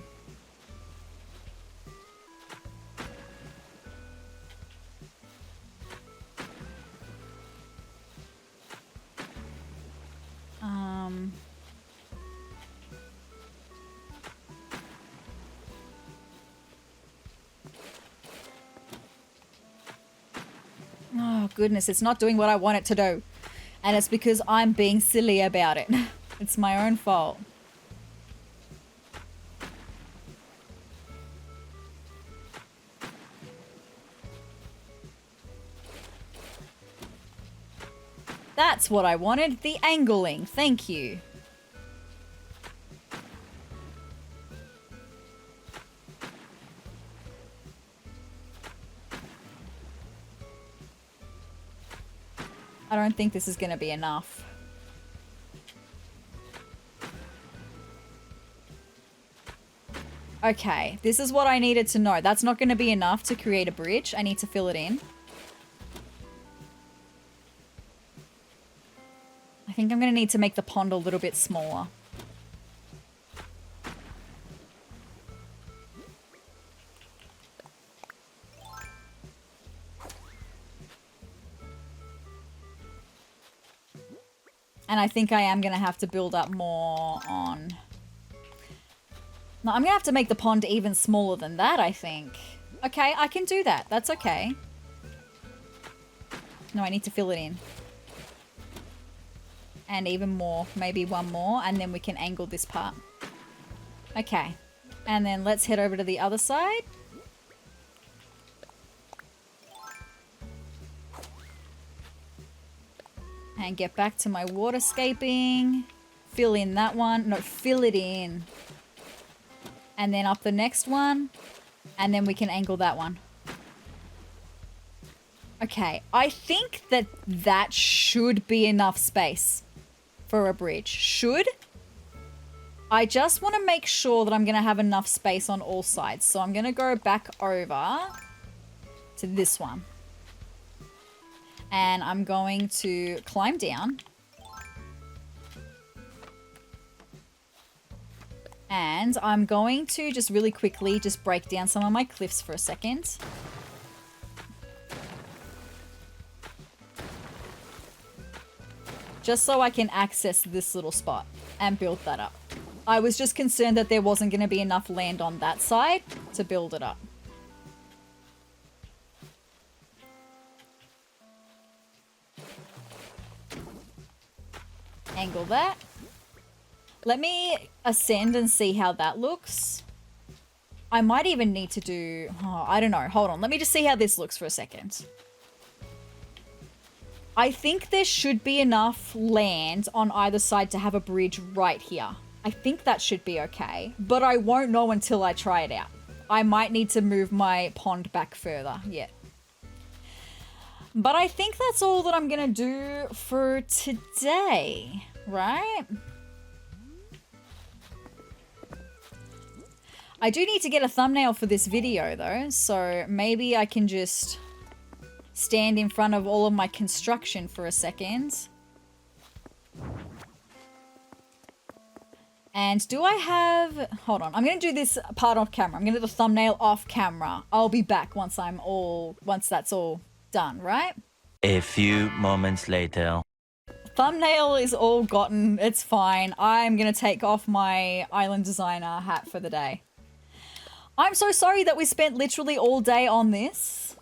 Oh goodness, it's not doing what I want it to do. And it's because I'm being silly about it. It's my own fault. That's what I wanted, the angling. Thank you. I don't think this is going to be enough. Okay, this is what I needed to know. That's not going to be enough to create a bridge. I need to fill it in. I think I'm going to need to make the pond a little bit smaller. And I think I am going to have to build up more on... No, I'm going to have to make the pond even smaller than that, I think. Okay, I can do that. That's okay. No, I need to fill it in. And even more. Maybe one more. And then we can angle this part. Okay. And then let's head over to the other side. And get back to my waterscaping. Fill in that one. No, fill it in. And then up the next one. And then we can angle that one. Okay, I think that that should be enough space for a bridge. Should. I just want to make sure that I'm going to have enough space on all sides. So I'm going to go back over to this one. And I'm going to climb down. And I'm going to just really quickly just break down some of my cliffs for a second. Just so I can access this little spot and build that up. I was just concerned that there wasn't going to be enough land on that side to build it up. Angle that. Let me ascend and see how that looks. I might even need to do... Oh, I don't know. Hold on. Let me just see how this looks for a second. I think there should be enough land on either side to have a bridge right here. I think that should be okay. But I won't know until I try it out. I might need to move my pond back further yet. But I think that's all that I'm going to do for today, right? I do need to get a thumbnail for this video though, so maybe I can just stand in front of all of my construction for a second. And do I have... Hold on, I'm going to do this part off camera. I'm going to do the thumbnail off camera. I'll be back once that's all done, right? A few moments later. Thumbnail is all gotten. It's fine. I'm going to take off my island designer hat for the day. I'm so sorry that we spent literally all day on this.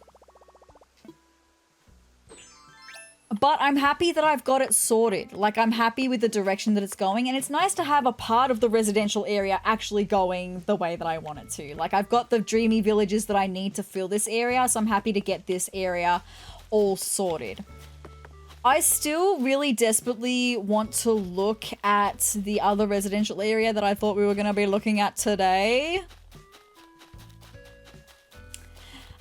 But I'm happy that I've got it sorted. Like, I'm happy with the direction that it's going. And it's nice to have a part of the residential area actually going the way that I want it to. Like, I've got the dreamy villages that I need to fill this area. So I'm happy to get this area all sorted. I still really desperately want to look at the other residential area that I thought we were going to be looking at today.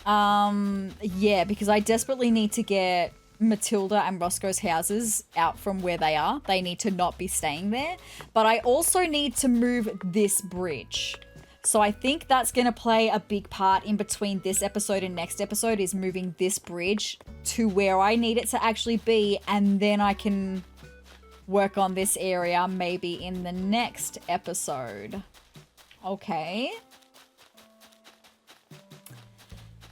Yeah, because I desperately need to get Matilda and Roscoe's houses out from where they are. They need to not be staying there. But I also need to move this bridge. So I think that's going to play a big part in between this episode and next episode, is moving this bridge to where I need it to actually be. And then I can work on this area maybe in the next episode. Okay.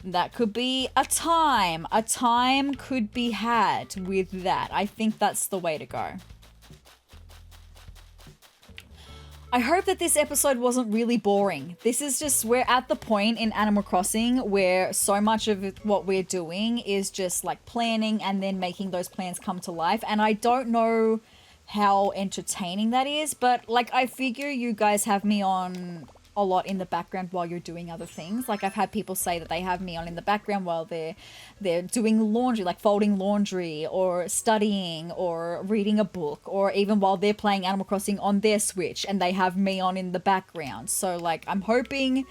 That could be a time. A time could be had with that. I think that's the way to go. I hope that this episode wasn't really boring. This is just, we're at the point in Animal Crossing where so much of what we're doing is just like planning and then making those plans come to life. And I don't know how entertaining that is, but like I figure you guys have me on a lot in the background while you're doing other things. Like I've had people say that they have me on in the background while they're doing laundry, like folding laundry or studying or reading a book, or even while they're playing Animal Crossing on their Switch and they have me on in the background. So like I'm hoping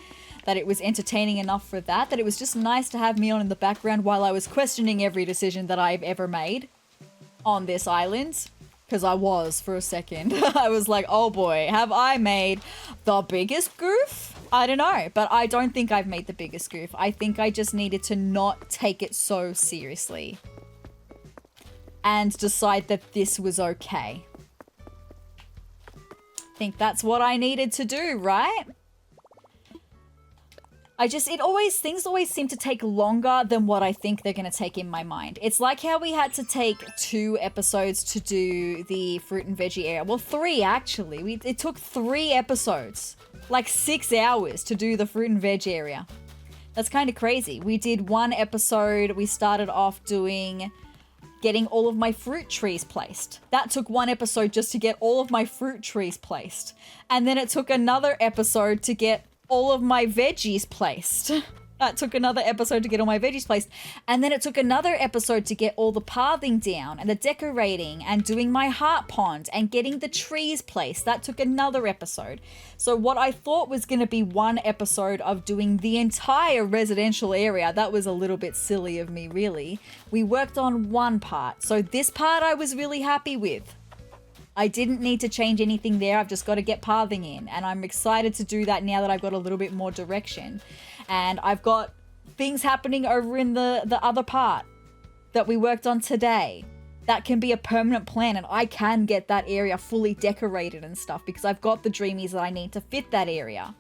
that it was entertaining enough for that it was just nice to have me on in the background while I was questioning every decision that I've ever made on this island. Because I was for a second. I was like, oh boy, have I made the biggest goof? I don't know, but I don't think I've made the biggest goof. I think I just needed to not take it so seriously and decide that this was okay. I think that's what I needed to do, right? Things always seem to take longer than what I think they're going to take in my mind. It's like how we had to take 2 episodes to do the fruit and veggie area. Well, 3 actually. It took 3 episodes, like 6 hours to do the fruit and veg area. That's kind of crazy. We did 1 episode. We started off getting all of my fruit trees placed. That took 1 episode just to get all of my fruit trees placed. And then it took another episode to get all of my veggies placed. That took another episode to get all my veggies placed. And then it took another episode to get all the pathing down and the decorating and doing my heart pond and getting the trees placed. That took another episode. So what I thought was going to be 1 episode of doing the entire residential area, that was a little bit silly of me, really. We worked on 1 part. So this part I was really happy with. I didn't need to change anything there. I've just got to get pathing in. And I'm excited to do that now that I've got a little bit more direction. And I've got things happening over in the other part that we worked on today. That can be a permanent plan, and I can get that area fully decorated and stuff because I've got the dreamies that I need to fit that area.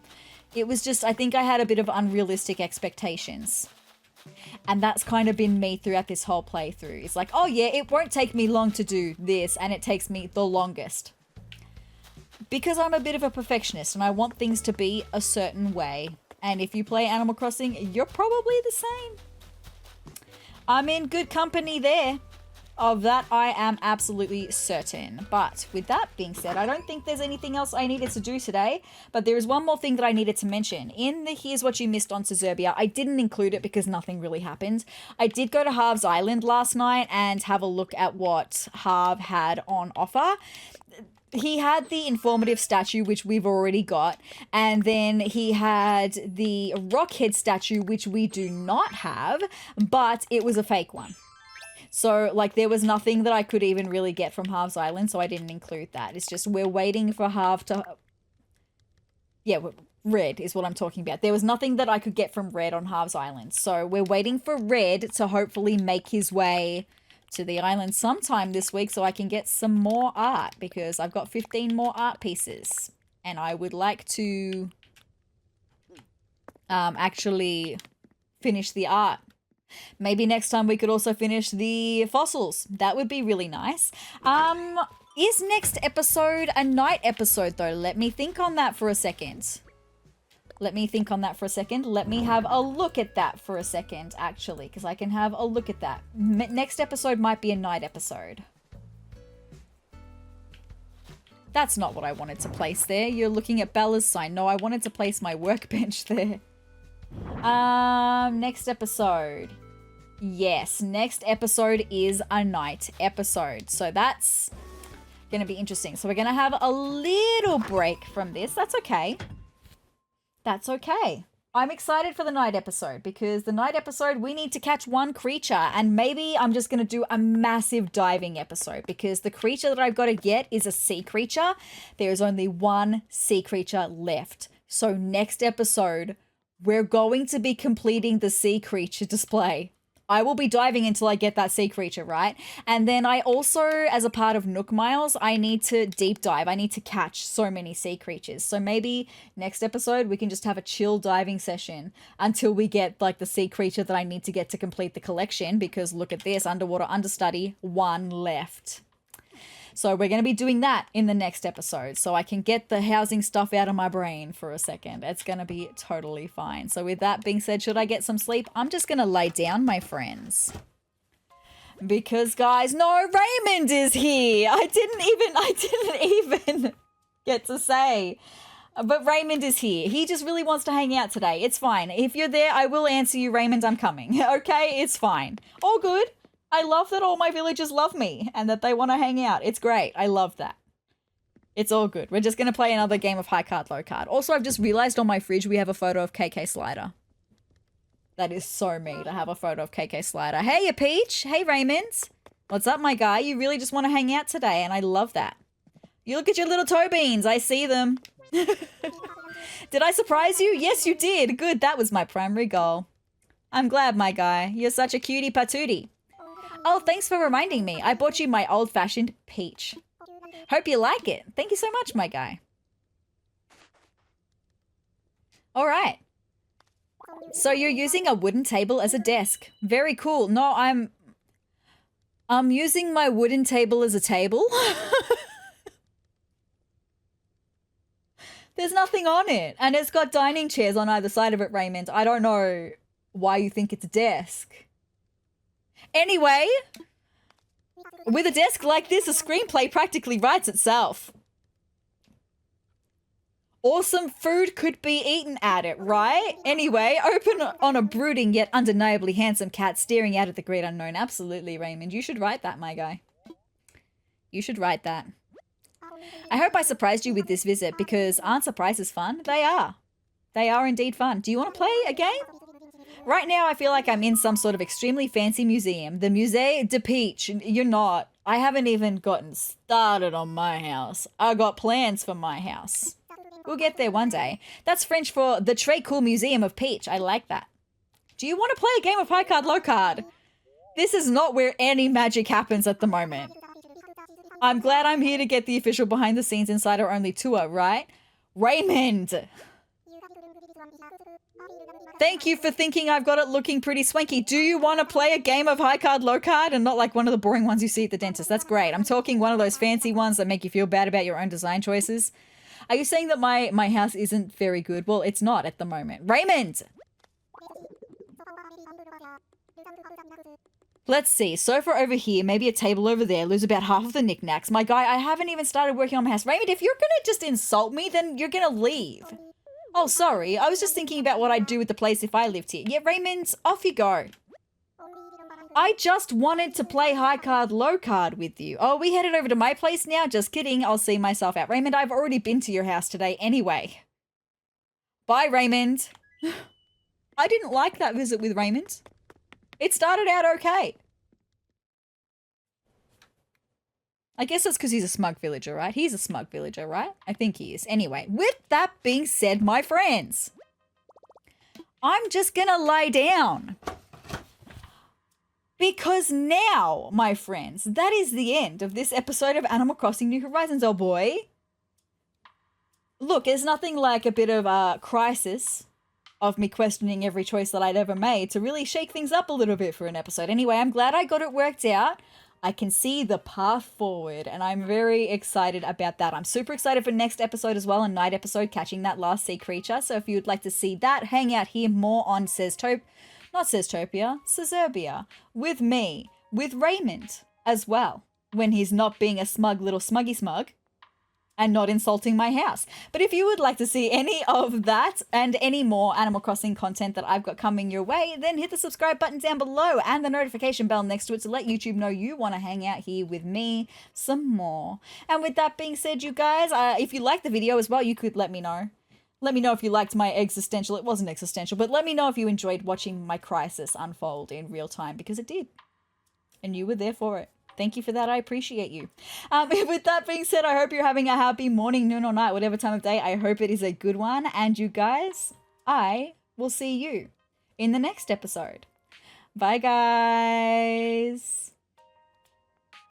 It was just, I think I had a bit of unrealistic expectations. And that's kind of been me throughout this whole playthrough. It's like, oh yeah, it won't take me long to do this, and it takes me the longest. Because I'm a bit of a perfectionist, and I want things to be a certain way. And if you play Animal Crossing, you're probably the same. I'm in good company there. Of that, I am absolutely certain. But with that being said, I don't think there's anything else I needed to do today. But there is one more thing that I needed to mention. In the Here's What You Missed on Sezurbia, I didn't include it because nothing really happened. I did go to Harv's Island last night and have a look at what Harv had on offer. He had the informative statue, which we've already got, and then he had the Rockhead statue, which we do not have, but it was a fake one. So, like, there was nothing that I could even really get from Harv's Island, so I didn't include that. It's just we're waiting for Harv to... Yeah, Red is what I'm talking about. There was nothing that I could get from Red on Harv's Island, so we're waiting for Red to hopefully make his way to the island sometime this week so I can get some more art, because I've got 15 more art pieces, and I would like to actually finish the art. Maybe next time we could also finish the fossils. That would be really nice. Is next episode a night episode though? Let me think on that for a second. Let me have a look at that for a second, actually, because I can have a look at that. Next episode might be a night episode. That's not what I wanted to place there. You're looking at Bella's sign. No, I wanted to place my workbench there. Next episode. Yes, next episode is a night episode. So that's going to be interesting. So we're going to have a little break from this. That's okay. That's okay. I'm excited for the night episode because the night episode, we need to catch 1 creature, and maybe I'm just going to do a massive diving episode because the creature that I've got to get is a sea creature. There is only 1 sea creature left. So next episode, we're going to be completing the sea creature display. I will be diving until I get that sea creature, right? And then I also, as a part of Nook Miles, I need to deep dive. I need to catch so many sea creatures. So maybe next episode, we can just have a chill diving session until we get like the sea creature that I need to get to complete the collection, because look at this, underwater understudy, 1 left. So we're going to be doing that in the next episode so I can get the housing stuff out of my brain for a second. It's going to be totally fine. So with that being said, should I get some sleep? I'm just going to lay down, my friends. Because guys, no, Raymond is here. I didn't even get to say. But Raymond is here. He just really wants to hang out today. It's fine. If you're there, I will answer you, Raymond. I'm coming. Okay? It's fine. All good. I love that all my villagers love me and that they want to hang out. It's great. I love that. It's all good. We're just going to play another game of high card, low card. Also, I've just realized on my fridge we have a photo of KK Slider. That is so me to have a photo of KK Slider. Hey, you Peach. Hey, Raymonds. What's up, my guy? You really just want to hang out today, and I love that. You look at your little toe beans. I see them. Did I surprise you? Yes, you did. Good. That was my primary goal. I'm glad, my guy. You're such a cutie patootie. Oh, thanks for reminding me. I bought you my old-fashioned peach. Hope you like it. Thank you so much, my guy. All right. So you're using a wooden table as a desk. Very cool. No, I'm using my wooden table as a table. There's nothing on it. And it's got dining chairs on either side of it, Raymond. I don't know why you think it's a desk. Anyway, with a desk like this, a screenplay practically writes itself. Awesome food could be eaten at it, right? Anyway, open on a brooding yet undeniably handsome cat staring out at the great unknown. Absolutely, Raymond. You should write that, my guy. You should write that. I hope I surprised you with this visit because aren't surprises fun? They are. They are indeed fun. Do you want to play a game? Right now, I feel like I'm in some sort of extremely fancy museum. The Musée de Peach. You're not. I haven't even gotten started on my house. I got plans for my house. We'll get there one day. That's French for the Très Cool Museum of Peach. I like that. Do you want to play a game of high card, low card? This is not where any magic happens at the moment. I'm glad I'm here to get the official behind the scenes insider only tour, right? Raymond! Thank you for thinking I've got it looking pretty swanky. Do you want to play a game of high card, low card, and not like one of the boring ones you see at the dentist? That's great. I'm talking one of those fancy ones that make you feel bad about your own design choices. Are you saying that my house isn't very good? Well, it's not at the moment. Raymond! Let's see. Sofa over here, maybe a table over there. Lose about half of the knickknacks. My guy, I haven't even started working on my house. Raymond, if you're going to just insult me, then you're going to leave. Oh, sorry. I was just thinking about what I'd do with the place if I lived here. Yeah, Raymond, off you go. I just wanted to play high card, low card with you. Oh, we headed over to my place now? Just kidding. I'll see myself out. Raymond, I've already been to your house today anyway. Bye, Raymond. I didn't like that visit with Raymond. It started out okay. I guess that's because he's a smug villager, right? He's a smug villager, right? I think he is. Anyway, with that being said, my friends, I'm just gonna lie down. Because now, my friends, that is the end of this episode of Animal Crossing New Horizons, oh boy. Look, there's nothing like a bit of a crisis of me questioning every choice that I'd ever made to really shake things up a little bit for an episode. Anyway, I'm glad I got it worked out. I can see the path forward, and I'm very excited about that. I'm super excited for next episode as well, a night episode, catching that last sea creature. So if you'd like to see that, hang out here more on Sezurbia, with me, with Raymond as well, when he's not being a smug little smuggy smug and not insulting my house. But if you would like to see any of that and any more Animal Crossing content that I've got coming your way, then hit the subscribe button down below and the notification bell next to it to let YouTube know you want to hang out here with me some more. And with that being said, you guys, if you liked the video as well, you could let me know. Let me know if you liked my existential. It wasn't existential, but let me know if you enjoyed watching my crisis unfold in real time, because it did. And you were there for it. Thank you for that. I appreciate you. With that being said, I hope you're having a happy morning, noon, or night, whatever time of day. I hope it is a good one. And you guys, I will see you in the next episode. Bye, guys.